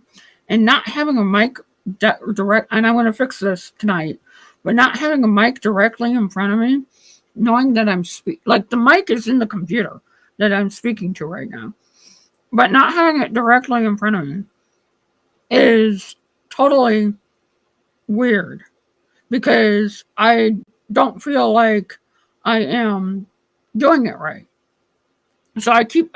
And not having a mic direct, and I want to fix this tonight, but not having a mic directly in front of me, knowing that I'm like the mic is in the computer that I'm speaking to right now, but not having it directly in front of me is totally weird, because I don't feel like I am doing it right. So I keep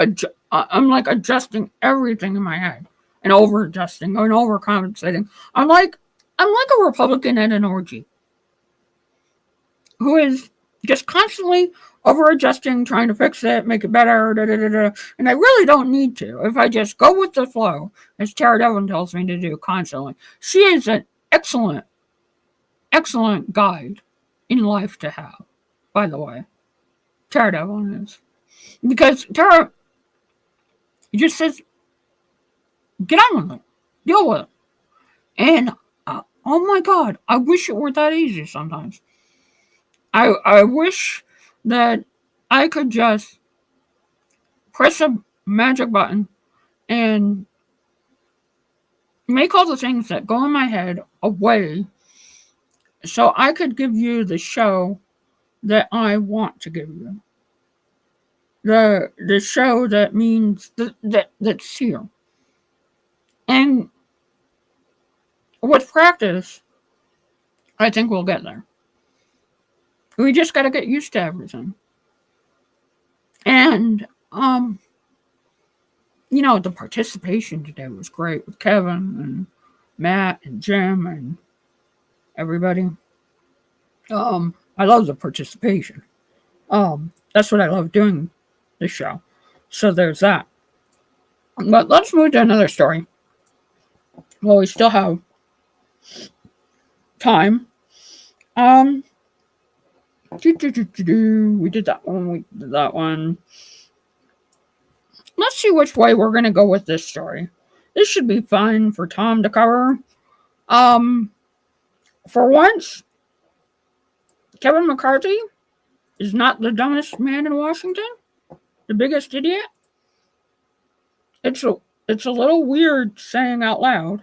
I'm like adjusting everything in my head and over adjusting and overcompensating. I'm like a Republican at an orgy who is just constantly over adjusting, trying to fix it, make it better, and I really don't need to if I just go with the flow, as Tara Devlin tells me to do constantly. She is an excellent guide in life to have, by the way. Tara Devlin is. Because Tara just says, get on with it, deal with it. And oh my God, I wish it were that easy sometimes. I wish that I could just press a magic button and make all the things that go in my head away, so I could give you the show that I want to give you. The show that means that's here. And with practice, I think we'll get there. We just got to get used to everything. And the participation today was great with Kevin and Matt and Jim and everybody. I love the participation. That's what I love doing this show. So there's that. But let's move to another story. Well, we still have time. We did that one. Let's see which way we're going to go with this story. This should be fun for Tom to cover. For once, Kevin McCarthy is not the dumbest man in Washington, the biggest idiot. It's a little weird saying out loud.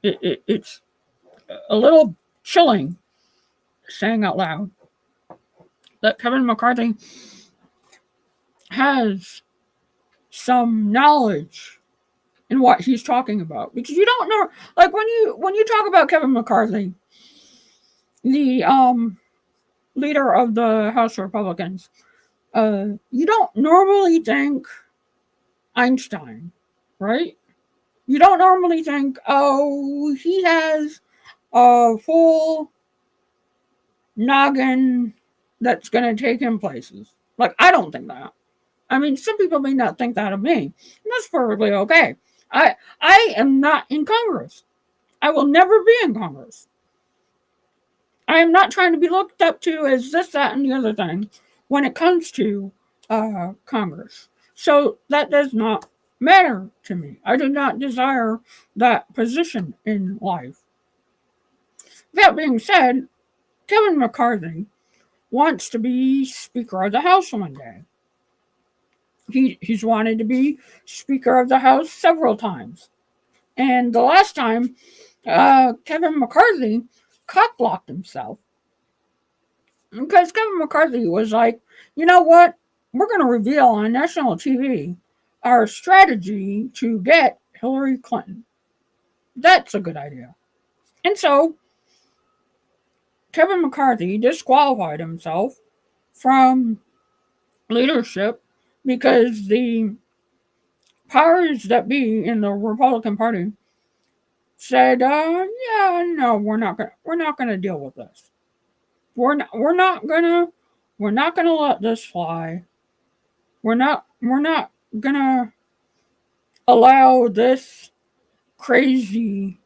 It's a little chilling saying out loud that Kevin McCarthy has some knowledge in what he's talking about, because you don't know, like when you talk about Kevin McCarthy, the leader of the House Republicans, you don't normally think Einstein, right? You don't normally think, oh, he has a full noggin that's going to take him places. Like, I don't think that. I mean, some people may not think that of me, and that's perfectly okay. I am not in Congress. I will never be in Congress. I am not trying to be looked up to as this, that, and the other thing when it comes to Congress. So that does not matter to me. I do not desire that position in life. That being said, Kevin McCarthy wants to be Speaker of the House one day. He's wanted to be Speaker of the House several times. And the last time, Kevin McCarthy cock-blocked himself. Because Kevin McCarthy was like, you know what? We're going to reveal on national TV our strategy to get Hillary Clinton. That's a good idea. And so, Kevin McCarthy disqualified himself from leadership because the powers that be in the Republican Party said, "Yeah, no, we're not gonna deal with this. We're not gonna let this fly. We're not gonna allow this crazy,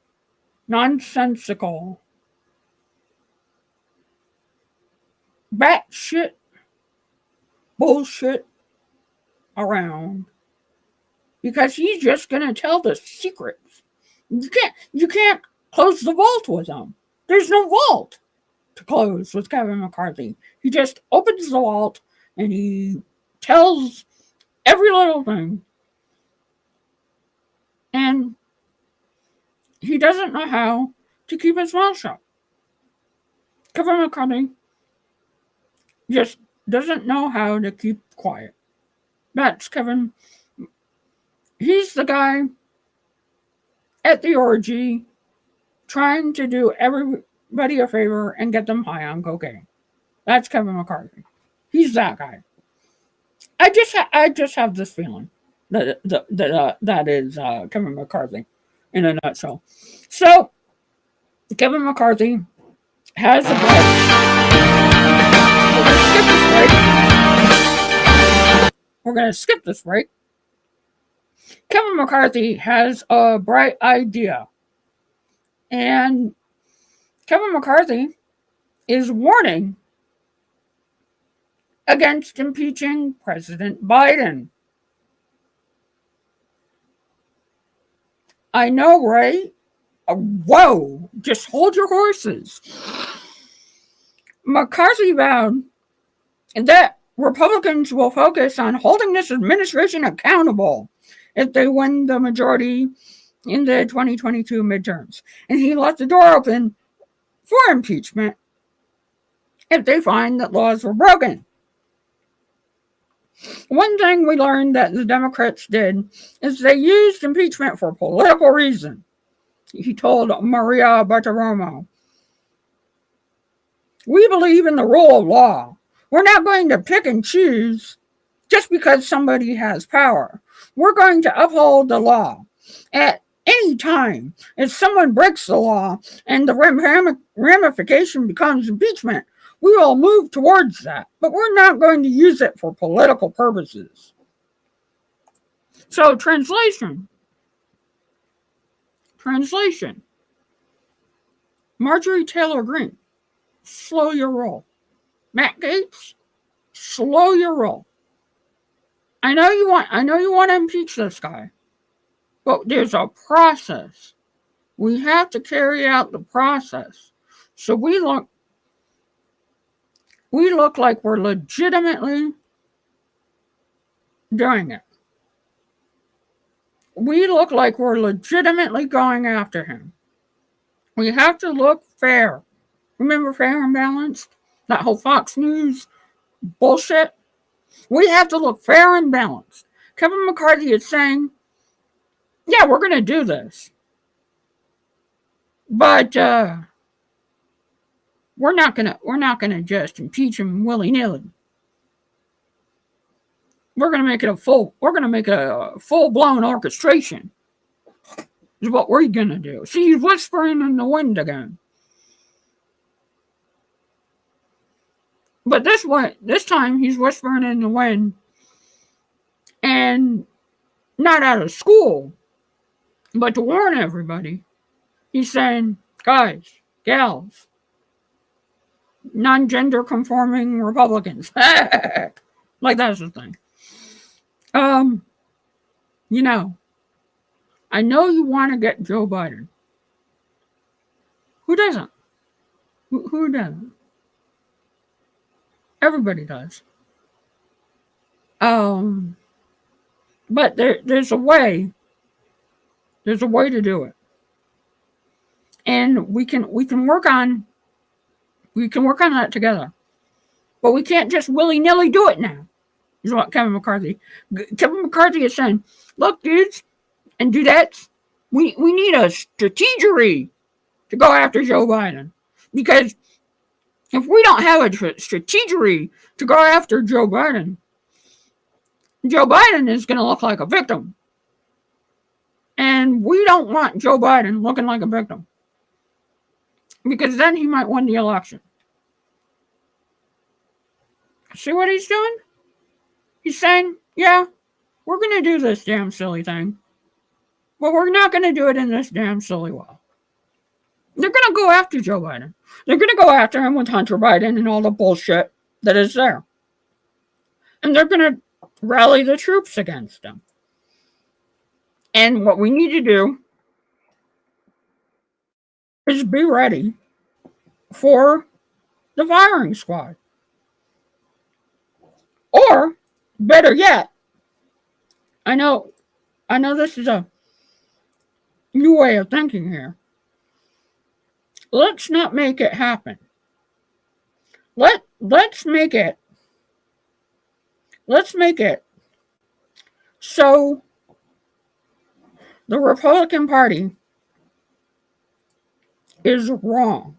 nonsensical, batshit bullshit around, because he's just gonna tell the secrets. You can't close the vault with him. There's no vault to close with Kevin McCarthy. He just opens the vault and he tells every little thing. And he doesn't know how to keep his mouth shut. Kevin McCarthy just doesn't know how to keep quiet. That's Kevin. He's the guy at the orgy trying to do everybody a favor and get them high on cocaine. That's Kevin McCarthy. He's that guy. I just have this feeling that is Kevin McCarthy in a nutshell. So Kevin McCarthy has a We're going to skip this break. Kevin McCarthy has a bright idea. And Kevin McCarthy is warning against impeaching President Biden. I know, right? Whoa, just hold your horses. McCarthy vowed that Republicans will focus on holding this administration accountable if they win the majority in the 2022 midterms. And he left the door open for impeachment if they find that laws were broken. One thing we learned that the Democrats did is they used impeachment for political reason, he told Maria Bartiromo. We believe in the rule of law. We're not going to pick and choose just because somebody has power. We're going to uphold the law. At any time, if someone breaks the law and the ramification becomes impeachment, we will move towards that. But we're not going to use it for political purposes. So, translation. Marjorie Taylor Greene, slow your roll. Matt Gaetz, slow your roll. I know you want to impeach this guy, but there's a process. We have to carry out the process. So we look like we're legitimately doing it. We look like we're legitimately going after him. We have to look fair. Remember Fair and Balanced? That whole Fox News bullshit? We have to look fair and balanced. Kevin McCarthy is saying, yeah, we're going to do this. But we're not gonna just impeach him willy-nilly. We're gonna make a full-blown orchestration. Is what we're gonna do. See, he's whispering in the wind again. But this time he's whispering in the wind, and not out of school, but to warn everybody. He's saying, guys, gals, non-gender conforming Republicans. Like that's the thing. I know you want to get Joe Biden. Who doesn't? Who doesn't? Everybody does. But there's a way. There's a way to do it. And we can work on that together. But we can't just willy-nilly do it now. Is what Kevin McCarthy is saying. Look, dudes and dudettes, we need a strategery to go after Joe Biden. Because If we don't have a strategy to go after Joe Biden is going to look like a victim. And we don't want Joe Biden looking like a victim. Because then he might win the election. See what he's doing? He's saying, yeah, we're going to do this damn silly thing. But we're not going to do it in this damn silly way. They're going to go after Joe Biden. They're going to go after him with Hunter Biden and all the bullshit that is there. And they're going to rally the troops against him. And what we need to do is be ready for the firing squad. Or, better yet, I know this is a new way of thinking here. Let's not make it happen. Let's make it so the Republican Party is wrong.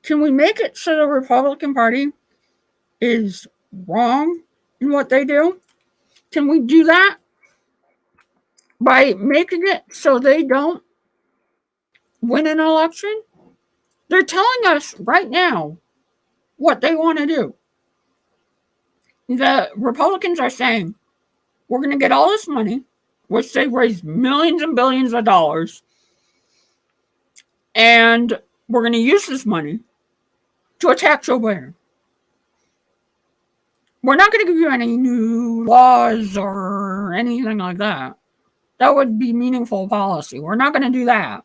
Can we make it so the Republican Party is wrong in what they do? Can we do that by making it so they don't win an election? They're telling us right now what they want to do. The Republicans are saying, we're going to get all this money, which they've raised millions and billions of dollars, and we're going to use this money to attack Joe Biden. We're not going to give you any new laws or anything like that. That would be meaningful policy. We're not going to do that.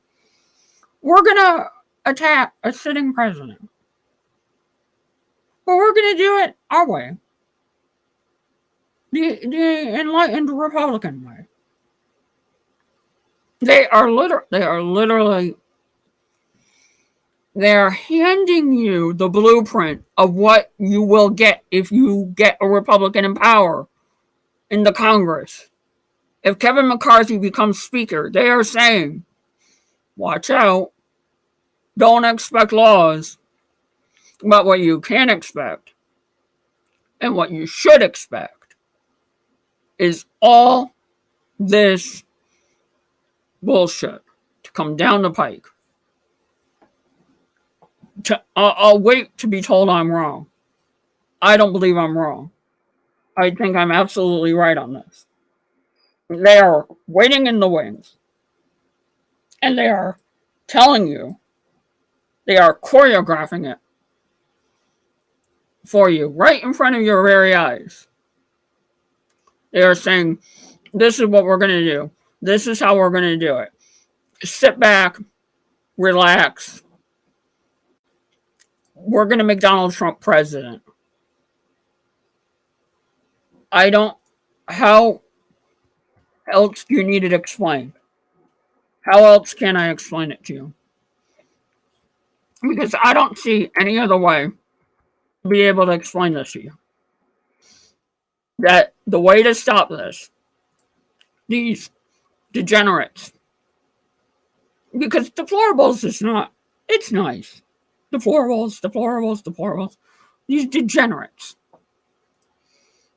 We're going to attack a sitting president. But we're going to do it our way. The enlightened Republican way. They are handing you the blueprint of what you will get if you get a Republican in power in the Congress. If Kevin McCarthy becomes Speaker, they are saying, watch out, don't expect laws, but what you can expect and what you should expect is all this bullshit to come down the pike. I'll wait to be told I'm wrong. I don't believe I'm wrong. I think I'm absolutely right on this. They are waiting in the wings. And they are telling you, they are choreographing it for you right in front of your very eyes. They are saying, this is what we're going to do. This is how we're going to do it. Sit back, relax. We're going to make Donald Trump president. How else do you need it explained? How else can I explain it to you? Because I don't see any other way to be able to explain this to you. That the way to stop this, these degenerates, because deplorables is not, it's nice. Deplorables. These degenerates,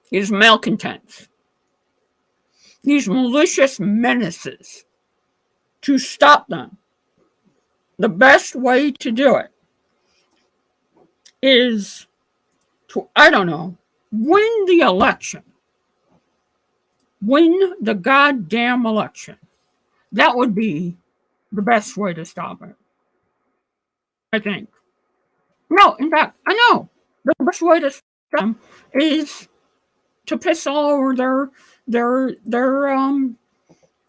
these malcontents, these malicious menaces, to stop them, the best way to do it is to, win the election. Win the goddamn election. That would be the best way to stop it, I think. No, in fact, I know the best way to stop them is to piss all over their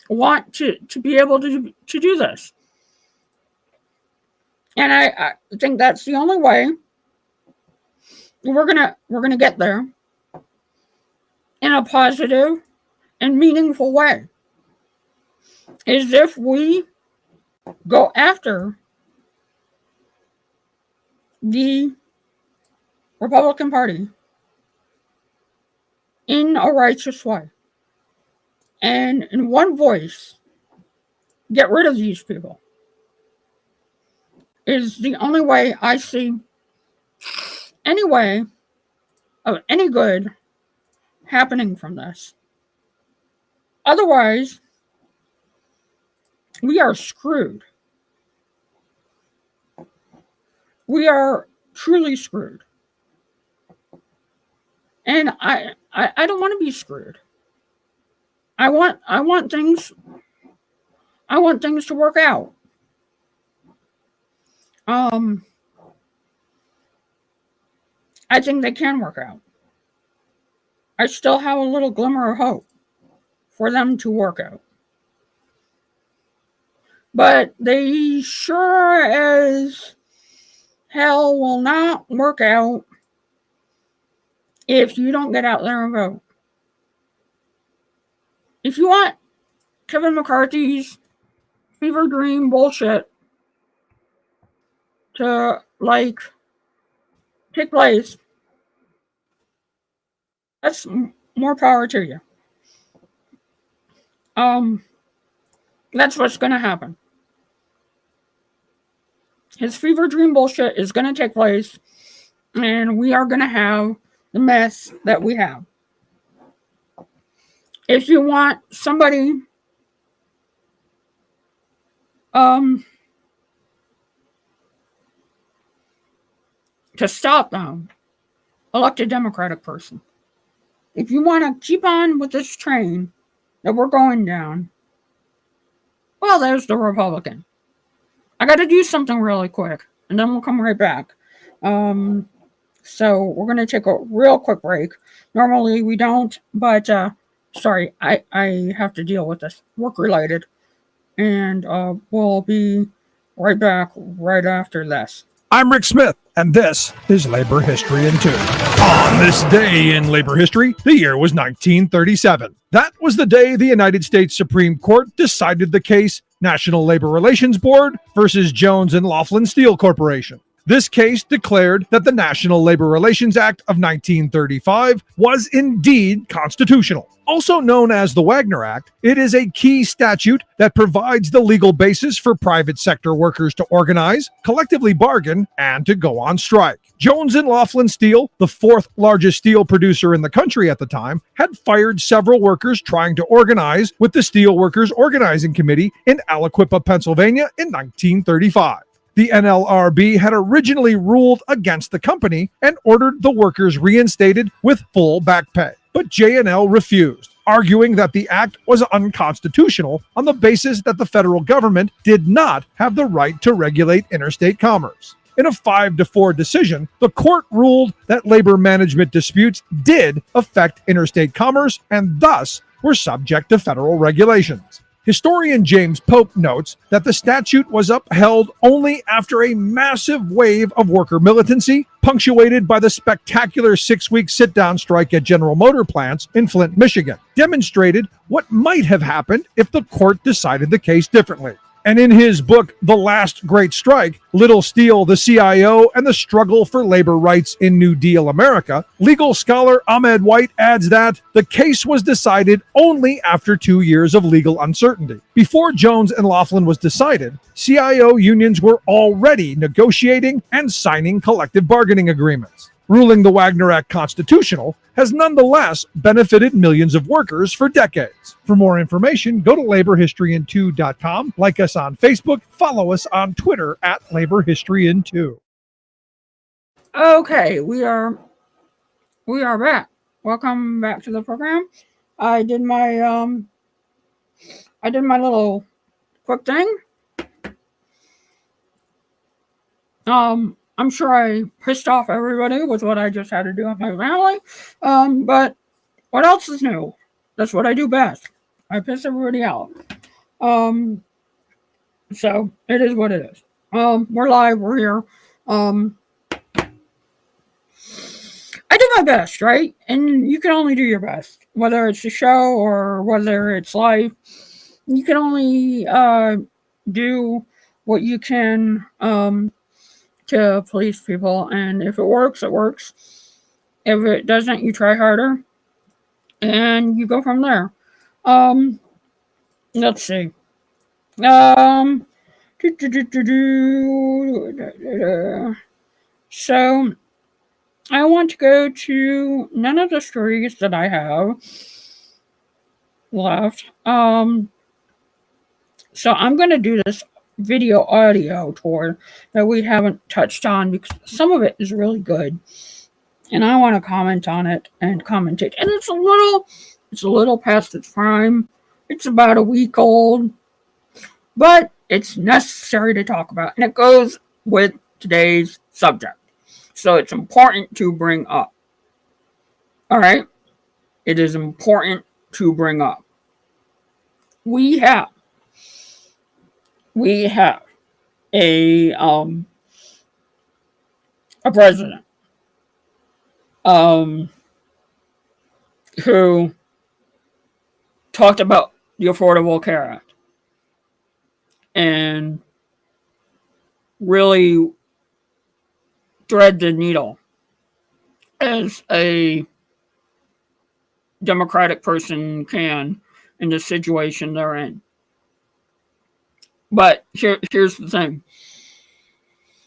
want to be able to do this. And I think that's the only way we're gonna get there in a positive and meaningful way, is if we go after the Republican Party in a righteous way. And in one voice, get rid of these people. Is the only way I see any way of any good happening from this. Otherwise, we are screwed. We are truly screwed. And I don't want to be screwed. I want things to work out. I think they can work out. I still have a little glimmer of hope for them to work out. But they sure as hell will not work out if you don't get out there and vote. If you want Kevin McCarthy's fever dream bullshit to, like, take place, that's more power to you. That's what's going to happen. His fever dream bullshit is going to take place, and we are going to have the mess that we have. If you want somebody to stop them, elect a Democratic person. If you want to keep on with this train that we're going down, well, there's the Republican. I got to do something really quick, and then we'll come right back. So we're going to take a real quick break. Normally we don't, but sorry, I have to deal with this, work-related. And we'll be right back right after this. I'm Rick Smith, and this is Labor History in 2. On this day in labor history, the year was 1937. That was the day the United States Supreme Court decided the case National Labor Relations Board versus Jones and Laughlin Steel Corporation. This case declared that the National Labor Relations Act of 1935 was indeed constitutional. Also known as the Wagner Act, it is a key statute that provides the legal basis for private sector workers to organize, collectively bargain, and to go on strike. Jones and Laughlin Steel, the fourth largest steel producer in the country at the time, had fired several workers trying to organize with the Steel Workers Organizing Committee in Aliquippa, Pennsylvania in 1935. The NLRB had originally ruled against the company and ordered the workers reinstated with full back pay. But J&L refused, arguing that the act was unconstitutional on the basis that the federal government did not have the right to regulate interstate commerce. In a 5-4 decision, the court ruled that labor management disputes did affect interstate commerce and thus were subject to federal regulations. Historian James Pope notes that the statute was upheld only after a massive wave of worker militancy, punctuated by the spectacular 6-week sit-down strike at General Motor plants in Flint, Michigan, demonstrated what might have happened if the court decided the case differently. And in his book, The Last Great Strike, Little Steel, the CIO, and the Struggle for Labor Rights in New Deal America, legal scholar Ahmed White adds that the case was decided only after 2 years of legal uncertainty. Before Jones and Laughlin was decided, CIO unions were already negotiating and signing collective bargaining agreements. Ruling the Wagner Act constitutional has nonetheless benefited millions of workers for decades. For more information, go to laborhistoryin2.com, like us on Facebook, follow us on Twitter at laborhistoryin2. Okay, we are back. Welcome back to the program. I did my little quick thing. I'm sure I pissed off everybody with what I just had to do with my family. But what else is new? That's what I do best. I piss everybody out. So it is what it is. We're live. We're here. I do my best, right? And you can only do your best, whether it's a show or whether it's live. You can only do what you can to please people, and if it works, it works. If it doesn't, you try harder, and you go from there. Let's see. So I want to go to none of the stories that I have left. So I'm going to do this video audio tour that we haven't touched on because some of it is really good. And I want to comment on it and commentate. And it's a little past its prime. It's about a week old, but it's necessary to talk about. And it goes with today's subject. So it's important to bring up. All right? It is important to bring up. We have a president who talked about the Affordable Care Act and really thread the needle as a Democratic person can in the situation they're in. But here's the thing,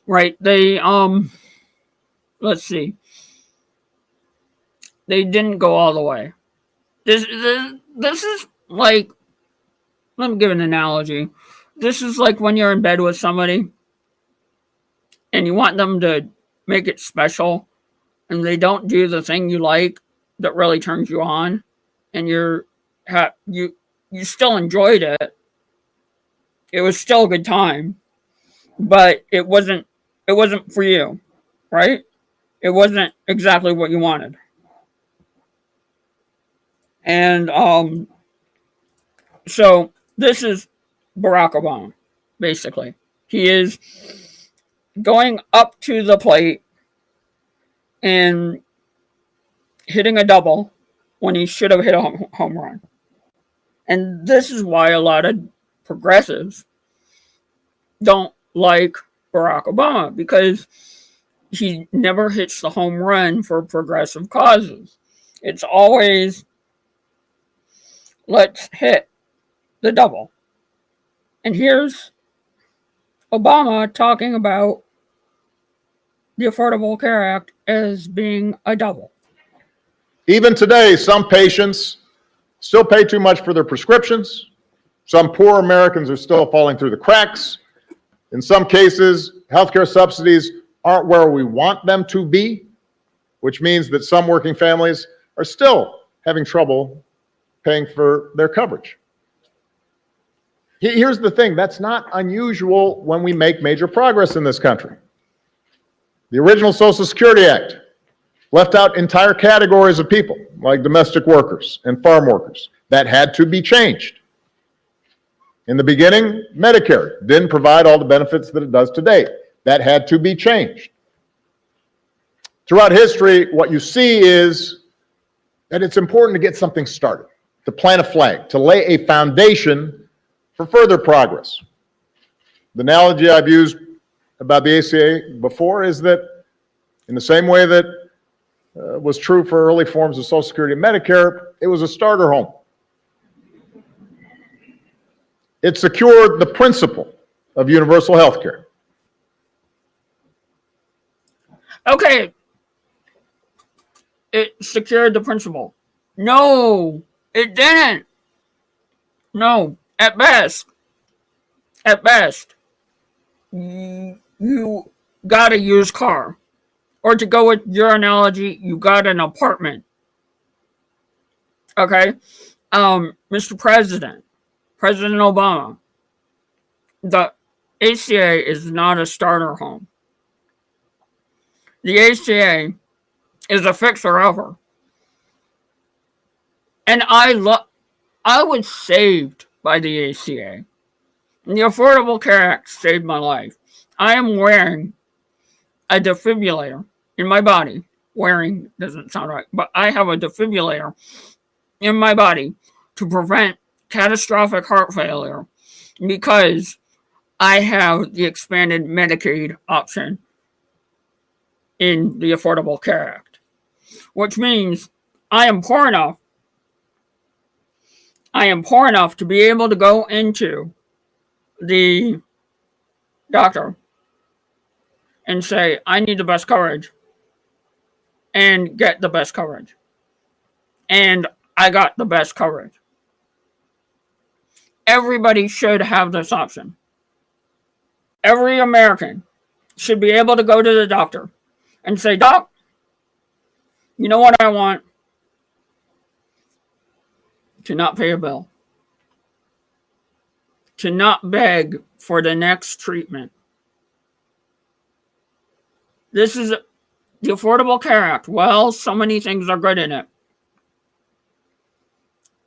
right? They let's see. They didn't go all the way. This is like, let me give an analogy. This is like when you're in bed with somebody and you want them to make it special and they don't do the thing you like that really turns you on, and you still enjoyed it. It was still a good time, but it wasn't for you, right? It wasn't exactly what you wanted. And so this is Barack Obama, basically. He is going up to the plate and hitting a double when he should have hit a home run. And this is why a lot of progressives don't like Barack Obama, because he never hits the home run for progressive causes. It's always, let's hit the double. And here's Obama talking about the Affordable Care Act as being a double. Even today, some patients still pay too much for their prescriptions. Some poor Americans are still falling through the cracks. In some cases, healthcare subsidies aren't where we want them to be, which means that some working families are still having trouble paying for their coverage. Here's the thing, that's not unusual when we make major progress in this country. The original Social Security Act left out entire categories of people, like domestic workers and farm workers. That had to be changed. In the beginning, Medicare didn't provide all the benefits that it does today. That had to be changed. Throughout history, what you see is that it's important to get something started, to plant a flag, to lay a foundation for further progress. The analogy I've used about the ACA before is that in the same way that was true for early forms of Social Security and Medicare, it was a starter home. It secured the principle of universal health care. Okay. It secured the principle. No, it didn't. No, at best, you got a used car. Or to go with your analogy, you got an apartment. Okay? Mr. President Obama, the ACA is not a starter home. The ACA is a fixer-upper. And I was saved by the ACA. And the Affordable Care Act saved my life. I am wearing a defibrillator in my body. Wearing doesn't sound right, but I have a defibrillator in my body to prevent catastrophic heart failure because I have the expanded Medicaid option in the Affordable Care Act, which means I am poor enough to be able to go into the doctor and say, I need the best coverage. and get the best coverage. And I got the best coverage. Everybody should have this option. Every American should be able to go to the doctor and say, Doc, you know what I want? To not pay a bill. To not beg for the next treatment. This is the Affordable Care Act. Well, so many things are good in it.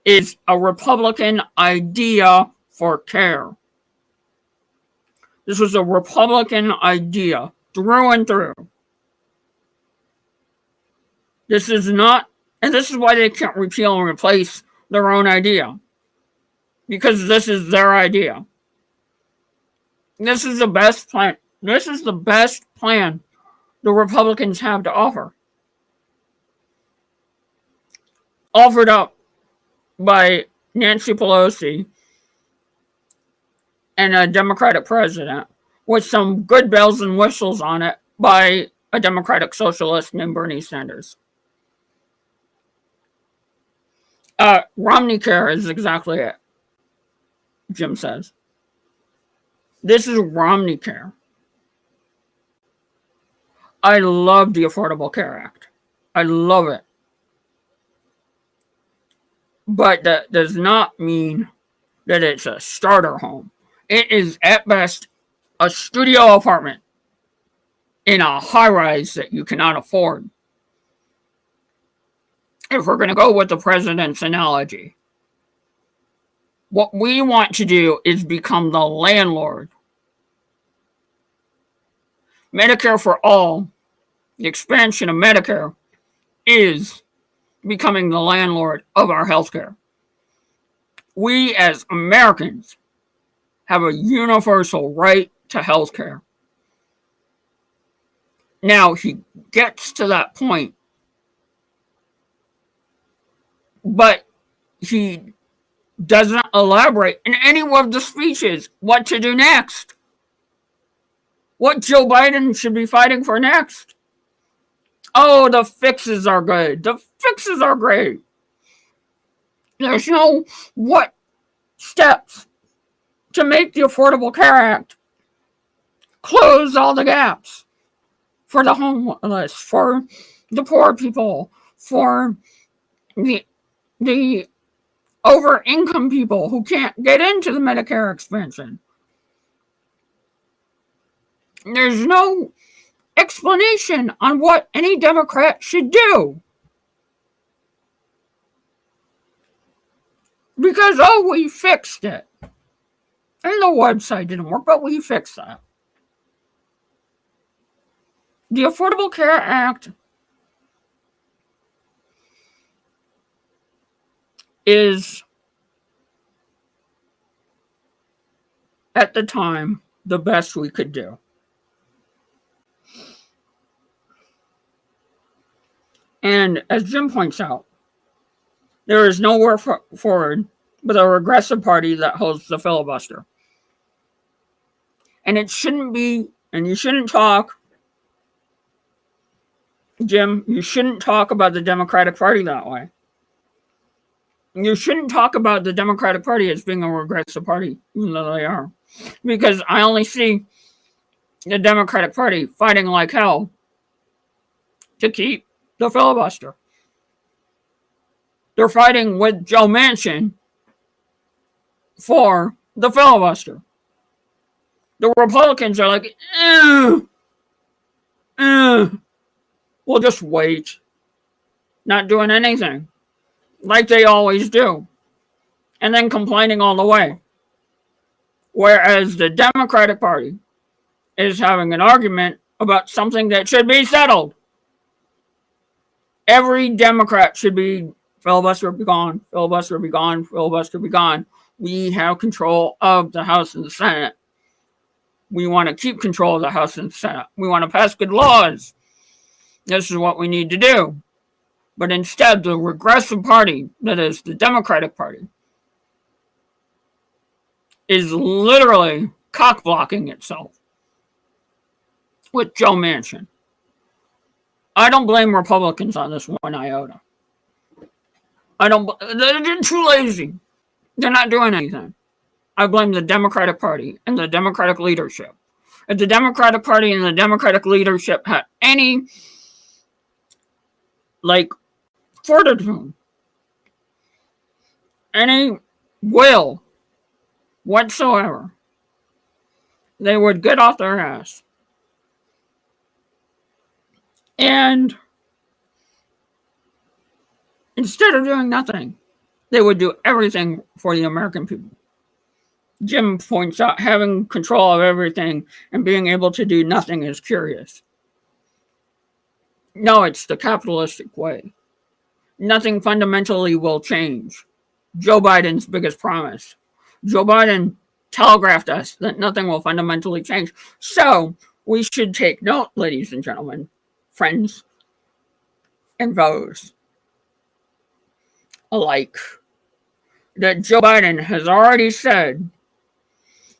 Is a Republican idea for care. This was a Republican idea through and through. This is not, and this is why they can't repeal and replace their own idea. Because this is their idea. This is the best plan. This is the best plan the Republicans have to offer. Offered up by Nancy Pelosi and a Democratic president with some good bells and whistles on it by a Democratic socialist named Bernie Sanders. Romney Care is exactly it, Jim says. This is Romney Care. I love the Affordable Care Act. I love it. But that does not mean that it's a starter home. It is at best a studio apartment in a high-rise that you cannot afford. If we're going to go with the president's analogy, what we want to do is become the landlord. Medicare for all, the expansion of Medicare, is becoming the landlord of our healthcare. We as Americans have a universal right to healthcare. Now, he gets to that point, but he doesn't elaborate in any of the speeches what to do next. What Joe Biden should be fighting for next. Oh, the fixes are good. The fixes are great. There's no what steps to make the Affordable Care Act close all the gaps for the homeless, for the poor people, for the over-income people who can't get into the Medicare expansion. There's no explanation on what any Democrat should do. Because, oh, we fixed it. And the website didn't work, but we fixed that. The Affordable Care Act is, at the time, the best we could do. And as Jim points out, there is nowhere forward but a regressive party that holds the filibuster. And it shouldn't be, and you shouldn't talk, Jim, you shouldn't talk about the Democratic Party that way. You shouldn't talk about the Democratic Party as being a regressive party, even though they are. Because I only see the Democratic Party fighting like hell to keep the filibuster. They're fighting with Joe Manchin for the filibuster. The Republicans are like, we'll just wait. Not doing anything. Like they always do. And then complaining all the way. Whereas the Democratic Party is having an argument about something that should be settled. Every Democrat should be filibuster be gone, filibuster be gone, filibuster be gone. We have control of the House and the Senate. We want to keep control of the House and the Senate. We want to pass good laws. This is what we need to do. But instead, the regressive party, that is the Democratic Party, is literally cock-blocking itself with Joe Manchin. I don't blame Republicans on this one iota. They're too lazy. They're not doing anything. I blame the Democratic Party and the Democratic leadership. If the Democratic Party and the Democratic leadership had any, fortitude, any will whatsoever, they would get off their ass. And instead of doing nothing, they would do everything for the American people. Jim points out having control of everything and being able to do nothing is curious. No, it's the capitalistic way. Nothing fundamentally will change. Joe Biden's biggest promise. Joe Biden telegraphed us that nothing will fundamentally change. So we should take note, ladies and gentlemen, friends, and voters alike, that Joe Biden has already said,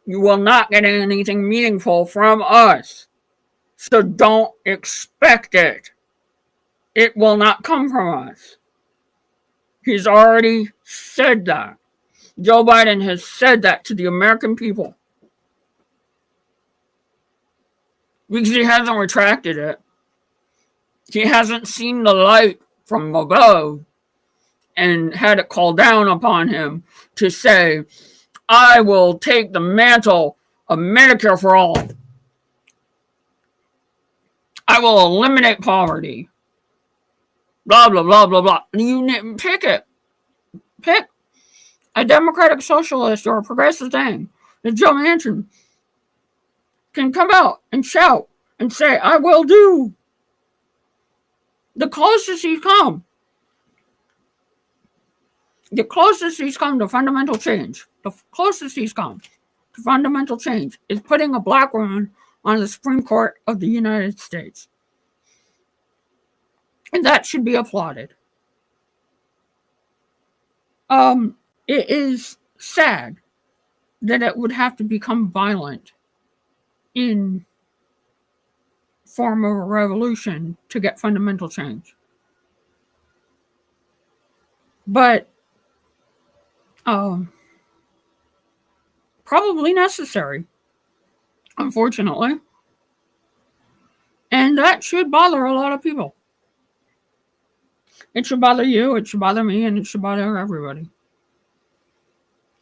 you will not get anything meaningful from us. So don't expect it. It will not come from us. He's already said that. Joe Biden has said that to the American people. Because he hasn't retracted it. He hasn't seen the light from above and had it called down upon him to say, I will take the mantle of Medicare for all. I will eliminate poverty. Blah, blah, blah, blah, blah. You pick it. Pick a Democratic Socialist or a progressive thing that Joe Manchin can come out and shout and say, I will do. The closest he's come. The closest he's come to fundamental change. The closest he's come to fundamental change is putting a black woman on the Supreme Court of the United States. And that should be applauded. It is sad that it would have to become violent in form of a revolution to get fundamental change. But probably necessary, unfortunately. And that should bother a lot of people. It should bother you, it should bother me, and it should bother everybody.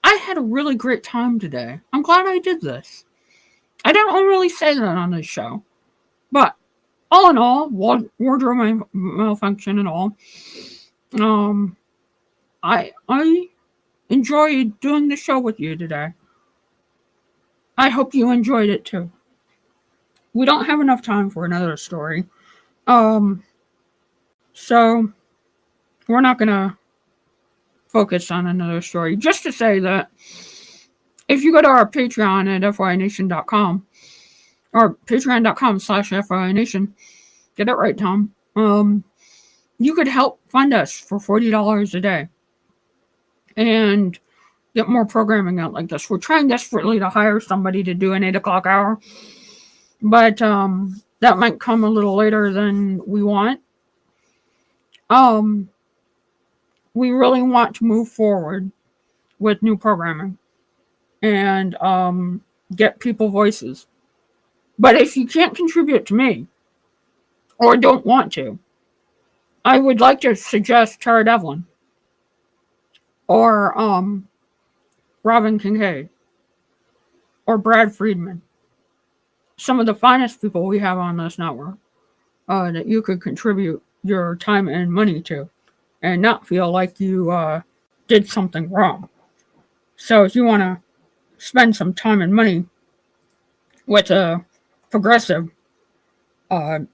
I had a really great time today. I'm glad I did this. I don't really say that on this show. But all in all, wardrobe malfunction and all, I enjoyed doing the show with you today. I hope you enjoyed it too. We don't have enough time for another story. So we're not gonna focus on another story. Just to say that if you go to our Patreon at FYNation.com or patreon.com/FYNation, get it right, Tom. You could help fund us for $40 a day and get more programming out like this. We're trying desperately to hire somebody to do an 8 o'clock hour, but that might come a little later than we want. We really want to move forward with new programming and get people voices. But if you can't contribute to me or don't want to, I would like to suggest Tara Devlin or Robin Kincaid or Brad Friedman. Some of the finest people we have on this network that you could contribute your time and money to and not feel like you did something wrong. So if you want to spend some time and money with a progressive, that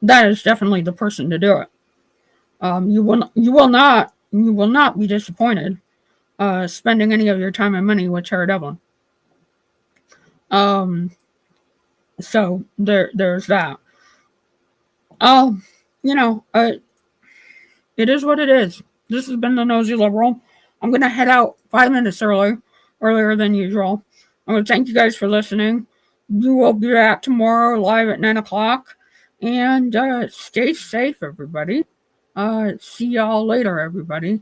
is definitely the person to do it. You will not be disappointed spending any of your time and money with Tara Devlin. So there's that. It is what it is. This has been the Nosy Liberal. I'm going to head out 5 minutes earlier than usual. I want to thank you guys for listening. You will be back tomorrow live at 9 o'clock. And stay safe, everybody. See y'all later, everybody.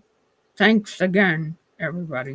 Thanks again, everybody.